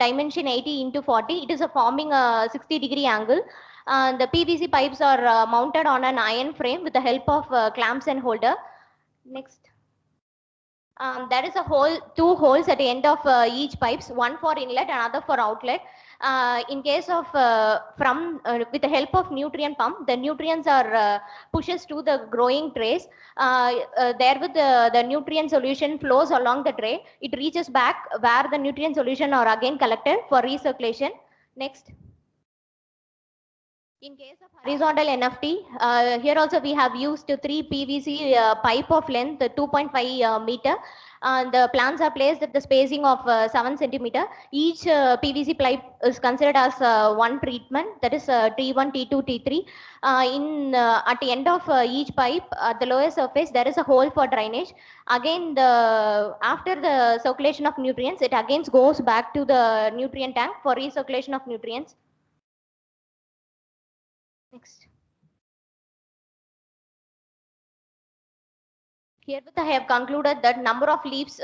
dimension 80 into 40. It is forming a 60-degree angle. The PVC pipes are mounted on an iron frame with the help of clamps and holder. Next. There is a hole, 2 holes at the end of each pipes, one for inlet, another for outlet. In case of with the help of nutrient pump, the nutrients are pushes to the growing trays. Therewith the nutrient solution flows along the tray. It reaches back where the nutrient solution are again collected for recirculation. Next. In case of horizontal NFT, here also we have used 3 PVC pipe of length 2.5 meter. The plants are placed at the spacing of 7 centimeter. Each PVC pipe is considered as one treatment, that is T1, T2, T3. At the end of each pipe, at the lower surface, there is a hole for drainage. Again, after the circulation of nutrients, it again goes back to the nutrient tank for recirculation of nutrients. Next. Herewith I have concluded that number of leaves,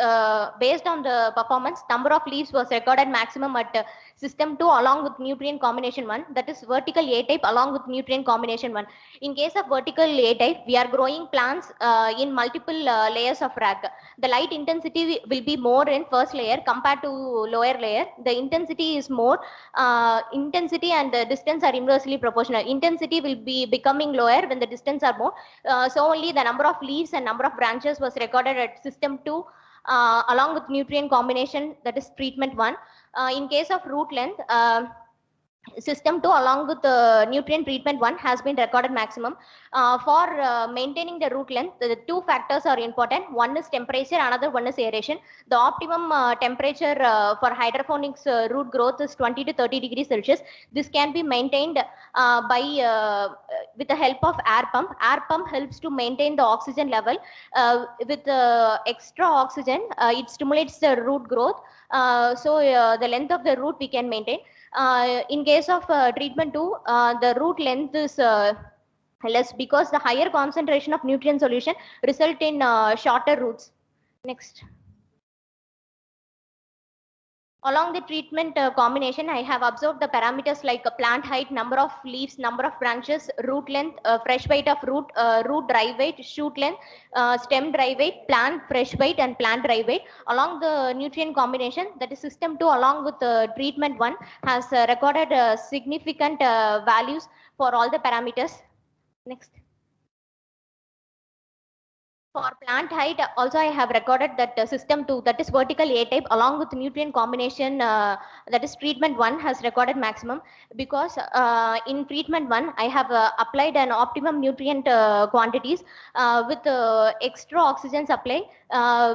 based on the performance, number of leaves was recorded maximum at system 2 along with nutrient combination 1, that is vertical A type along with nutrient combination 1. In case of vertical A type, we are growing plants in multiple layers of rack. The light intensity will be more in first layer compared to lower layer. The intensity is more, intensity and the distance are inversely proportional. Intensity will be becoming lower when the distance are more. So only the number of leaves and number of branches was recorded at system 2 along with nutrient combination, that is treatment 1. In case of root length, system 2 along with the nutrient treatment 1 has been recorded maximum. For maintaining the root length, the two factors are important. One is temperature, another one is aeration. The optimum temperature for hydroponics root growth is 20 to 30 degrees Celsius. This can be maintained with the help of air pump. Air pump helps to maintain the oxygen level. With extra oxygen, it stimulates the root growth. The length of the root we can maintain. In case of treatment 2, the root length is less because the higher concentration of nutrient solution result in shorter roots. Next. Along the treatment combination, I have observed the parameters like plant height, number of leaves, number of branches, root length, fresh weight of root, root dry weight, shoot length, stem dry weight, plant fresh weight and plant dry weight. Along the nutrient combination, that is system 2 along with treatment 1 has recorded significant values for all the parameters. Next. For plant height, also I have recorded that system 2, that is vertical A type, along with nutrient combination, that is treatment 1 has recorded maximum, because in treatment 1 I have applied an optimum nutrient quantities with extra oxygen supply.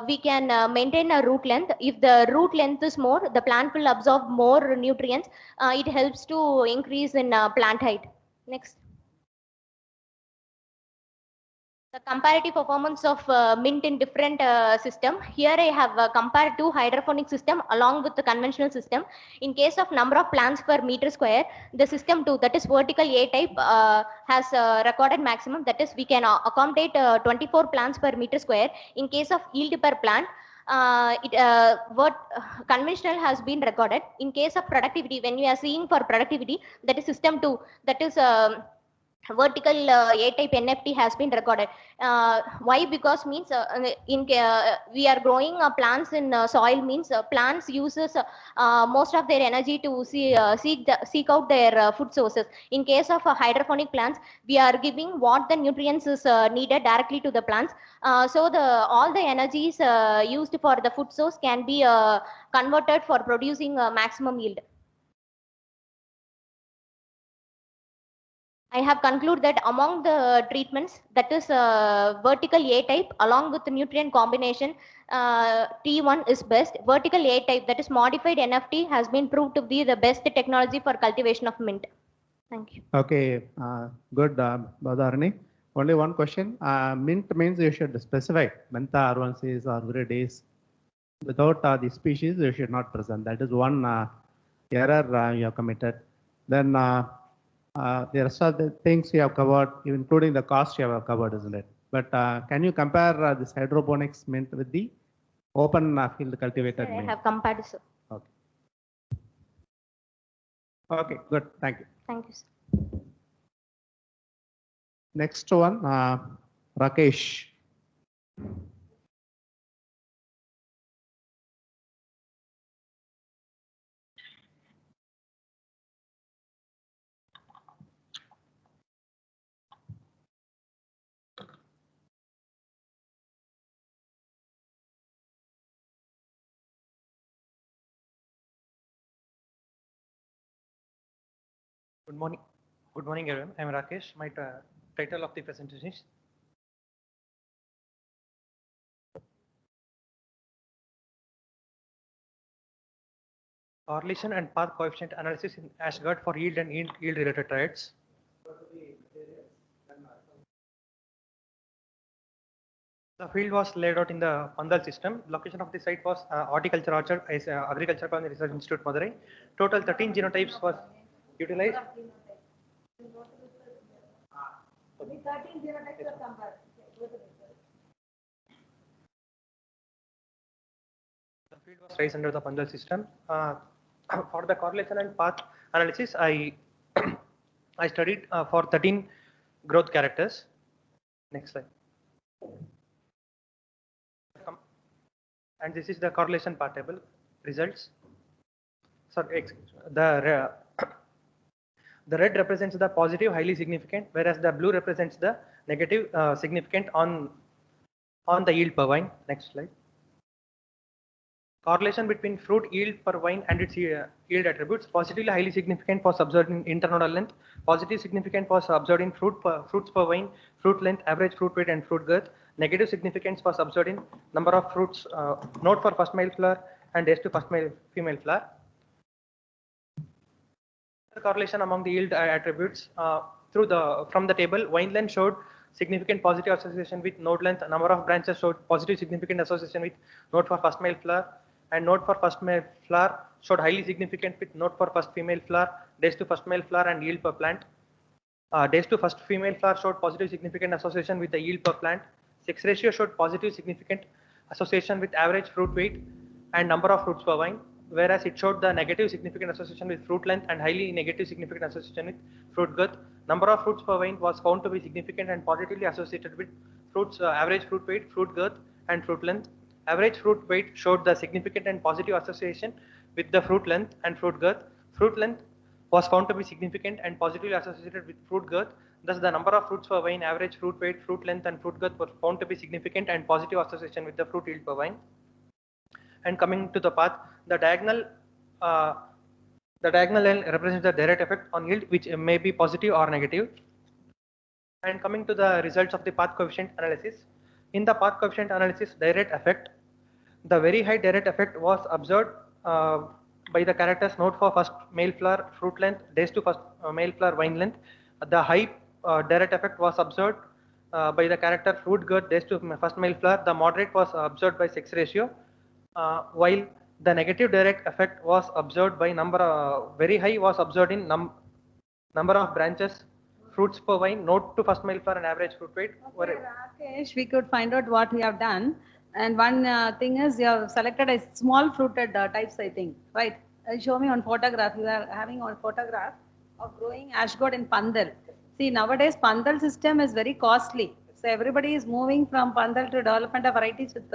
We can maintain a root length. If the root length is more, the plant will absorb more nutrients. It helps to increase in plant height. Next. The comparative performance of mint in different system. Here I have compared two hydroponic system along with the conventional system. In case of number of plants per meter square, the system 2, that is vertical A type, has recorded maximum. That is, we can accommodate 24 plants per meter square. In case of yield per plant, conventional has been recorded. In case of productivity, when we are seeing for productivity, that is system 2, that is vertical A type NFT has been recorded. Why? Because means we are growing plants in soil, means plants uses most of their energy to seek out their food sources. In case of hydroponic plants, we are giving what the nutrients is needed directly to the plants. So all the energies used for the food source can be converted for producing maximum yield. I have concluded that among the treatments, that is vertical A type along with the nutrient combination, T1 is best. Vertical A type, that is modified NFT, has been proved to be the best technology for cultivation of mint. Thank you. Okay, good, Badharani. Only one question. Mint means you should specify Mentha R1Cs or Virides. Without the species, you should not present. That is one error you have committed. Then the rest of the things you have covered, including the cost you have covered, isn't it? But can you compare this hydroponics mint with the open field cultivated mint? I have compared, sir. Okay. Okay, good. Thank you. Thank you, sir. Next one, Rakesh. Good morning. Good morning, everyone. I am Rakesh. My title of the presentation is Correlation and Path Coefficient Analysis in Ashgard for Yield and Yield Related Traits. The field was laid out in the Pandal system. Location of the site was Horticulture Orchard, Agriculture College Research Institute, Madurai. Total 13 genotypes was utilized. field was raised under the Pandal system. For the correlation and path analysis, I I studied for 13 growth characters. Next slide. And this is the correlation path table results. So the red represents the positive, highly significant, whereas the blue represents the negative, significant on the yield per vine. Next slide. Correlation between fruit yield per vine and its yield attributes. Positively highly significant for observed in internodal length. Positive significant for observed in fruits per vine, fruit length, average fruit weight and fruit girth. Negative significance for observed in number of fruits, node for first male flower and days to first male female flower. The correlation among the yield attributes from the table, vine length showed significant positive association with node length. Number of branches showed positive significant association with node for first male flower, and node for first male flower showed highly significant with node for first female flower, days to first male flower and yield per plant. Days to first female flower showed positive significant association with the yield per plant. Sex ratio showed positive significant association with average fruit weight and number of fruits per vine, whereas it showed the negative significant association with fruit length and highly negative significant association with fruit girth. Number of fruits per vine was found to be significant and positively associated with fruits, average fruit weight, fruit girth and fruit length. Average fruit weight showed the significant and positive association with the fruit length and fruit girth. Fruit length was found to be significant and positively associated with fruit girth. Thus, the number of fruits per vine, average fruit weight, fruit length and fruit girth were found to be significant and positive association with the fruit yield per vine. And coming to the path, the diagonal line represents the direct effect on yield, which may be positive or negative. And coming to the results of the path coefficient analysis, in the path coefficient analysis direct effect, the very high direct effect was observed by the characters node for first male flower, fruit length, days to first male flower, vine length. The high direct effect was observed by the character fruit girth, days to first male flower. The moderate was observed by sex ratio, while the negative direct effect was observed by very high was observed in number of branches, fruits per vine, node to first male flower and average fruit weight. Okay, Rakesh, we could find out what we have done. And one thing is you have selected a small fruited types, I think, right? Show me on photograph. You are having on photograph of growing ash gourd in Pandal. See, nowadays Pandal system is very costly. So everybody is moving from Pandal to development of varieties with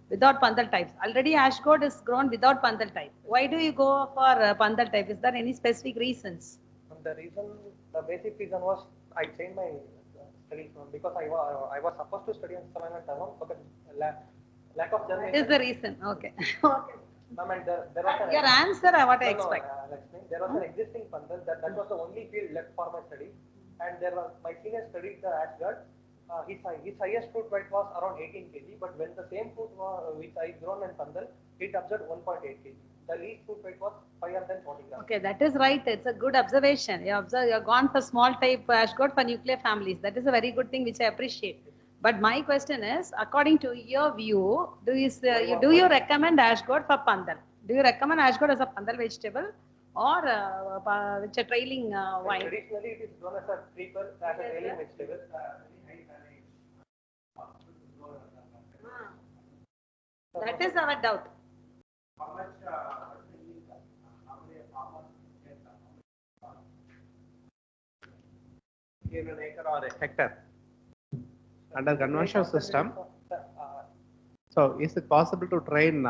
without Pandal types. Already ash gourd is grown without Pandal type. Why do you go for Pandal type? Is there any specific reasons? The basic reason was I changed my studies because I was supposed to study in Samanathavam, but lack of journey. Is the reason? Okay. Okay. Ma'am, and there was Your answer, what I expect. There was an existing Pandal that was the only field left for my study, and there was my senior studied the ash gourd. His highest fruit weight was around 18 kg, but when the same fruit which I grown in Pandal, it observed 1.8 kg. The least fruit weight was 540 grams. Okay, that is right. It's a good observation. You have gone for small type ash gourd for nuclear families. That is a very good thing which I appreciate. But my question is, according to your view, do you recommend ash gourd for Pandal? Do you recommend ash gourd as a Pandal vegetable or which a trailing vine? Traditionally, it is grown as a creeper, as a trailing vegetable. That is our doubt. In an acre or a hectare. Under conventional system, so is it possible to train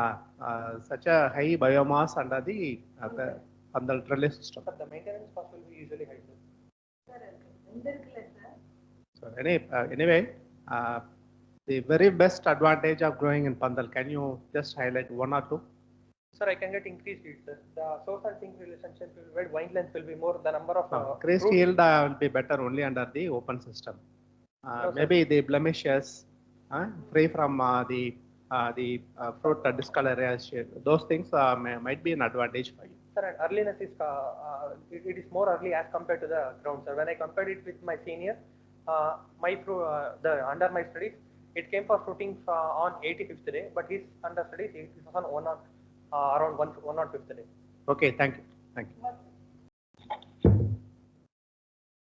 such a high biomass under the Pandal trellis system? The maintenance cost will be usually high. So anyway, the very best advantage of growing in Pandal, can you just highlight one or two? Sir, I can get increased yield, sir. The source and sink relationship will be vine length will be more, the number of increased yield will be better only under the open system. No, maybe the blemishes, free from the fruit discolor, those things might be an advantage for you. Sir, and earliness is it is more early as compared to the ground, sir. When I compared it with my senior, under my studies, it came for fruiting on 85th day, but his under studies it was on around 105th day. Okay, thank you. Thank you.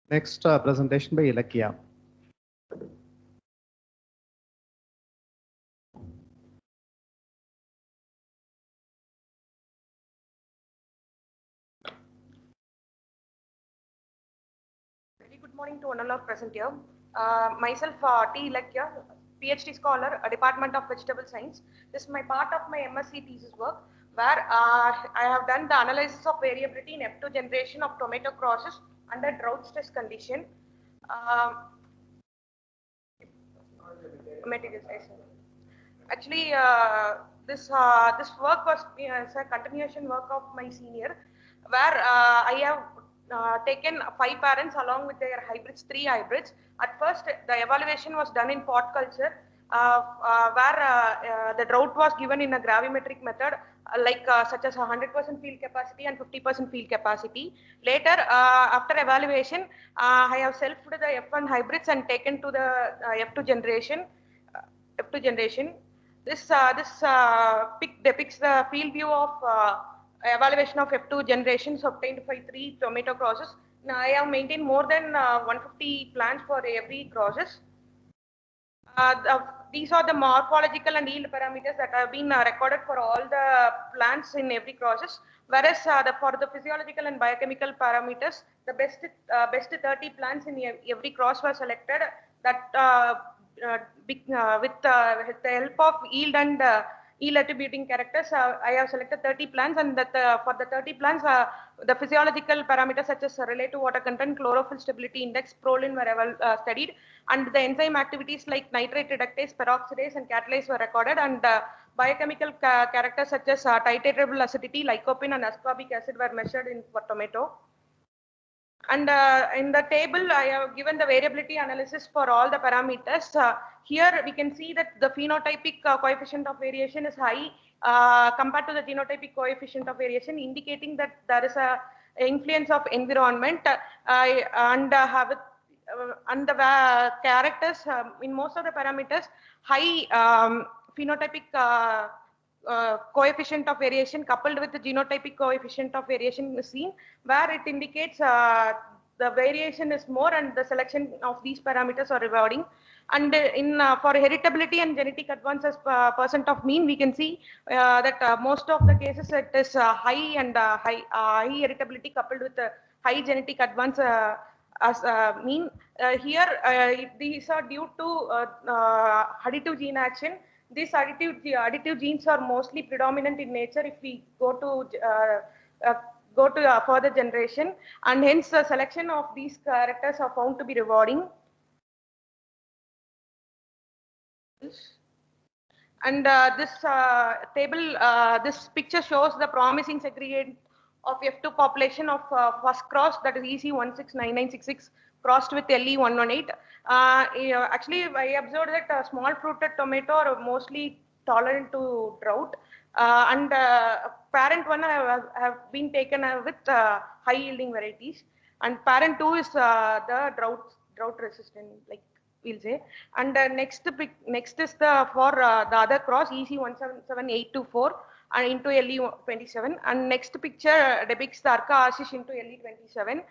Next presentation by Lychee. morning to all of present here. Myself, T. Lychee, PhD scholar, Department of Vegetable Science. This is my part of my MSc thesis work, where I have done the analysis of variability in F2 generation of tomato crosses under drought stress condition. Materials, actually, this work was a continuation work of my senior, where I have taken 5 parents along with their hybrids, 3 hybrids. At first, the evaluation was done in pot culture, where the drought was given in a gravimetric method, such as 100% field capacity and 50% field capacity. Later, after evaluation, I have selfed the F1 hybrids and taken to the F2 generation. This pic depicts the field view of evaluation of F2 generations obtained by 3 tomato crosses. Now, I have maintained more than 150 plants for every crosses. These are the morphological and yield parameters that have been recorded for all the plants in every crosses. Whereas for the physiological and biochemical parameters, the best 30 plants in every cross were selected. That with the help of yield and yield attributing characters, I have selected 30 plants, and that for the 30 plants, the physiological parameters such as relative water content, chlorophyll stability index, prolin were studied, and the enzyme activities like nitrate reductase, peroxidase, and catalase were recorded, and biochemical characters such as titratable acidity, lycopene, and ascorbic acid were measured for tomato. And in the table, I have given the variability analysis for all the parameters. Here we can see that the phenotypic coefficient of variation is high compared to the genotypic coefficient of variation, indicating that there is a influence of environment and the characters in most of the parameters, high phenotypic coefficient of variation coupled with the genotypic coefficient of variation is seen, where it indicates the variation is more and the selection of these parameters are rewarding. And for heritability and genetic advance as percent of mean, we can see that most of the cases it is high and high heritability coupled with high genetic advance as mean. Here these are due to additive gene action. These additive genes are mostly predominant in nature if we go to further generation, and hence the selection of these characters are found to be rewarding. And this table, this picture shows the promising segregate of F2 population of first cross, that is EC169966 crossed with LE118. Actually, I observed that small fruited tomato are mostly tolerant to drought, and parent one have been taken with high yielding varieties, and parent two is the drought resistant, like we'll say. And next is the for the other cross EC177824 and into LE27, and next picture depicts the Arca Ashish into LE27.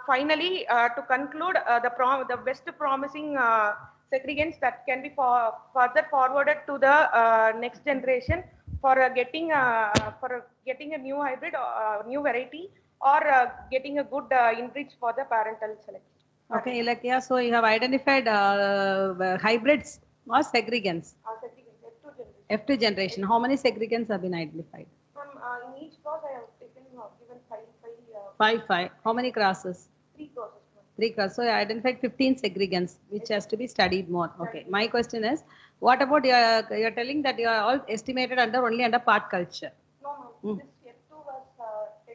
Finally, to conclude, the best promising segregants that can be further forwarded to the next generation for getting a new hybrid or new variety, or getting a good enrich for the parental selection. Okay, Lychee, so you have identified hybrids or segregants? F2 generation. How many segregants have been identified? In each cross, I have given five. How many crosses? 3 crosses. 3 crosses. So you identified 15 segregants, which has to be studied more. Okay. My question is, what about you're telling that you are all estimated only under part culture? No. This F2 was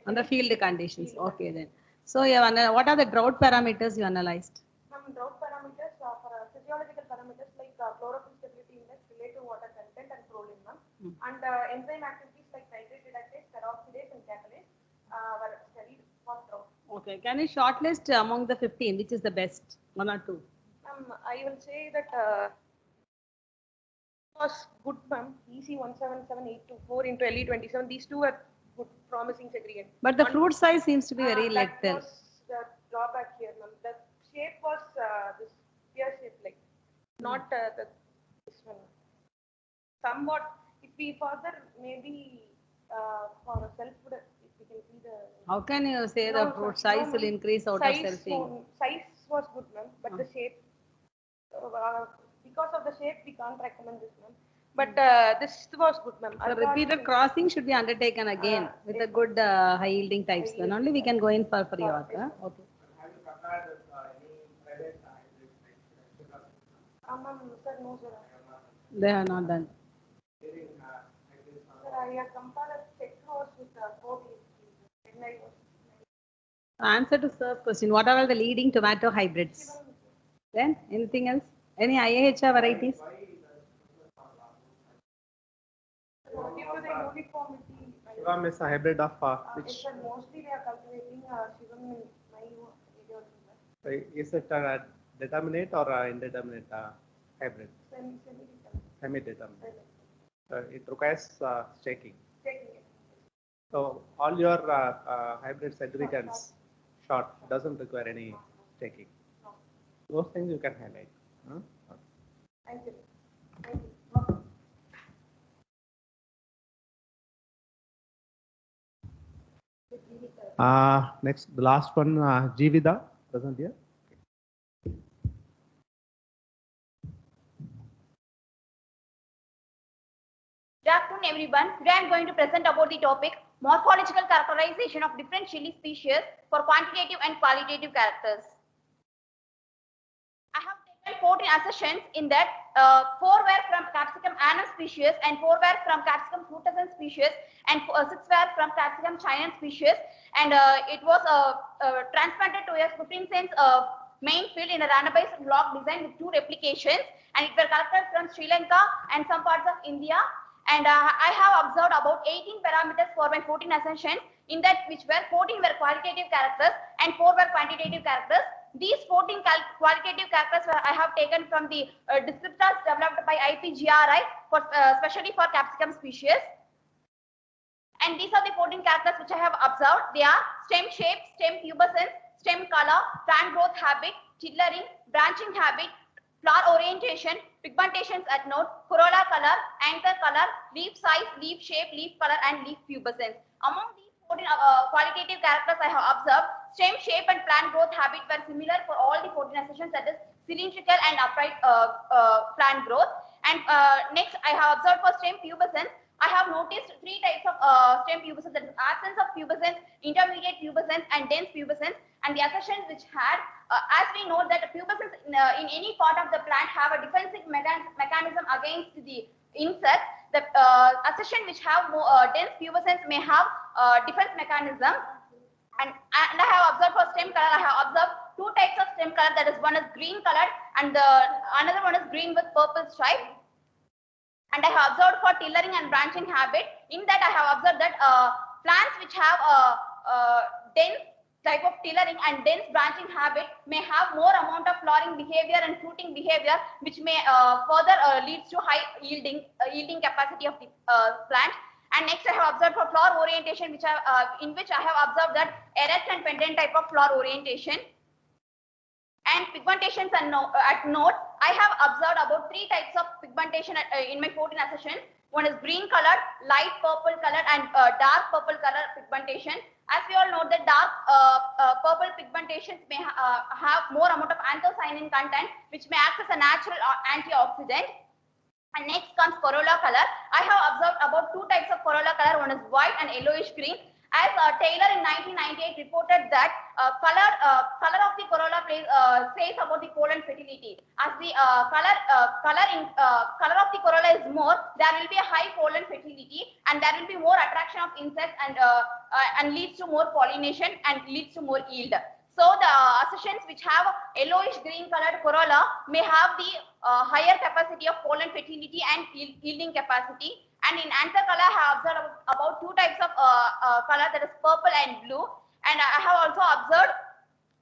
under field conditions. Okay then. So what are the drought parameters you analyzed? Drought parameters for physiological parameters like chlorophyll stability index, relative water content, and prolin, and enzyme activities like nitrate reductase, peroxidase, and catalase were studied for drought. Okay, can you shortlist among the 15 which is the best, 1 or 2? I will say that was good, ma'am. EC177824 into LE27. These two are good, promising segregant. But the fruit size seems to be very little. That was the drawback here, ma'am. The shape was this spear shape, like not this one. Somewhat, if we further maybe for self-food, if we can see the. How can you say the fruit size will increase out of selfing? Size was good, ma'am, but the shape, because of the shape, we can't recommend this, ma'am. But this was good, ma'am. So repeated crossing should be undertaken again with a good high yielding types. Then only we can go in for your. Okay. Sir, no, sir. They are not done. Sir, I have compared check cross with 4 Answer to serve question. What are the leading tomato hybrids? Then anything else? Any IAHR varieties? Shivam is a hybrid of which? Mostly they are cultivating Shivam in my area. Is it a determinate or indeterminate hybrid? Semi-determinate. It requires staking. So all your hybrid segregants short doesn't require any staking. Those things you can highlight. Huh? Thank you. Next, the last one, Jivida, present here. Good afternoon, everyone. Today I am going to present about the topic morphological characterization of different chili species for quantitative and qualitative characters. I have taken 14 assertions in that 4 were from Capsicum annum species and 4 were from Capsicum frutescens species and 6 were from Capsicum chinense species, and it was transplanted to a 15 cents main field in a randomized block design with 2 replications, and it were collected from Sri Lanka and some parts of India. And I have observed about 18 parameters for my 14 assertions, in that which were 14 were qualitative characters and 4 were quantitative characters. These 14 qualitative characters I have taken from the descriptors developed by IPGRI, for, especially for Capsicum species. And these are the 14 characters which I have observed. They are stem shape, stem pubescence, stem color, plant growth habit, tillering, branching habit, flower orientation, pigmentations at node, corolla color, anther color, leaf size, leaf shape, leaf color, and leaf pubescence. Among these 14 qualitative characters I have observed, stem shape and plant growth habit were similar for all the 14 assertions, that is cylindrical and upright plant growth. And next I have observed for stem pubescence, I have noticed 3 types of stem pubescence, that is absence of pubescence, intermediate pubescence, and dense pubescence. And the assertions which had, as we know that pubescence in any part of the plant have a defensive mechanism against the insects. The assertion which have more dense pubescence may have defense mechanism. And I have observed for stem color, I have observed 2 types of stem color, that is one is green colored and another one is green with purple stripe. And I have observed for tillering and branching habit. In that I have observed that plants which have dense type of tillering and dense branching habit may have more amount of flowering behavior and fruiting behavior, which may further leads to high yielding capacity of the plant. And next I have observed for flower orientation, which in which I have observed that erect and pendant type of flower orientation. And pigmentations at nodes, I have observed about 3 types of pigmentation in my 14 assertion. One is green color, light purple color, and dark purple color pigmentation. As we all know that dark purple pigmentations may have more amount of anthocyanin content, which may act as a natural antioxidant. And next comes corolla color. I have observed about 2 types of corolla color. One is white and yellowish green. As Taylor in 1998 reported that color of the corolla says about the pollen fertility. As the color of the corolla is more, there will be a high pollen fertility, and there will be more attraction of insects, and leads to more pollination and leads to more yield. So the assertions which have yellowish green colored corolla may have the higher capacity of pollen fertility and yielding capacity. And in anther color, I have observed about 2 types of color, that is purple and blue. And I have also observed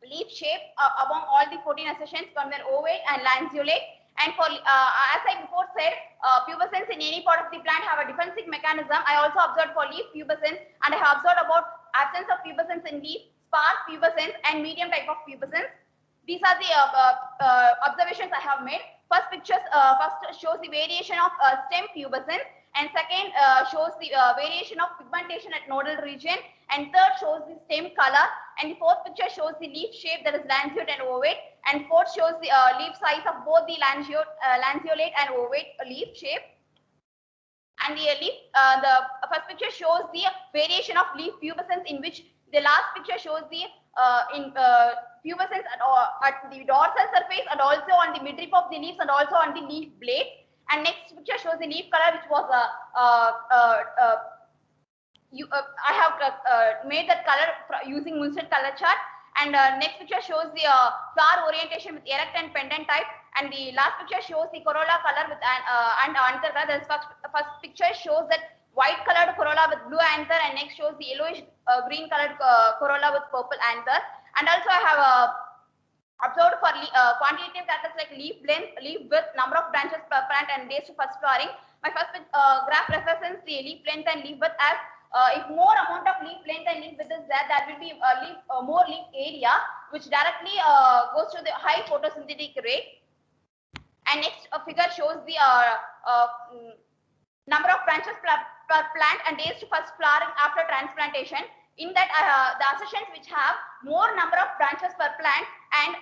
leaf shape among all the 14 assertions from their ovate and lanceolate. And for as I before said, pubescence in any part of the plant have a defensive mechanism. I also observed for leaf pubescence, and I have observed about absence of pubescence in leaf, sparse pubescence, and medium type of pubescence. These are the observations I have made. First pictures first shows the variation of stem pubescence. and second shows the variation of pigmentation at nodal region, and third shows the stem color, and the fourth picture shows the leaf shape, that is lanceolate and ovate, and fourth shows the leaf size of both the lanceolate and ovate leaf shape. And the first picture shows the variation of leaf pubescence, in which the last picture shows the pubescence at the dorsal surface and also on the midrib of the leaves and also on the leaf blade. And next picture shows the leaf color, which was I have made that color using Munster color chart. And next picture shows the flower orientation with erect and pendant type. And the last picture shows the corolla color with and anther color. The first picture shows that white colored corolla with blue anther, and next shows the yellowish green colored corolla with purple anther. And also I have observed for quantitative characters like leaf length, leaf width, number of branches per plant, and days to first flowering. My first graph represents the leaf length and leaf width as if more amount of leaf length and leaf width is there, that will be more leaf area, which directly goes to the high photosynthetic rate. And next figure shows the number of branches per plant and days to first flowering after transplantation. In that, the accessions which have more number of branches per plant and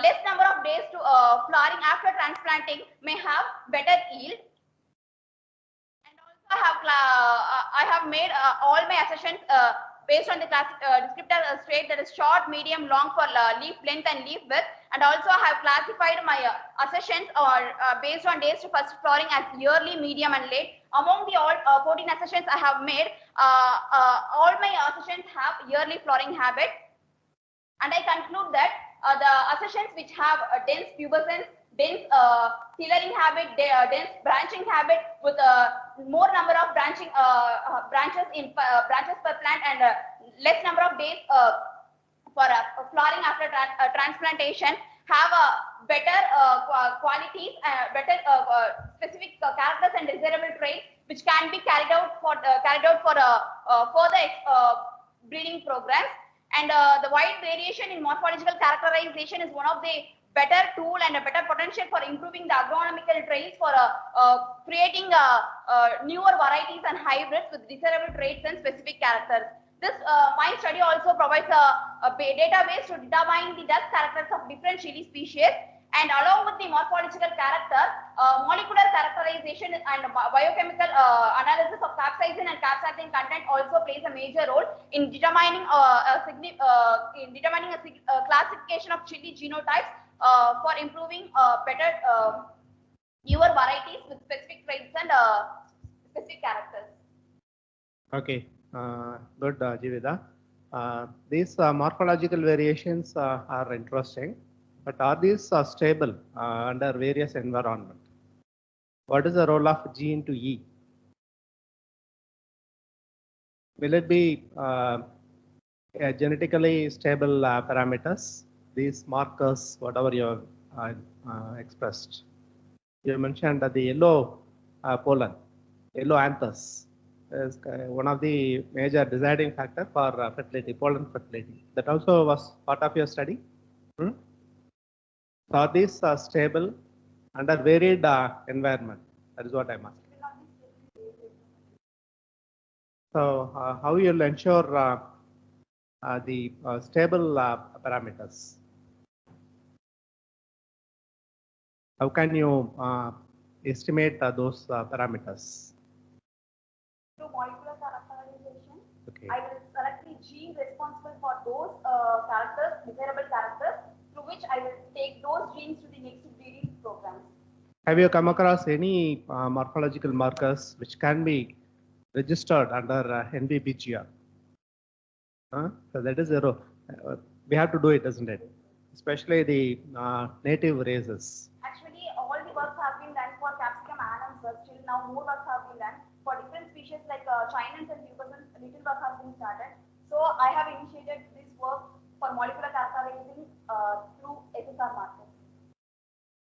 less number of days to flowering after transplanting may have better yield. And also I have made all my accessions based on the descriptor straight, that is short, medium, long for leaf length and leaf width. And also I have classified my accessions based on days to first flowering as yearly, medium, and late. Among the all 14 accessions I have made, all my accessions have yearly flowering habit. And I conclude that the accessions which have a dense pubescence, dense tillering habit, dense branching habit with more number of branches per plant and less number of days for flowering after transplantation have better qualities, better specific characters and desirable traits, which can be carried out for further breeding programs. And the wide variation in morphological characterization is one of the better tool and a better potential for improving the agronomical traits for creating newer varieties and hybrids with desirable traits and specific characters. This my study also provides a database to determine the dust characters of different chili species, and along with the morphological character, molecular characterization and biochemical analysis of capsaicin and capsaicin content also plays a major role in determining a classification of chili genotypes for improving better newer varieties with specific traits and specific characters. Okay, good, Jivida. These morphological variations are interesting, but are these stable under various environments? What is the role of G into E? Will it be genetically stable parameters? These markers, whatever you expressed. You mentioned that the yellow pollen, yellow anthers, is one of the major deciding factor for fertility, pollen fertility. That also was part of your study. So are these stable under varied environment? That is what I'm asking. So how you will ensure the stable parameters? How can you estimate those parameters? Through molecular characterization, Okay. I will select the gene responsible for those characters, desirable characters, through which I will take those genes to the next breeding programs. Have you come across any morphological markers which can be registered under NBBGR? So that is zero. We have to do it, isn't it? Especially the native races. Actually, all the works have been done for capsicum anum, but still now more works have been done. For different species like chinans and pubescens, little work has been started. So I have initiated this work for molecular characterizing through SSR markers.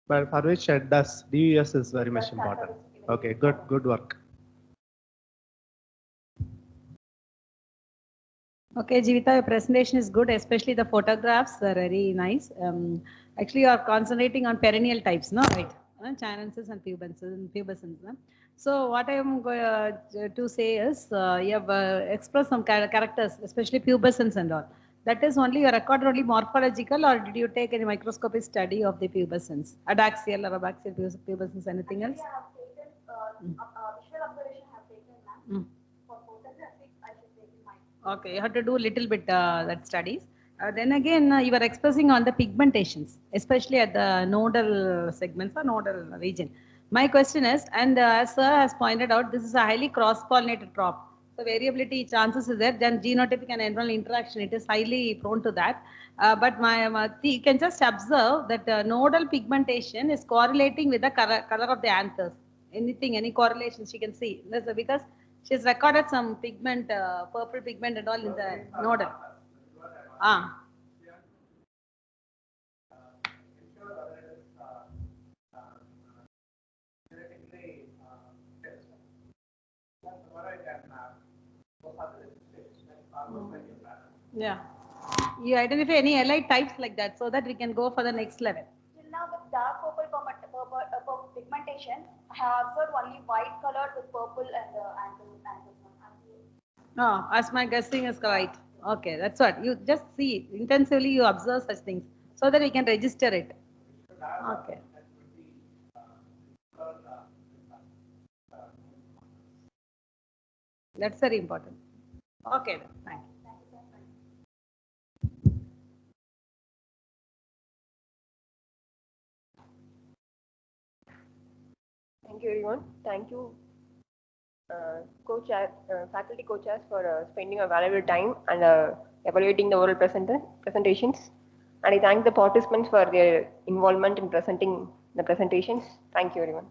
But for which DUS is very much important. Okay, good work. Okay, Jivita, your presentation is good, especially the photographs are very nice. Actually, you are concentrating on perennial types, no? Right. chinensis and pubescens. So what I am going to say is, you have expressed some characters, especially pubescens and all. That is only your record only morphological, or did you take any microscopic study of the pubescens, adaxial or abaxial pubescens, anything else? I have taken visual observation. I have taken, ma'am. For photographic, I should take my. Okay, you have to do a little bit that studies. Then again, you are expressing on the pigmentations, especially at the nodal segments or nodal region. My question is, and as Sir has pointed out, this is a highly cross-pollinated crop. So variability chances is there. Then genotypic and environmental interaction, it is highly prone to that. But you can just observe that nodal pigmentation is correlating with the color of the anthers. Any correlations you can see. Because she's recorded some pigment, purple pigment and all in the nodal. Yeah. You identify any allied types like that so that we can go for the next level. Till now, with dark purple pigmentation, I have observed only white color with purple and No, as my guessing is right. Okay, that's what. You just see intensively, you observe such things so that we can register it. Okay. That's very important. Okay, then. Thank you. Thank you, everyone. Thank you, faculty co-chairs for spending a valuable time and evaluating the oral presentations. And I thank the participants for their involvement in presenting the presentations. Thank you, everyone.